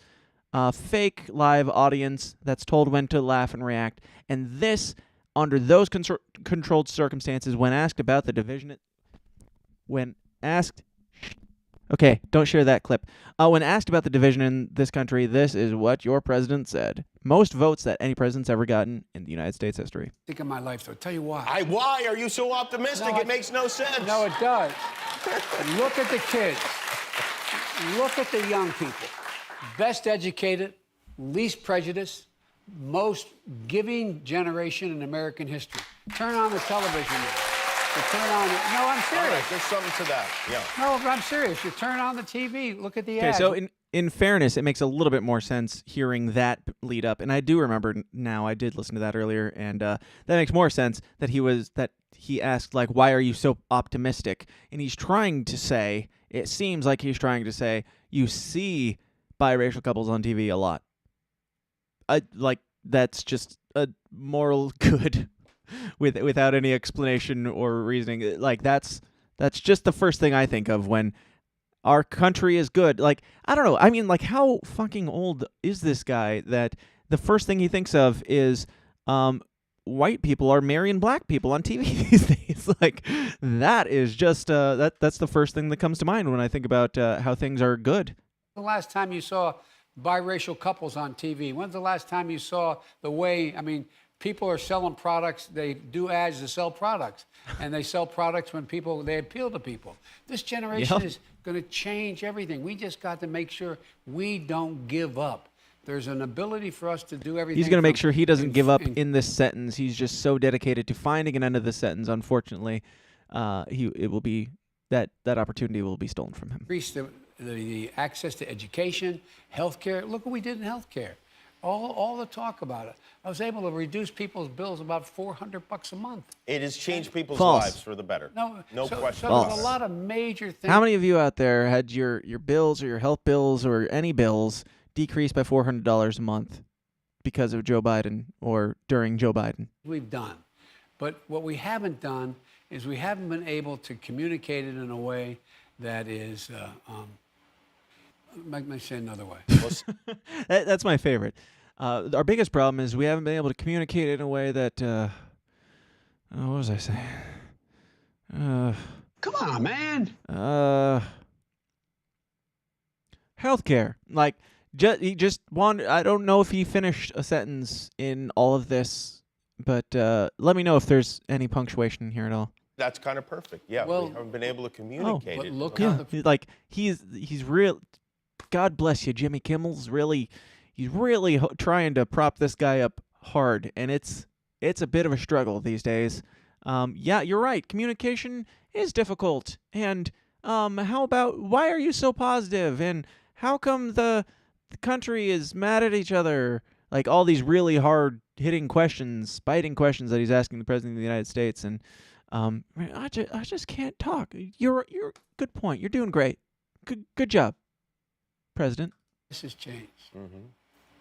fake live audience that's told when to laugh and react. And this, under those controlled circumstances, when asked about the division... Okay, don't share that clip. When asked about the division in this country, this is what your president said. Most votes that any president's ever gotten in the United States history. Think of my life, though. Tell you why. Why are you so optimistic? No, it makes no sense. No, it does. Look at the kids. Look at the young people. Best educated, least prejudiced, most giving generation in American history. Turn on the television now. You turn on it. No, I'm serious. All right, there's something to that. Yeah. No, I'm serious. You turn on the TV, look at the Okay, ads. so in fairness, it makes a little bit more sense hearing that lead up, and I do remember now. I did listen to that earlier, and that makes more sense that he asked, like, why are you so optimistic? And he's trying to say, it seems like he's trying to say, you see biracial couples on TV a lot. That's just a moral good without any explanation or reasoning. Like, that's just the first thing I think of when our country is good. Like, I don't know. I mean, like, how fucking old is this guy that the first thing he thinks of is white people are marrying black people on TV these days? Like, that is just that's the first thing that comes to mind when I think about how things are good. The last time you saw biracial couples on TV? When's the last time you saw the way, people are selling products, they do ads to sell products, and they sell products when they appeal to people. This generation is going to change everything. We just got to make sure we don't give up. There's an ability for us to do everything. He's going to make sure he doesn't give up in this sentence. He's just so dedicated to finding an end to the sentence. Unfortunately, it will be that opportunity will be stolen from him. Increase the access to education, healthcare. Look what we did in healthcare. All the talk about it. I was able to reduce people's bills about $400 a month. It has changed people's False. lives for the better. No question. So there's a lot of major things. How many of you out there had your bills or your health bills or any bills decreased by $400 a month because of Joe Biden or during Joe Biden? We've done. But what we haven't done is we haven't been able to communicate it in a way that is, let me say another way. That's my favorite. Our biggest problem is we haven't been able to communicate it in a way that, what was I saying? Come on, man. Healthcare. Like, he just wanted, I don't know if he finished a sentence in all of this, but let me know if there's any punctuation here at all. That's kind of perfect. Yeah, we haven't been able to communicate it. Look like he's real. God bless you, Jimmy Kimmel's he's really trying to prop this guy up hard, and it's a bit of a struggle these days. Yeah, you're right. Communication is difficult. And how about, why are you so positive? And how come the country is mad at each other? Like, all these really hard hitting questions, biting questions that he's asking the president of the United States. And I just can't talk. You're good point. You're doing great. Good job, President. This has changed. Mm-hmm.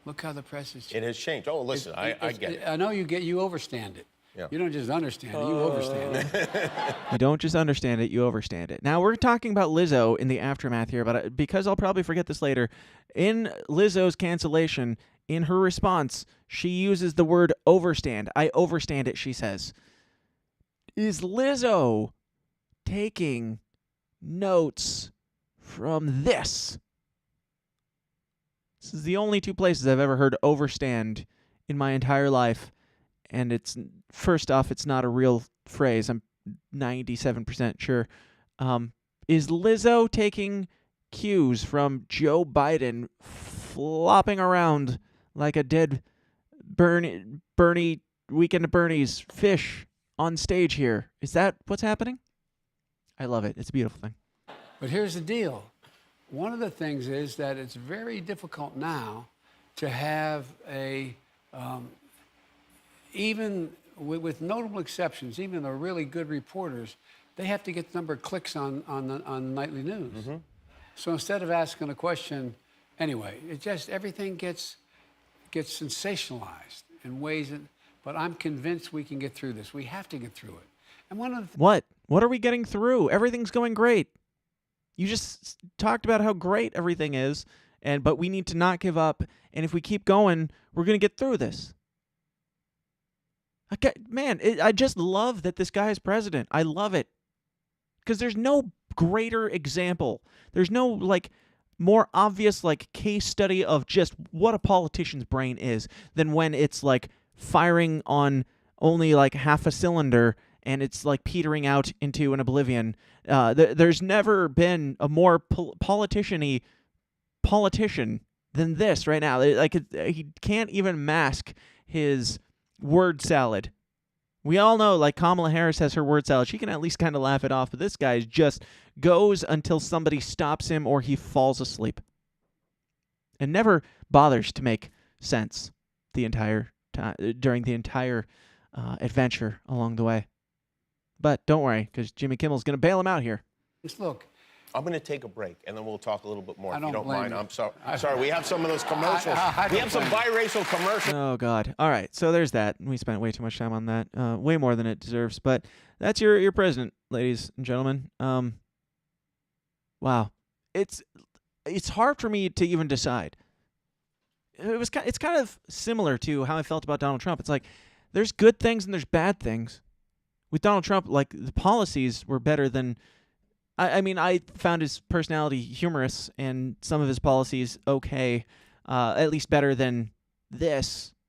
Look how the press has changed. It has changed. Oh, listen, I get it. I know you overstand it. Yeah. You don't just understand it, you overstand it. You don't just understand it, you overstand it. Now, we're talking about Lizzo in the aftermath here, but because I'll probably forget this later, in Lizzo's cancellation, in her response, she uses the word overstand. I overstand it, she says. Is Lizzo taking notes from this? This is the only two places I've ever heard overstand in my entire life. And it's, first off, it's not a real phrase. I'm 97% sure. Is Lizzo taking cues from Joe Biden flopping around like a dead Bernie Weekend at Bernie's fish on stage here? Is that what's happening? I love it. It's a beautiful thing. But here's the deal. One of the things is that it's very difficult now to have even with notable exceptions, even the really good reporters, they have to get the number of clicks on nightly news. Mm-hmm. So instead of asking a question, anyway, it just, everything gets sensationalized in ways that, but I'm convinced we can get through this. We have to get through it. And one of the What are we getting through? Everything's going great. You just talked about how great everything is, but we need to not give up. And if we keep going, we're going to get through this. I just love that this guy is president. I love it. Because there's no greater example. There's no, like, more obvious, like, case study of just what a politician's brain is than when it's, like, firing on only, like, half a cylinder and it's, like, petering out into an oblivion. There's never been a more politician-y politician than this right now. Like, he can't even mask his word salad. We all know, like, Kamala Harris has her word salad. She can at least kind of laugh it off, but this guy just goes until somebody stops him or he falls asleep. And never bothers to make sense the entire time, during the entire adventure along the way. But don't worry, because Jimmy Kimmel's going to bail him out here. Just look. I'm going to take a break, and then we'll talk a little bit more, if you don't blame mind. you. I'm sorry. We have some of those commercials. We have some biracial commercials. Oh, God. All right, so there's that. We spent way too much time on that, way more than it deserves. But that's your president, ladies and gentlemen. Wow. It's hard for me to even decide. It's kind of similar to how I felt about Donald Trump. It's like there's good things and there's bad things. With Donald Trump, like, the policies were better than... I mean, I found his personality humorous and some of his policies okay, at least better than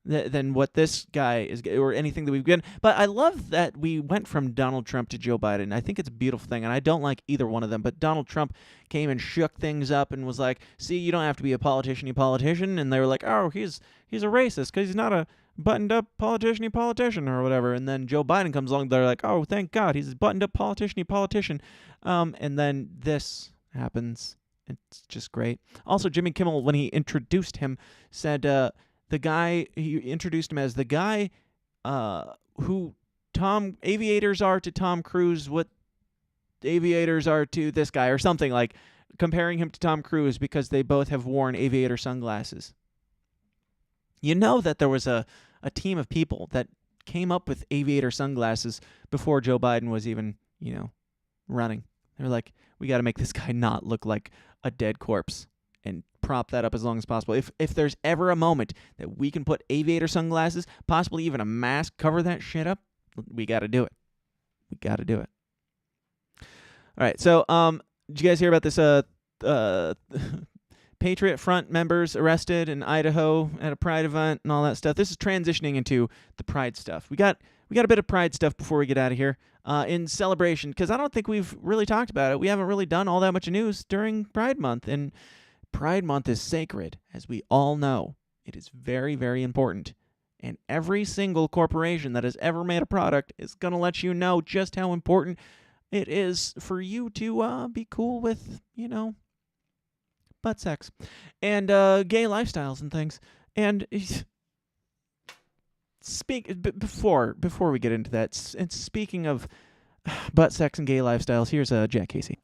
than what this guy is, or anything that we've gotten. But I love that we went from Donald Trump to Joe Biden. I think it's a beautiful thing, and I don't like either one of them. But Donald Trump came and shook things up and was like, see, you don't have to be a politician-y politician. And they were like, oh, he's a racist because he's not a buttoned-up politician-y politician or whatever. And then Joe Biden comes along, they're like, oh, thank God, he's a buttoned-up politician-y politician. And then this happens. It's just great. Also, Jimmy Kimmel, when he introduced him, said he introduced him as the guy who aviators are to Tom Cruise, what aviators are to this guy, or something, like comparing him to Tom Cruise because they both have worn aviator sunglasses. You know that there was a team of people that came up with aviator sunglasses before Joe Biden was even, running. They're like, we got to make this guy not look like a dead corpse and prop that up as long as possible. If there's ever a moment that we can put aviator sunglasses, possibly even a mask, cover that shit up, we got to do it. We got to do it. All right, so did you guys hear about this Patriot Front members arrested in Idaho at a Pride event and all that stuff? This is transitioning into the Pride stuff. We got a bit of Pride stuff before we get out of here in celebration, because I don't think we've really talked about it. We haven't really done all that much news during Pride Month, and Pride Month is sacred, as we all know. It is very, very important, and every single corporation that has ever made a product is going to let you know just how important it is for you to be cool with, butt sex and gay lifestyles and things. And before we get into that, and speaking of butt sex and gay lifestyles, here's Jack Casey.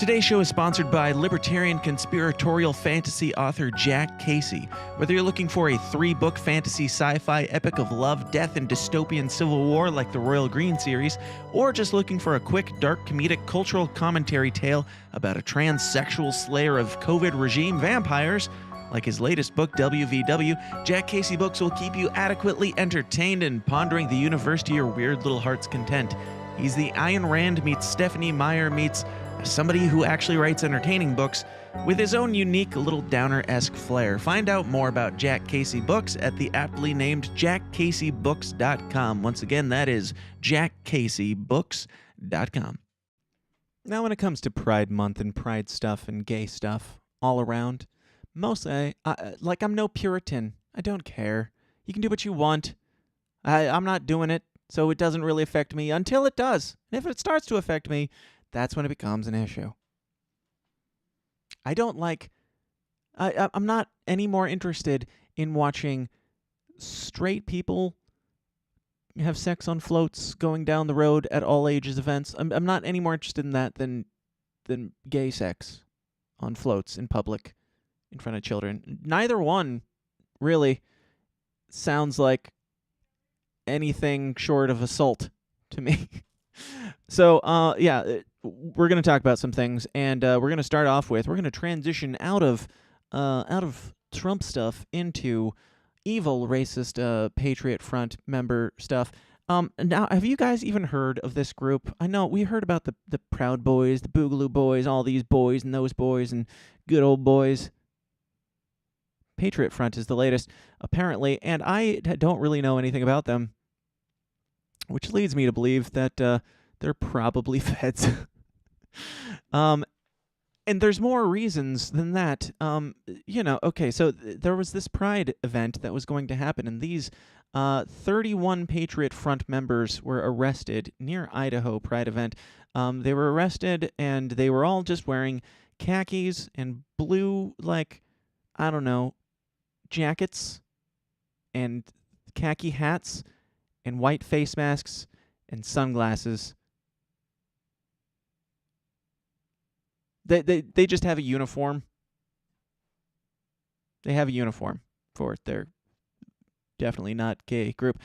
Today's show is sponsored by libertarian conspiratorial fantasy author Jack Casey. Whether you're looking for a 3-book fantasy sci-fi epic of love, death, and dystopian civil war like the Royal Green series, or just looking for a quick, dark, comedic cultural commentary tale about a transsexual slayer of COVID regime vampires, like his latest book, WVW, Jack Casey Books will keep you adequately entertained and pondering the universe to your weird little heart's content. He's the Ayn Rand meets Stephanie Meyer meets somebody who actually writes entertaining books with his own unique little downer-esque flair. Find out more about Jack Casey Books at the aptly named jackcaseybooks.com. Once again, that is jackcaseybooks.com. Now, when it comes to Pride Month and Pride stuff and gay stuff all around, mostly, I'm no Puritan. I don't care. You can do what you want. I'm not doing it, so it doesn't really affect me until it does. And if it starts to affect me, that's when it becomes an issue. I'm not any more interested in watching straight people have sex on floats going down the road at all ages events. I'm not any more interested in that than gay sex on floats in public in front of children. Neither one really sounds like anything short of assault to me. So, we're going to talk about some things, and we're going to start off with, we're going to transition out of Trump stuff into evil, racist Patriot Front member stuff. Now, have you guys even heard of this group? I know we heard about the Proud Boys, the Boogaloo Boys, all these boys and those boys and good old boys. Patriot Front is the latest, apparently, and I don't really know anything about them, which leads me to believe that they're probably feds. And there's more reasons than that. Okay, so there was this Pride event that was going to happen, and these 31 Patriot Front members were arrested near Idaho Pride event. They were arrested, and they were all just wearing khakis and blue, I don't know, jackets and khaki hats and white face masks and sunglasses. They just have a uniform. They have a uniform for their definitely not gay group.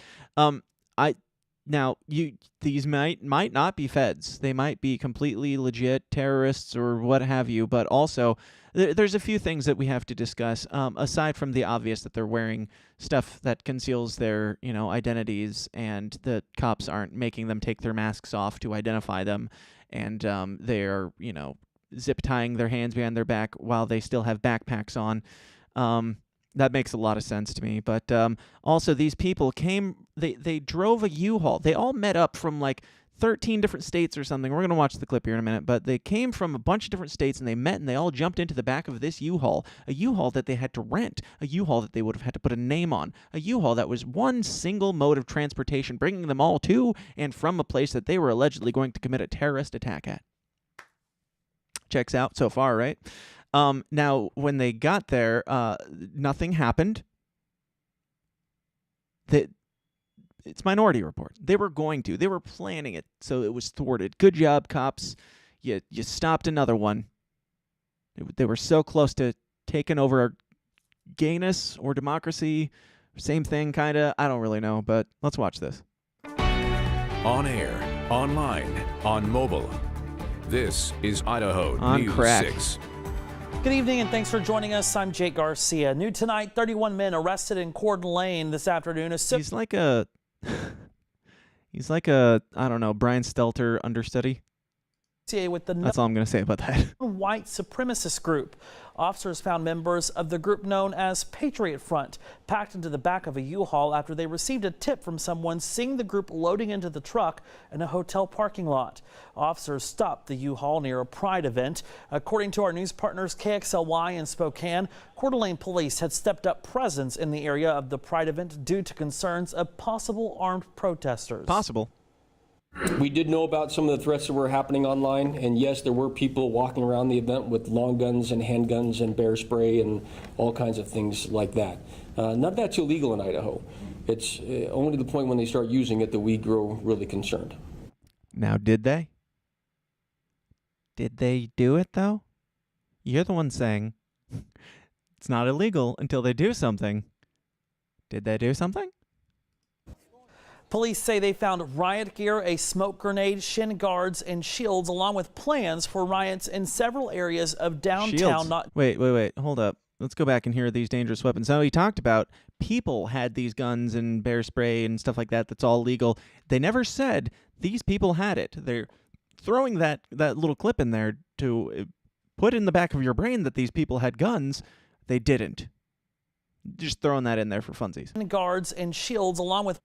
These might not be feds. They might be completely legit terrorists or what have you. But also, there's a few things that we have to discuss. Aside from the obvious that they're wearing stuff that conceals their identities, and the cops aren't making them take their masks off to identify them, and they're zip tying their hands behind their back while they still have backpacks on. That makes a lot of sense to me. But also, these people came, they drove a U-Haul. They all met up from 13 different states or something. We're going to watch the clip here in a minute. But they came from a bunch of different states, and they met, and they all jumped into the back of this U-Haul. A U-Haul that they had to rent. A U-Haul that they would have had to put a name on. A U-Haul that was one single mode of transportation, bringing them all to and from a place that they were allegedly going to commit a terrorist attack at. Checks out so far, right? Now, when they got there, nothing happened. It's Minority Report. They were going to. They were planning it, so it was thwarted. Good job, cops. You stopped another one. They were so close to taking over our gayness or democracy. Same thing, kind of. I don't really know, but let's watch this. On air, online, on mobile. This is Idaho On News crack. 6. Good evening and thanks for joining us. I'm Jake Garcia. New tonight, 31 men arrested in Coeur d'Alene this afternoon. He's like a, I don't know, Brian Stelter understudy. With the That's all I'm going to say about that. white supremacist group. Officers found members of the group known as Patriot Front packed into the back of a U-Haul after they received a tip from someone seeing the group loading into the truck in a hotel parking lot. Officers stopped the U-Haul near a Pride event. According to our news partners KXLY in Spokane, Coeur d'Alene police had stepped up presence in the area of the Pride event due to concerns of possible armed protesters. Possible. We did know about some of the threats that were happening online, and yes, there were people walking around the event with long guns and handguns and bear spray and all kinds of things like that. None of that's illegal in Idaho. It's only to the point when they start using it that we grow really concerned. Now, did they? Did they do it, though? You're the one saying it's not illegal until they do something. Did they do something? Police say they found riot gear, a smoke grenade, shin guards, and shields, along with plans for riots in several areas of downtown. Wait. Hold up. Let's go back and hear these dangerous weapons. Now, he talked about people had these guns and bear spray and stuff like that. That's all legal. They never said these people had it. They're throwing that little clip in there to put in the back of your brain that these people had guns. They didn't. Just throwing that in there for funsies. Guards and shields, along with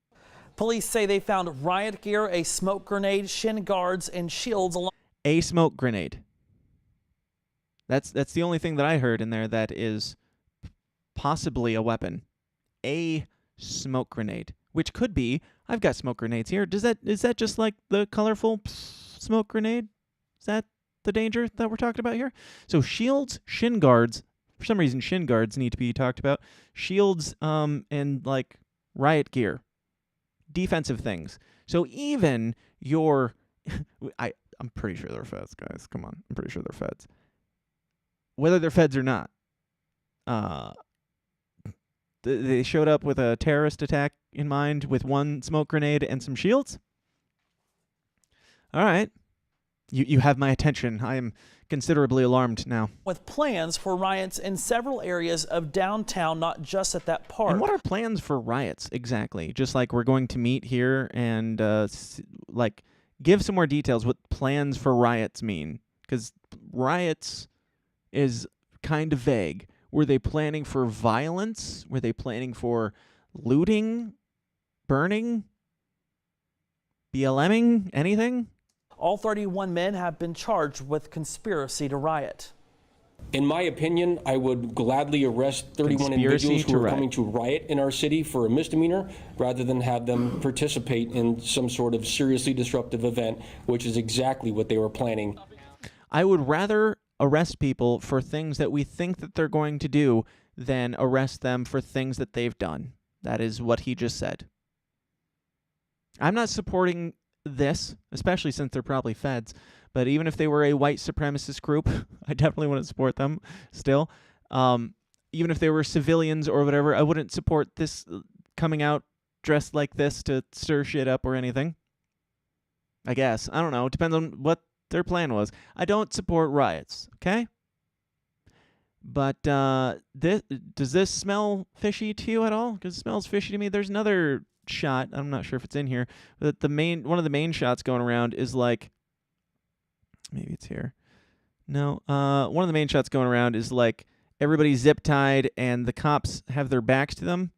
police say they found riot gear, a smoke grenade, shin guards, and shields. A smoke grenade. That's the only thing that I heard in there that is possibly a weapon. A smoke grenade, which could be. I've got smoke grenades here. Is that just like the colorful smoke grenade? Is that the danger that we're talking about here? So shields, shin guards. For some reason, shin guards need to be talked about. Shields, and riot gear. Defensive things. So even your, I'm pretty sure they're feds, guys. Come on, I'm pretty sure they're feds. Whether they're feds or not, they showed up with a terrorist attack in mind, with one smoke grenade and some shields. All right, You have my attention. I am considerably alarmed now. With plans for riots in several areas of downtown, not just at that park. And what are plans for riots exactly? Just like we're going to meet here and like give some more details what plans for riots mean, because riots is kind of vague. Were they planning for violence? Were they planning for looting, burning, BLMing, anything? All 31 men have been charged with conspiracy to riot. In my opinion, I would gladly arrest 31 individuals who are coming to riot in our city for a misdemeanor rather than have them participate in some sort of seriously disruptive event, which is exactly what they were planning. I would rather arrest people for things that we think that they're going to do than arrest them for things that they've done. That is what he just said. I'm not supporting this, especially since they're probably feds, but even if they were a white supremacist group, I definitely wouldn't support them still. Even if they were civilians or whatever, I wouldn't support this coming out dressed like this to stir shit up or anything. I guess. I don't know. It depends on what their plan was. I don't support riots, okay? But does this smell fishy to you at all? Because it smells fishy to me. There's another shot. I'm not sure if it's in here, but one of the main shots going around is like, maybe it's here. No, one of the main shots going around is like everybody's zip tied and the cops have their backs to them.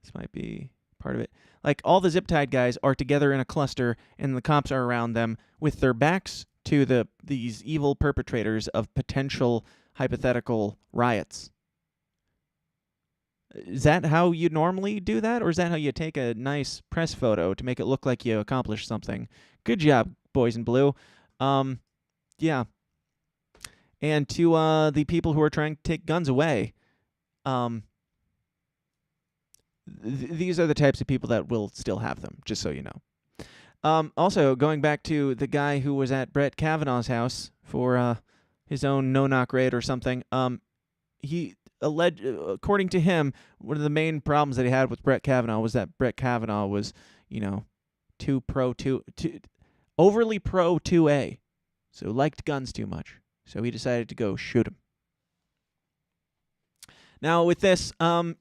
This might be part of it. Like all the zip tied guys are together in a cluster and the cops are around them with their backs to these evil perpetrators of potential hypothetical riots. Is that how you normally do that, or is that how you take a nice press photo to make it look like you accomplished something? Good job, boys in blue. Yeah. And to the people who are trying to take guns away, these are the types of people that will still have them, just so you know. Also, going back to the guy who was at Brett Kavanaugh's house for his own no-knock raid or something, according to him, one of the main problems that he had with Brett Kavanaugh was that Brett Kavanaugh was, overly pro 2A, so liked guns too much. So he decided to go shoot him. Now with this, I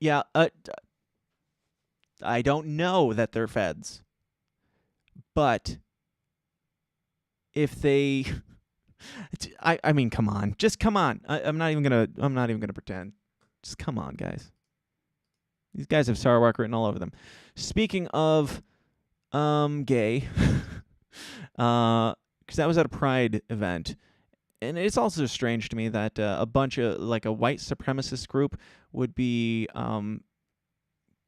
don't know that they're feds, but if they, I mean, come on, just come on. I'm not even gonna pretend. Just come on, guys. These guys have Sarawak written all over them. Speaking of gay, because that was at a Pride event, and it's also strange to me that a bunch of, like, a white supremacist group would be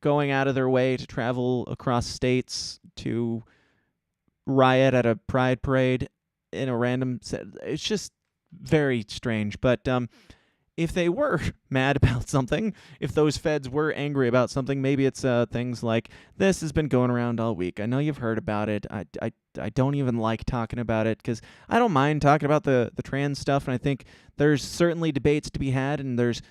going out of their way to travel across states to riot at a Pride parade in a random set. It's just very strange, but if they were mad about something, if those feds were angry about something, maybe it's things like, this has been going around all week. I know you've heard about it. I don't even like talking about it because I don't mind talking about the trans stuff, and I think there's certainly debates to be had and there's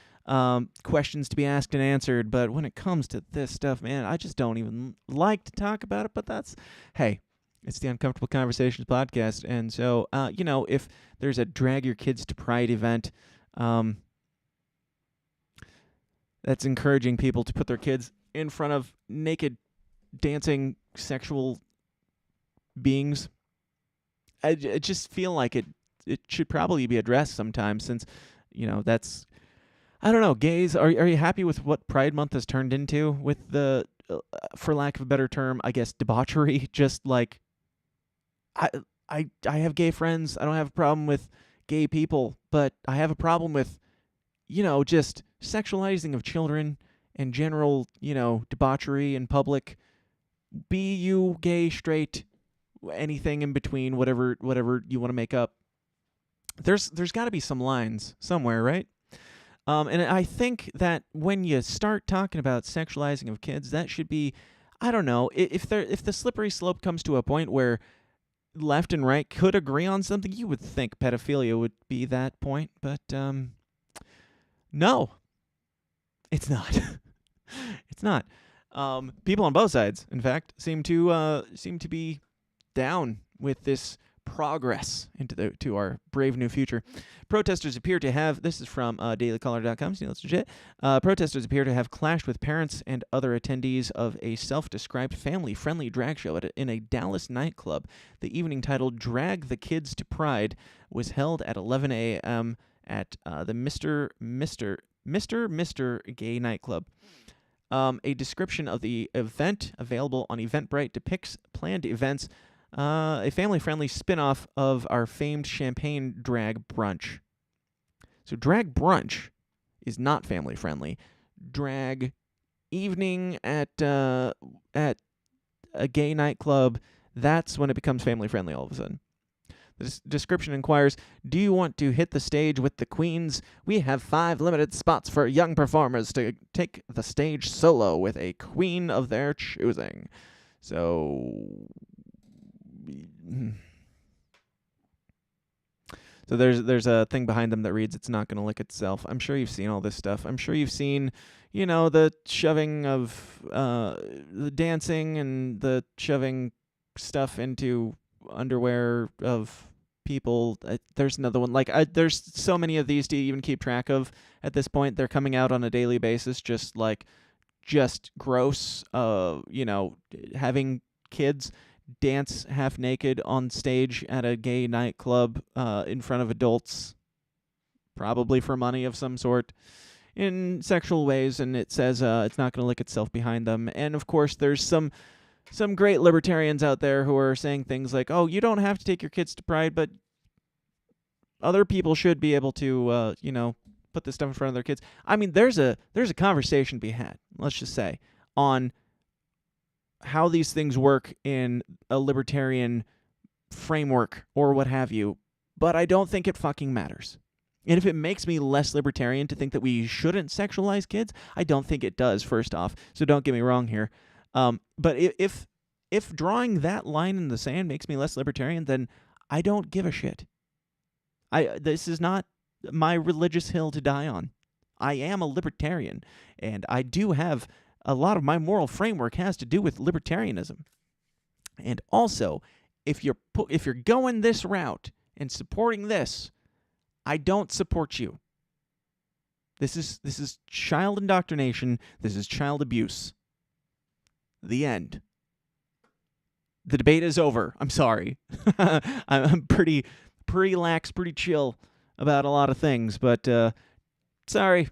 questions to be asked and answered, but when it comes to this stuff, man, I just don't even like to talk about it, but hey, it's the Uncomfortable Conversations podcast, and so, if there's a Drag Your Kids to Pride event, that's encouraging people to put their kids in front of naked, dancing, sexual beings. I just feel like it should probably be addressed sometime, since, that's, I don't know, gays, are you happy with what Pride Month has turned into with the, for lack of a better term, I guess, debauchery? Just like, I have gay friends. I don't have a problem with gay people, but I have a problem with, just sexualizing of children and general, debauchery in public. Be you gay, straight, anything in between, whatever you want to make up. There's got to be some lines somewhere, right? And I think that when you start talking about sexualizing of kids, that should be, I don't know, if the slippery slope comes to a point where left and right could agree on something, you would think pedophilia would be that point, but no, it's not. It's not. People on both sides, in fact, seem to be down with this progress to our brave new future. Protesters appear to have, this is from dailycaller.com, so that's legit. Protesters appear to have clashed with parents and other attendees of a self-described family-friendly drag show in a Dallas nightclub. The evening, titled Drag the Kids to Pride, was held at 11 a.m. at the Mr. Gay nightclub. A description of the event available on Eventbrite depicts planned events, a family-friendly spin-off of our famed champagne drag brunch. So drag brunch is not family-friendly. Drag evening at a gay nightclub, that's when it becomes family-friendly all of a sudden. The description inquires, do you want to hit the stage with the queens? We have 5 limited spots for young performers to take the stage solo with a queen of their choosing. So there's a thing behind them that reads, it's not going to lick itself. I'm sure you've seen all this stuff. I'm sure you've seen, the shoving of the dancing and the shoving stuff into underwear of people. There's another one. There's so many of these to even keep track of at this point. They're coming out on a daily basis, just gross. Having kids dance half naked on stage at a gay nightclub in front of adults, probably for money of some sort, in sexual ways, and it says it's not going to lick itself behind them. And of course, there's some great libertarians out there who are saying things like, oh, you don't have to take your kids to Pride, but other people should be able to, put this stuff in front of their kids. I mean, there's a conversation to be had, let's just say, on how these things work in a libertarian framework or what have you, but I don't think it fucking matters. And if it makes me less libertarian to think that we shouldn't sexualize kids, I don't think it does, first off, so don't get me wrong here. But if drawing that line in the sand makes me less libertarian, then I don't give a shit. This is not my religious hill to die on. I am a libertarian, and I do have a lot of my moral framework has to do with libertarianism. And also, if you're going this route and supporting this, I don't support you. This is child indoctrination. This is child abuse. The end. The debate is over. I'm sorry. I'm pretty lax, pretty chill about a lot of things, but sorry.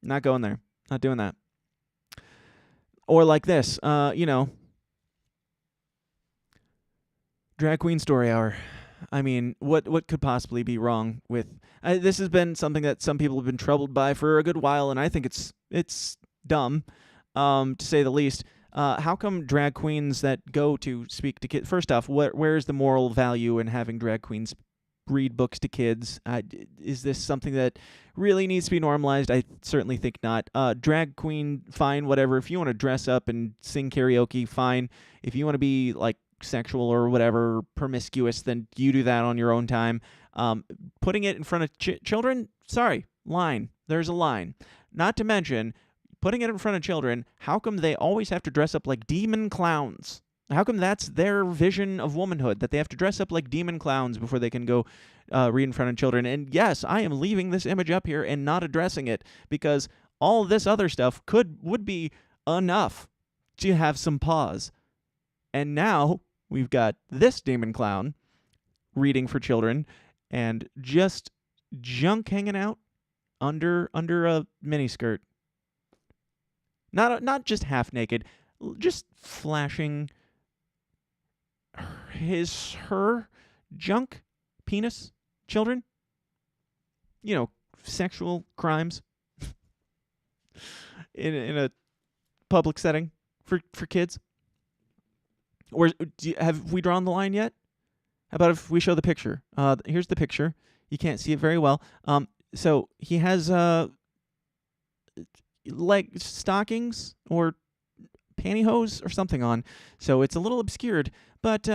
Not going there. Not doing that. Or like this, drag queen story hour. I mean, what could possibly be wrong with this? Has been something that some people have been troubled by for a good while, and I think it's dumb, to say the least. How come drag queens that go to speak to kids? First off, where's the moral value in having drag queens read books to kids? Is this something that really needs to be normalized? I certainly think not. Drag queen, fine, whatever. If you want to dress up and sing karaoke, fine. If you want to be sexual or whatever, promiscuous, then you do that on your own time. Putting it in front of children, sorry, line. There's a line. Not to mention, putting it in front of children, how come they always have to dress up like demon clowns? How come that's their vision of womanhood, that they have to dress up like demon clowns before they can go read in front of children? And yes, I am leaving this image up here and not addressing it, because all this other stuff would be enough to have some pause. And now we've got this demon clown reading for children and just junk hanging out under a miniskirt. Not just half naked, just flashing her junk, penis, children. Sexual crimes in a public setting for kids. Or have we drawn the line yet? How about if we show the picture? Here's the picture. You can't see it very well. So he has stockings or pantyhose or something on, so it's a little obscured. But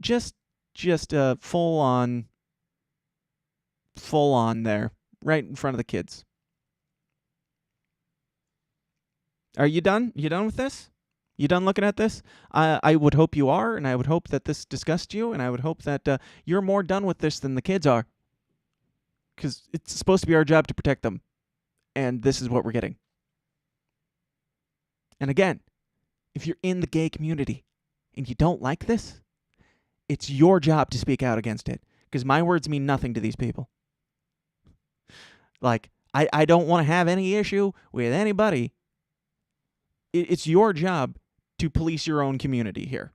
just full on there, right in front of the kids. Are you done? You done with this? You done looking at this? I would hope you are, and I would hope that this disgusts you, and I would hope that you're more done with this than the kids are. Because it's supposed to be our job to protect them, and this is what we're getting. And again, if you're in the gay community and you don't like this, it's your job to speak out against it, because my words mean nothing to these people. Like, I don't want to have any issue with anybody. It's your job to police your own community here.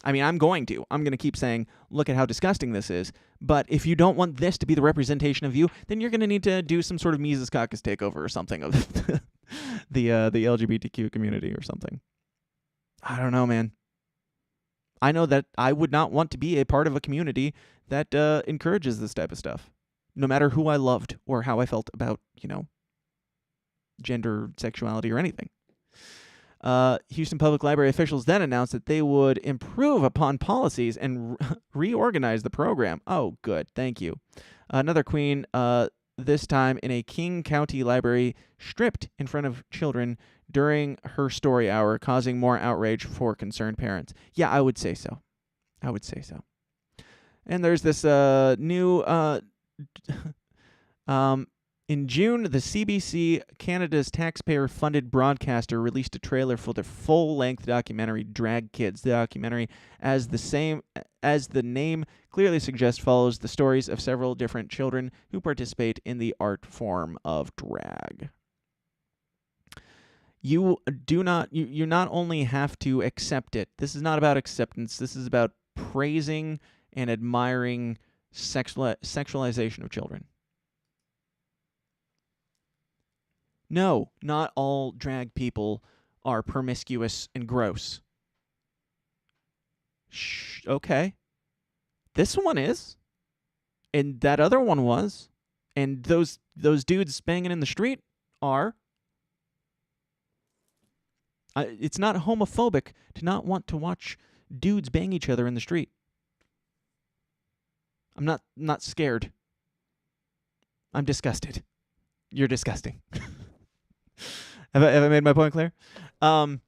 I mean, I'm going to keep saying, look at how disgusting this is. But if you don't want this to be the representation of you, then you're going to need to do some sort of Mises Caucus takeover or something of the LGBTQ community or something. I don't know, man. I know that I would not want to be a part of a community that encourages this type of stuff, no matter who I loved or how I felt about, gender, sexuality, or anything. Houston Public Library officials then announced that they would improve upon policies and reorganize the program. Oh, good. Thank you. Another queen, this time in a King County library, stripped in front of children during her story hour, causing more outrage for concerned parents. Yeah, I would say so. And there's this new... in June, the CBC, Canada's taxpayer-funded broadcaster, released a trailer for the full-length documentary Drag Kids. The documentary, as the name clearly suggests, follows the stories of several different children who participate in the art form of drag. You not only have to accept it. This is not about acceptance. This is about praising and admiring sexualization of children. No, not all drag people are promiscuous and gross. Okay. This one is. And that other one was. And those dudes banging in the street are. It's not homophobic to not want to watch dudes bang each other in the street. I'm not scared. I'm disgusted. You're disgusting. Have I made my point clear? Jeez.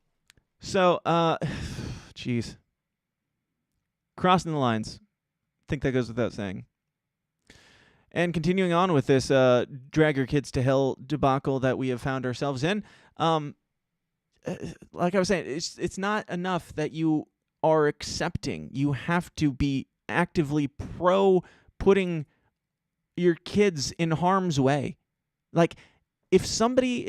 Crossing the lines. I think that goes without saying. And continuing on with this drag your kids to hell debacle that we have found ourselves in, like I was saying, it's not enough that you are accepting. You have to be actively pro putting your kids in harm's way. Like, if somebody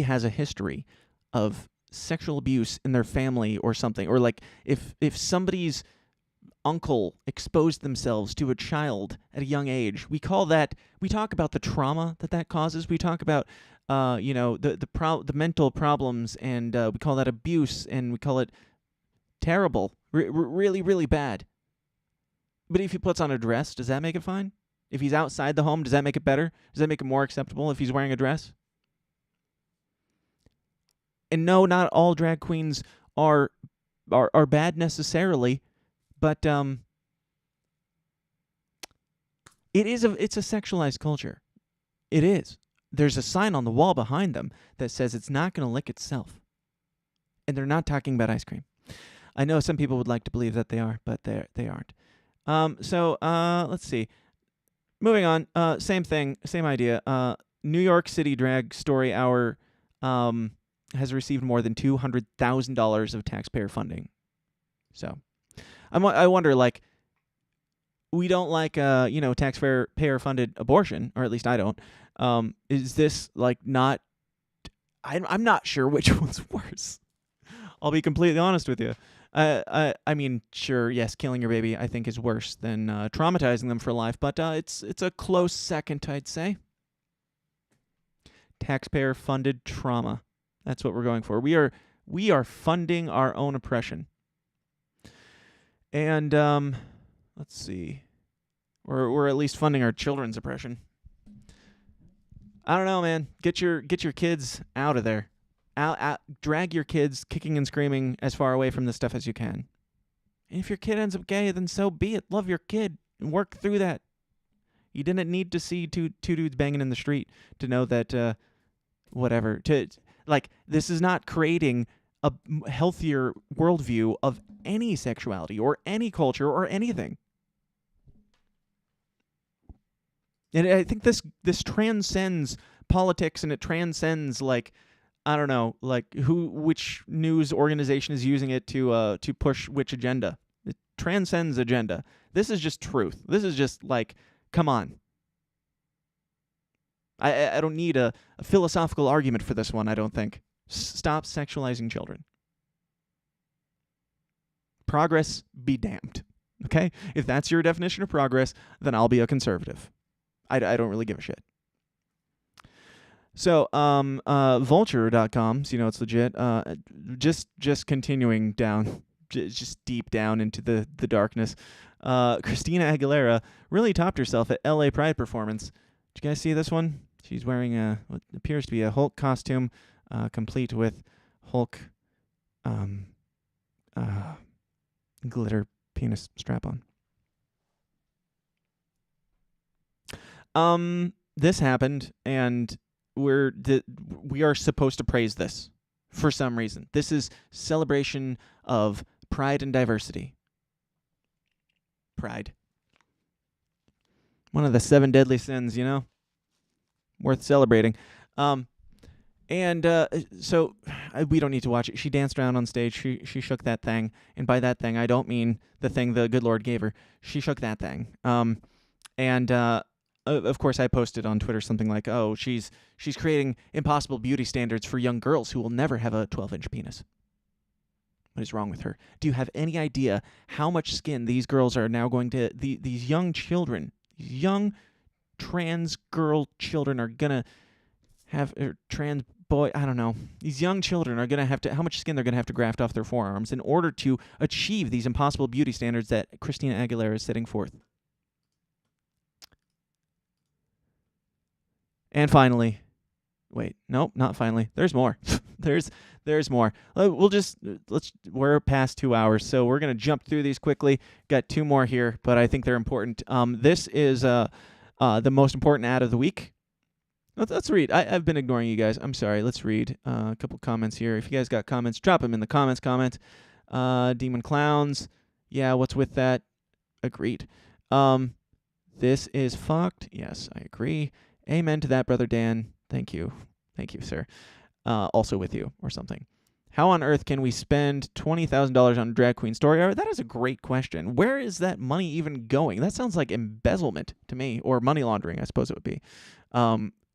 has a history of sexual abuse in their family or something, or like if somebody's uncle exposed themselves to a child at a young age, we talk about the trauma that causes. We talk about the mental problems, and we call that abuse, and we call it terrible, really, really bad. But if he puts on a dress, does that make it fine? If he's outside the home, does that make it better? Does that make it more acceptable if he's wearing a dress? And no, not all drag queens are bad necessarily, but it's a sexualized culture. It is. There's a sign on the wall behind them that says it's not going to lick itself. And they're not talking about ice cream. I know some people would like to believe that they are, but they aren't. Let's see. Moving on, same thing, same idea. New York City Drag Story Hour has received more than $200,000 of taxpayer funding. So, I wonder, like, we don't like, taxpayer-funded abortion, or at least I don't. Is this, like, not... I'm not sure which one's worse. I'll be completely honest with you. I mean, sure, yes, killing your baby I think is worse than traumatizing them for life, but it's a close second, I'd say. Taxpayer-funded trauma. That's what we're going for. We are funding our own oppression. And let's see. We're at least funding our children's oppression. I don't know, man. Get your kids out of there. Drag your kids kicking and screaming as far away from this stuff as you can. And if your kid ends up gay, then so be it. Love your kid and work through that. You didn't need to see two dudes banging in the street to know that whatever. Like, this is not creating a healthier worldview of any sexuality or any culture or anything. And I think this transcends politics, and it transcends, like, I don't know, like which news organization is using it to push which agenda. It transcends agenda. This is just truth. This is just like, come on. I don't need a philosophical argument for this one, I don't think. Stop sexualizing children. Progress be damned. Okay? If that's your definition of progress, then I'll be a conservative. I don't really give a shit. So, vulture.com, so you know it's legit. Just continuing down, just deep down into the darkness. Christina Aguilera really topped herself at LA Pride performance. Did you guys see this one? She's wearing what appears to be a Hulk costume, complete with Hulk glitter penis strap-on. This happened, and we are supposed to praise this for some reason. This is celebration of pride and diversity. Pride. One of the 7 deadly sins, you know? Worth celebrating. So we don't need to watch it. She danced around on stage. She shook that thing. And by that thing, I don't mean the thing the good Lord gave her. She shook that thing. Of course, I posted on Twitter something like, "Oh, she's creating impossible beauty standards for young girls who will never have a 12-inch penis. What is wrong with her? Do you have any idea how much skin these girls are now going to? These young children, young trans girl children are gonna have, or trans boy, I don't know. These young children are gonna have to. How much skin they're gonna have to graft off their forearms in order to achieve these impossible beauty standards that Christina Aguilera is setting forth." And finally, wait, nope, not finally. There's more. There's more. We're past 2 hours, so we're gonna jump through these quickly. Got 2 more here, but I think they're important. This is the most important ad of the week. Let's read. I've been ignoring you guys. I'm sorry. Let's read a couple comments here. If you guys got comments, drop them in the comments. Demon Clowns. Yeah, what's with that? Agreed. This is fucked. Yes, I agree. Amen to that, Brother Dan. Thank you. Thank you, sir. Also with you, or something. How on earth can we spend $20,000 on a drag queen story hour? That is a great question. Where is that money even going? That sounds like embezzlement to me, or money laundering, I suppose it would be.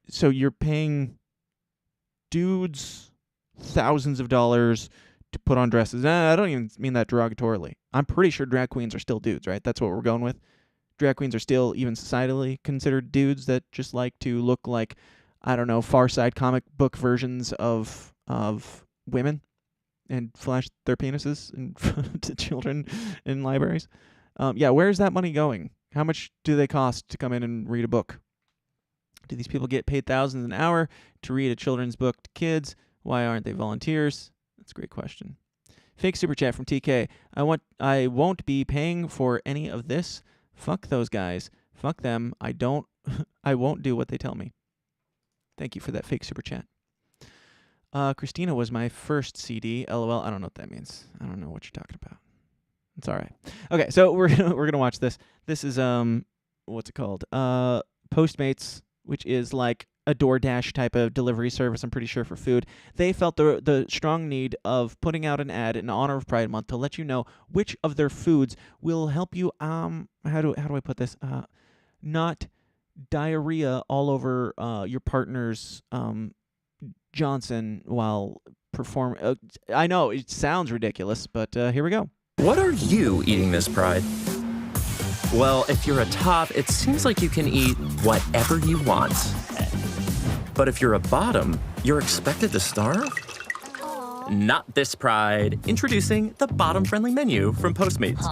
So you're paying dudes thousands of dollars to put on dresses. I don't even mean that derogatorily. I'm pretty sure drag queens are still dudes, right? That's what we're going with. Drag queens are still even societally considered dudes that just like to look like, I don't know, Far Side comic book versions of women and flash their penises to children in libraries. Yeah, where's that money going? How much do they cost to come in and read a book? Do these people get paid thousands an hour to read a children's book to kids? Why aren't they volunteers? That's a great question. Fake super chat from TK. I won't be paying for any of this. Fuck those guys. Fuck them. I won't do what they tell me. Thank you for that fake super chat. Christina was my first CD. LOL. I don't know what that means. I don't know what you're talking about. It's all right. Okay, so we're gonna watch this. This is what's it called? Postmates, which is like a DoorDash type of delivery service, I'm pretty sure, for food. They felt the strong need of putting out an ad in honor of Pride Month to let you know which of their foods will help you, how do I put this? Not diarrhea all over your partner's Johnson while performing. I know, it sounds ridiculous, but here we go. What are you eating this Pride? Well, if you're a top, it seems like you can eat whatever you want. But if you're a bottom, you're expected to starve? Not this Pride. Introducing the bottom-friendly menu from Postmates.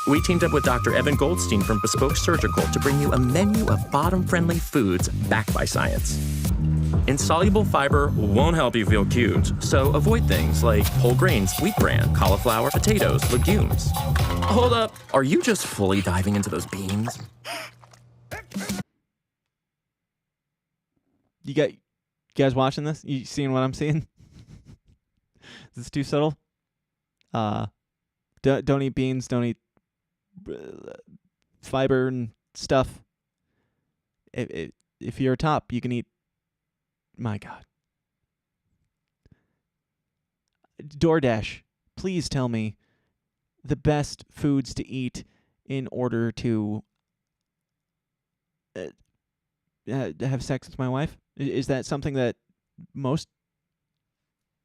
We teamed up with Dr. Evan Goldstein from Bespoke Surgical to bring you a menu of bottom-friendly foods backed by science. Insoluble fiber won't help you feel cute, so avoid things like whole grains, wheat bran, cauliflower, potatoes, legumes. Hold up, are you just fully diving into those beans? guys watching this? You seeing what I'm seeing? Is this too subtle? Don't eat beans. Don't eat fiber and stuff. If you're a top, you can eat. My God. DoorDash, please tell me the best foods to eat in order to have sex with my wife. Is that something that most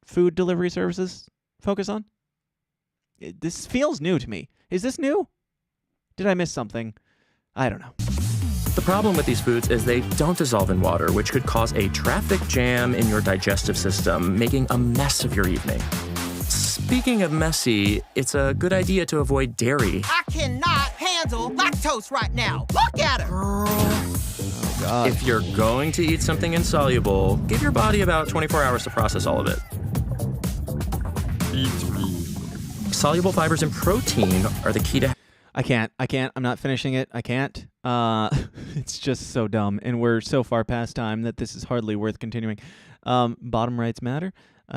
food delivery services focus on? This feels new to me. Is this new? Did I miss something? I don't know. The problem with these foods is they don't dissolve in water, which could cause a traffic jam in your digestive system, making a mess of your evening. Speaking of messy, it's a good idea to avoid dairy. I cannot handle lactose right now. Look at her. Oh, God. If you're going to eat something insoluble, give your body about 24 hours to process all of it. Soluble fibers and protein are the key to... I can't. I'm not finishing it. I can't. It's just so dumb, and we're so far past time that this is hardly worth continuing. Bottom rights matter,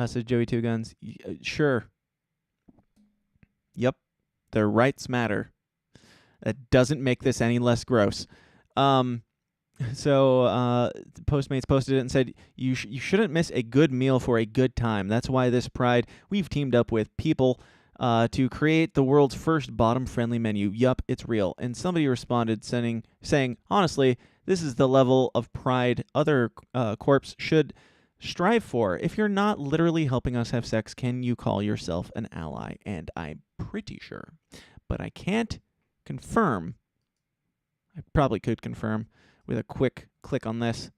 says Joey Two Guns. Sure. Yep. Their rights matter. That doesn't make this any less gross. So Postmates posted it and said, you shouldn't miss a good meal for a good time. That's why this Pride, we've teamed up with people to create the world's first bottom-friendly menu. Yup, it's real. And somebody responded saying, honestly, this is the level of pride other corps should strive for. If you're not literally helping us have sex, can you call yourself an ally? And I'm pretty sure. But I can't confirm. I probably could confirm with a quick click on this.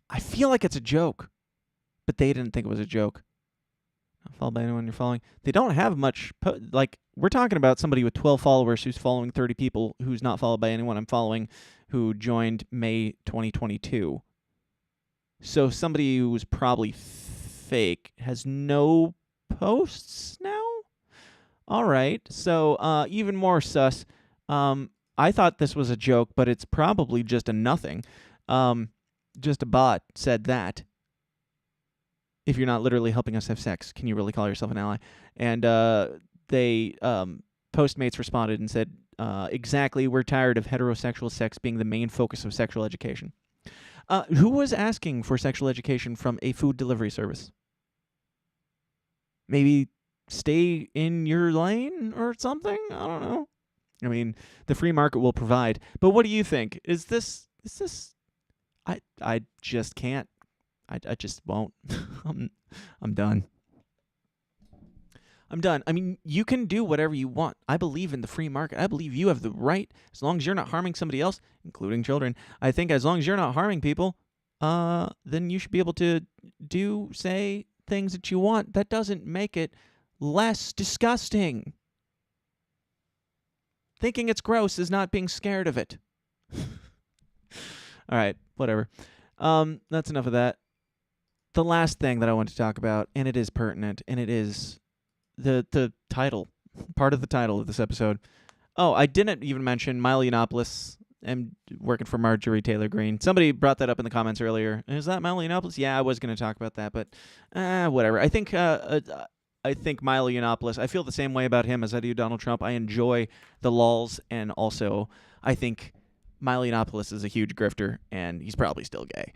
I feel like it's a joke, but they didn't think it was a joke. Not followed by anyone you're following. They don't have much, we're talking about somebody with 12 followers who's following 30 people who's not followed by anyone I'm following who joined May 2022. So somebody who's probably fake has no posts now? All right, so even more sus. I thought this was a joke, but it's probably just a nothing. Just a bot said that. If you're not literally helping us have sex, can you really call yourself an ally? And they Postmates responded and said, exactly, we're tired of heterosexual sex being the main focus of sexual education. Who was asking for sexual education from a food delivery service? Maybe stay in your lane or something? I don't know. I mean, the free market will provide. But what do you think? Is this I just can't. I just won't. I'm done. I'm done. I mean, you can do whatever you want. I believe in the free market. I believe you have the right, as long as you're not harming somebody else, including children. I think as long as you're not harming people, then you should be able to say things that you want. That doesn't make it less disgusting. Thinking it's gross is not being scared of it. All right, whatever. That's enough of that. The last thing that I want to talk about, and it is pertinent, and it is the title, part of the title of this episode. Oh, I didn't even mention Milo Yiannopoulos. I'm working for Marjorie Taylor Greene. Somebody brought that up in the comments earlier. Is that Milo Yiannopoulos? Yeah, I was going to talk about that, but whatever. I think Milo Yiannopoulos, I feel the same way about him as I do Donald Trump. I enjoy the lulz, and also I think Milo Yiannopoulos is a huge grifter, and he's probably still gay.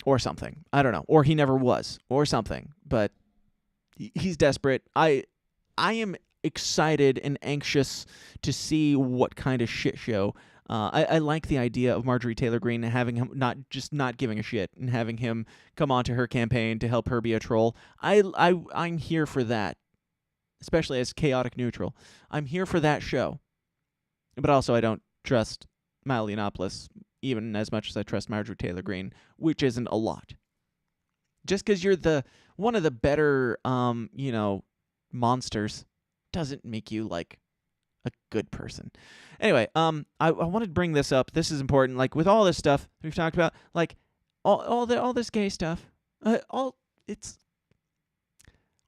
Or something. I don't know. Or he never was. Or something. But he's desperate. I am excited and anxious to see what kind of shit show. I like the idea of Marjorie Taylor Greene having him not giving a shit and having him come onto her campaign to help her be a troll. I'm here for that, especially as chaotic neutral. I'm here for that show. But also I don't trust Milo Yiannopoulos even as much as I trust Marjorie Taylor Greene, which isn't a lot. Just because you're one of the better, monsters doesn't make you, like, a good person. Anyway, I wanted to bring this up. This is important. Like, with all this stuff we've talked about, like, all this gay stuff, all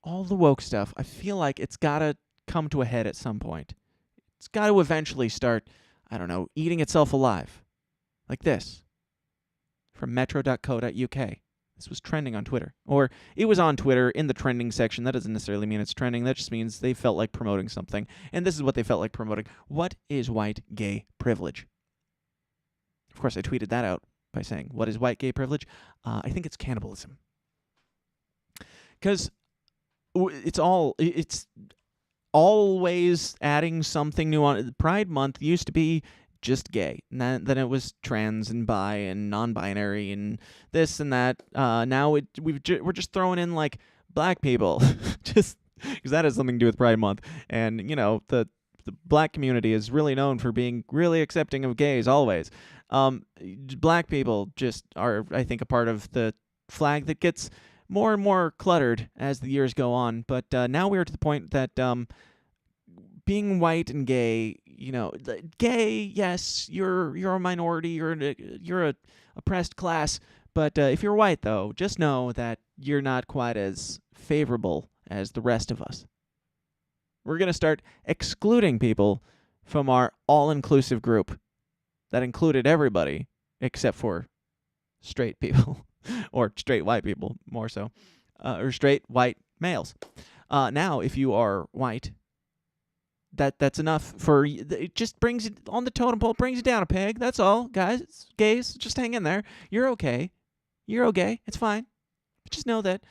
the woke stuff, I feel like it's got to come to a head at some point. It's got to eventually start, I don't know, eating itself alive. Like this. from metro.co.uk. This was trending on Twitter. Or it was on Twitter in the trending section. That doesn't necessarily mean it's trending. That just means they felt like promoting something. And this is what they felt like promoting. What is white gay privilege? Of course, I tweeted that out by saying, what is white gay privilege? I think it's cannibalism. Because it's always adding something new on it. Pride Month used to be just gay. And then it was trans and bi and non-binary and this and that. Now we're just throwing in like black people, just because that has something to do with Pride Month. And you know the black community is really known for being really accepting of gays always. Black people just are, I think, a part of the flag that gets more and more cluttered as the years go on. But now we're to the point that being white and gay, you know, gay, yes, you're a minority, you're a oppressed class, but if you're white, though, just know that you're not quite as favorable as the rest of us. We're going to start excluding people from our all-inclusive group that included everybody except for straight people, or straight white people, more so, or straight white males. Now, if you are white, that's enough for it. Just brings it on the totem pole, brings it down a peg. That's all, guys. Gays, just hang in there. You're okay. You're okay. It's fine. Just know that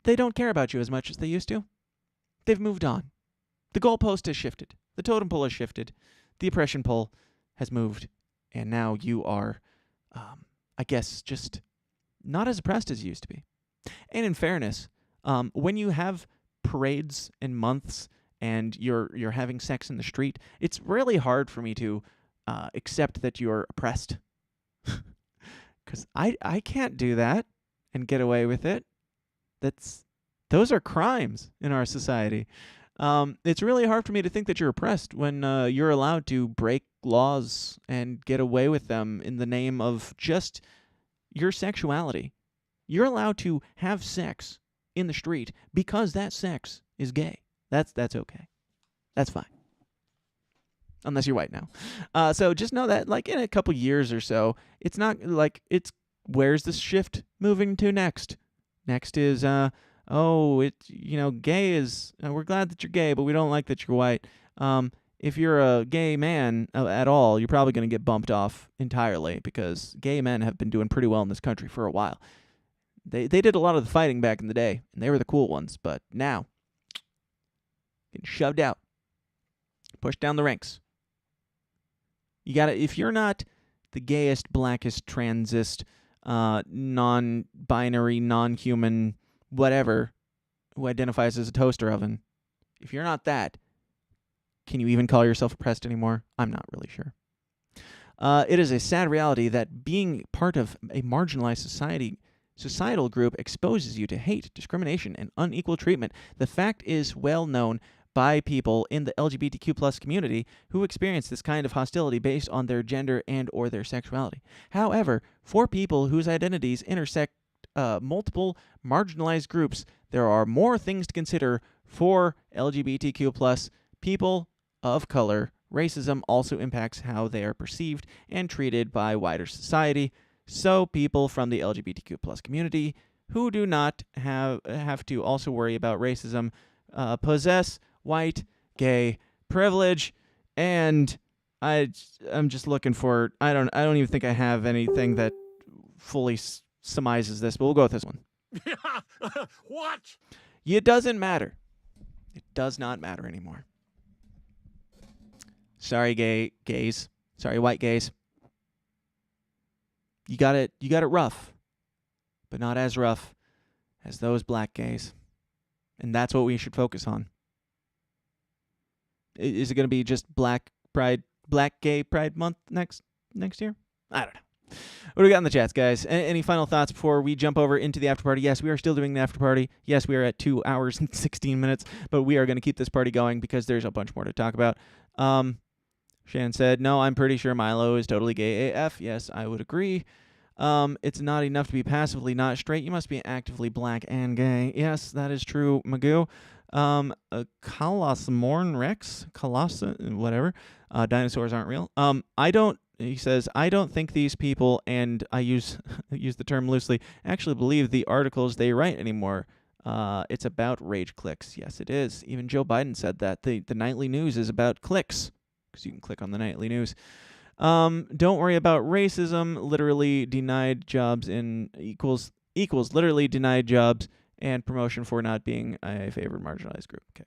they don't care about you as much as they used to. They've moved on. The goalpost has shifted. The totem pole has shifted. The oppression pole has moved, and now you are, I guess, just not as oppressed as you used to be. And in fairness, when you have parades and months and you're having sex in the street, it's really hard for me to accept that you're oppressed. Because I can't do that and get away with it. Those are crimes in our society. It's really hard for me to think that you're oppressed when you're allowed to break laws and get away with them in the name of just your sexuality. You're allowed to have sex in the street because that sex is gay. That's okay. That's fine. Unless you're white now. So just know that, like, in a couple years or so, it's not like it's where's this shift moving to next? Next is gay is we're glad that you're gay, but we don't like that you're white. If you're a gay man at all, you're probably going to get bumped off entirely because gay men have been doing pretty well in this country for a while. They did a lot of the fighting back in the day, and they were the cool ones, but now getting shoved out, pushed down the ranks. If you're not the gayest, blackest, transist, non-binary, non-human, whatever, who identifies as a toaster oven, if you're not that, can you even call yourself oppressed anymore? I'm not really sure. It is a sad reality that being part of a marginalized societal group exposes you to hate, discrimination, and unequal treatment. The fact is well known by people in the LGBTQ+ community who experience this kind of hostility based on their gender and or their sexuality. However, for people whose identities intersect multiple marginalized groups, there are more things to consider for LGBTQ+ people of color. Racism also impacts how they are perceived and treated by wider society. So people from the LGBTQ+ community who do not have to also worry about racism possess white gay privilege. And I'm just looking for I don't even think I have anything that fully surmises this, but we'll go with this one. What? It doesn't matter. It does not matter anymore. Sorry, gays. Sorry, white gays. You got it rough, but not as rough as those black gays. And that's what we should focus on. Is it going to be just Black Gay Pride Month next year? I don't know. What do we got in the chats, guys? Any final thoughts before we jump over into the after party? Yes, we are still doing the after party. Yes, we are at 2 hours and 16 minutes, but we are going to keep this party going because there's a bunch more to talk about. Shan said, no, I'm pretty sure Milo is totally gay AF. Yes, I would agree. It's not enough to be passively not straight. You must be actively black and gay. Yes, that is true, Magoo. Colossamorn Rex, whatever. Dinosaurs aren't real. I don't He says, I don't think these people, and I use the term loosely, actually believe the articles they write anymore. It's about rage clicks. Yes, it is. Even Joe Biden said that. The nightly news is about clicks, because you can click on the nightly news. Don't worry about racism. Literally denied jobs in equals literally denied jobs and promotion for not being a favored marginalized group. Okay.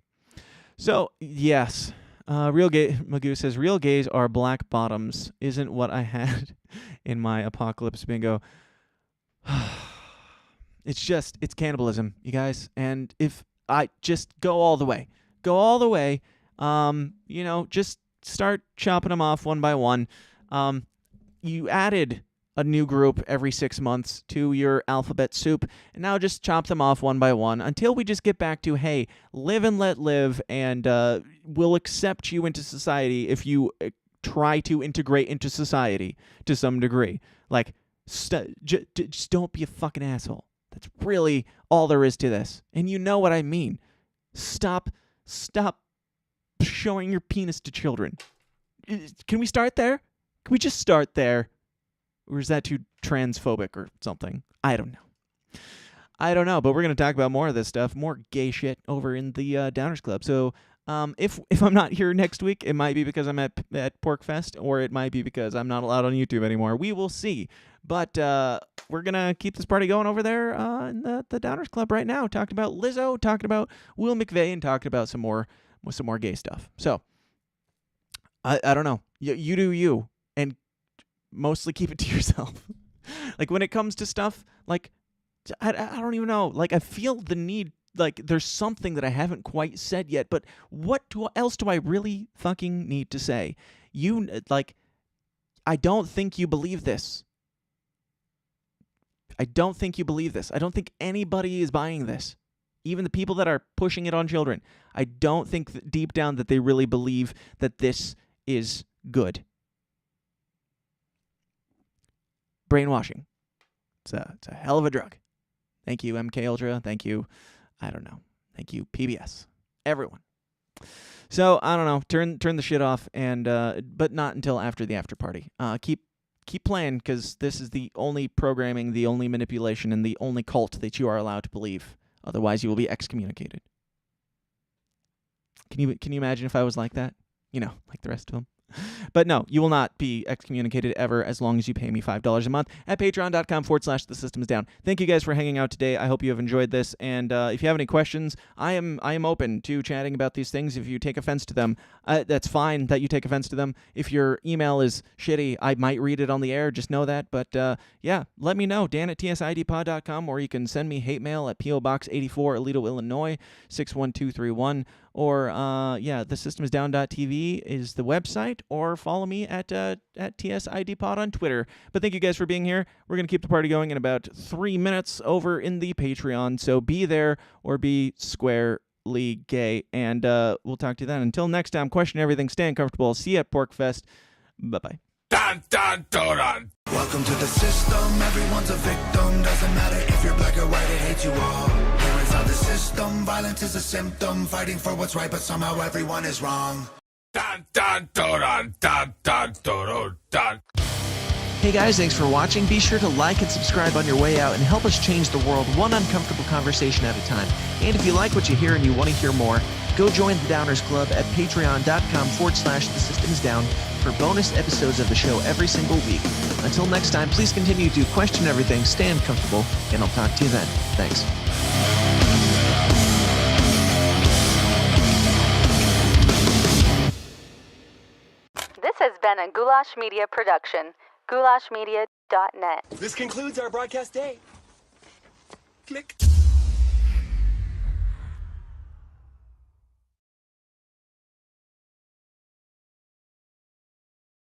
So, yes. Magoo says, real gays are black bottoms. Isn't what I had in my apocalypse bingo. It's cannibalism, you guys. And if I just go all the way, just start chopping them off one by one. You added a new group every 6 months to your alphabet soup, and now just chop them off one by one until we just get back to, hey, live and let live, and we'll accept you into society if you try to integrate into society to some degree. Like, just don't be a fucking asshole. That's really all there is to this. And you know what I mean. Stop showing your penis to children. Can we start there? Can we just start there? Or is that too transphobic or something? I don't know, but we're going to talk about more of this stuff, more gay shit over in the Downers Club. So if I'm not here next week, it might be because I'm at PorkFest, or it might be because I'm not allowed on YouTube anymore. We will see. But we're going to keep this party going over there in the Downers Club right now, talking about Lizzo, talking about Will McVeigh, and talking about some more gay stuff. So I don't know. You do you, and mostly keep it to yourself. Like, when it comes to stuff, like, I don't even know. Like, I feel the need, like, there's something that I haven't quite said yet, but what else do I really fucking need to say? I don't think you believe this. I don't think anybody is buying this. Even the people that are pushing it on children. I don't think that deep down that they really believe that this is good. Brainwashing. It's a hell of a drug. Thank you, MK Ultra. Thank you, I don't know. Thank you, PBS. Everyone. So, I don't know. Turn the shit off, and but not until after the after party. Keep playing, because this is the only programming, the only manipulation, and the only cult that you are allowed to believe. Otherwise, you will be excommunicated. Can you imagine if I was like that? Like the rest of them. But no, you will not be excommunicated ever as long as you pay me $5 a month at patreon.com/thesystemsdown. Thank you guys for hanging out today. I hope you have enjoyed this. And if you have any questions, I am open to chatting about these things. If you take offense to them, that's fine that you take offense to them. If your email is shitty, I might read it on the air. Just know that. But yeah, let me know. Dan@tsidpod.com, or you can send me hate mail at P.O. Box 84, Aledo, Illinois, 61231. Or, thesystemsdown.tv is the website, or follow me at TSIDpod on Twitter. But thank you guys for being here. We're going to keep the party going in about 3 minutes over in the Patreon, so be there or be squarely gay, and we'll talk to you then. Until next time, question everything, stay uncomfortable. See you at PorkFest. Bye-bye. Dun, dun, dun, dun. Welcome to the system, everyone's a victim. Doesn't matter if you're black or white, it hates you all. Here inside the system, violence is a symptom. Fighting for what's right, but somehow everyone is wrong. Dun, dun, dun, dun, dun, dun, dun. Hey guys, thanks for watching. Be sure to like and subscribe on your way out and help us change the world one uncomfortable conversation at a time. And if you like what you hear and you want to hear more, go join the Downers Club at patreon.com/thesystemsdown for bonus episodes of the show every single week. Until next time, please continue to question everything, stay uncomfortable, and I'll talk to you then. Thanks. This has been a Goulash Media production. GoulashMedia.net. This concludes our broadcast day. Click.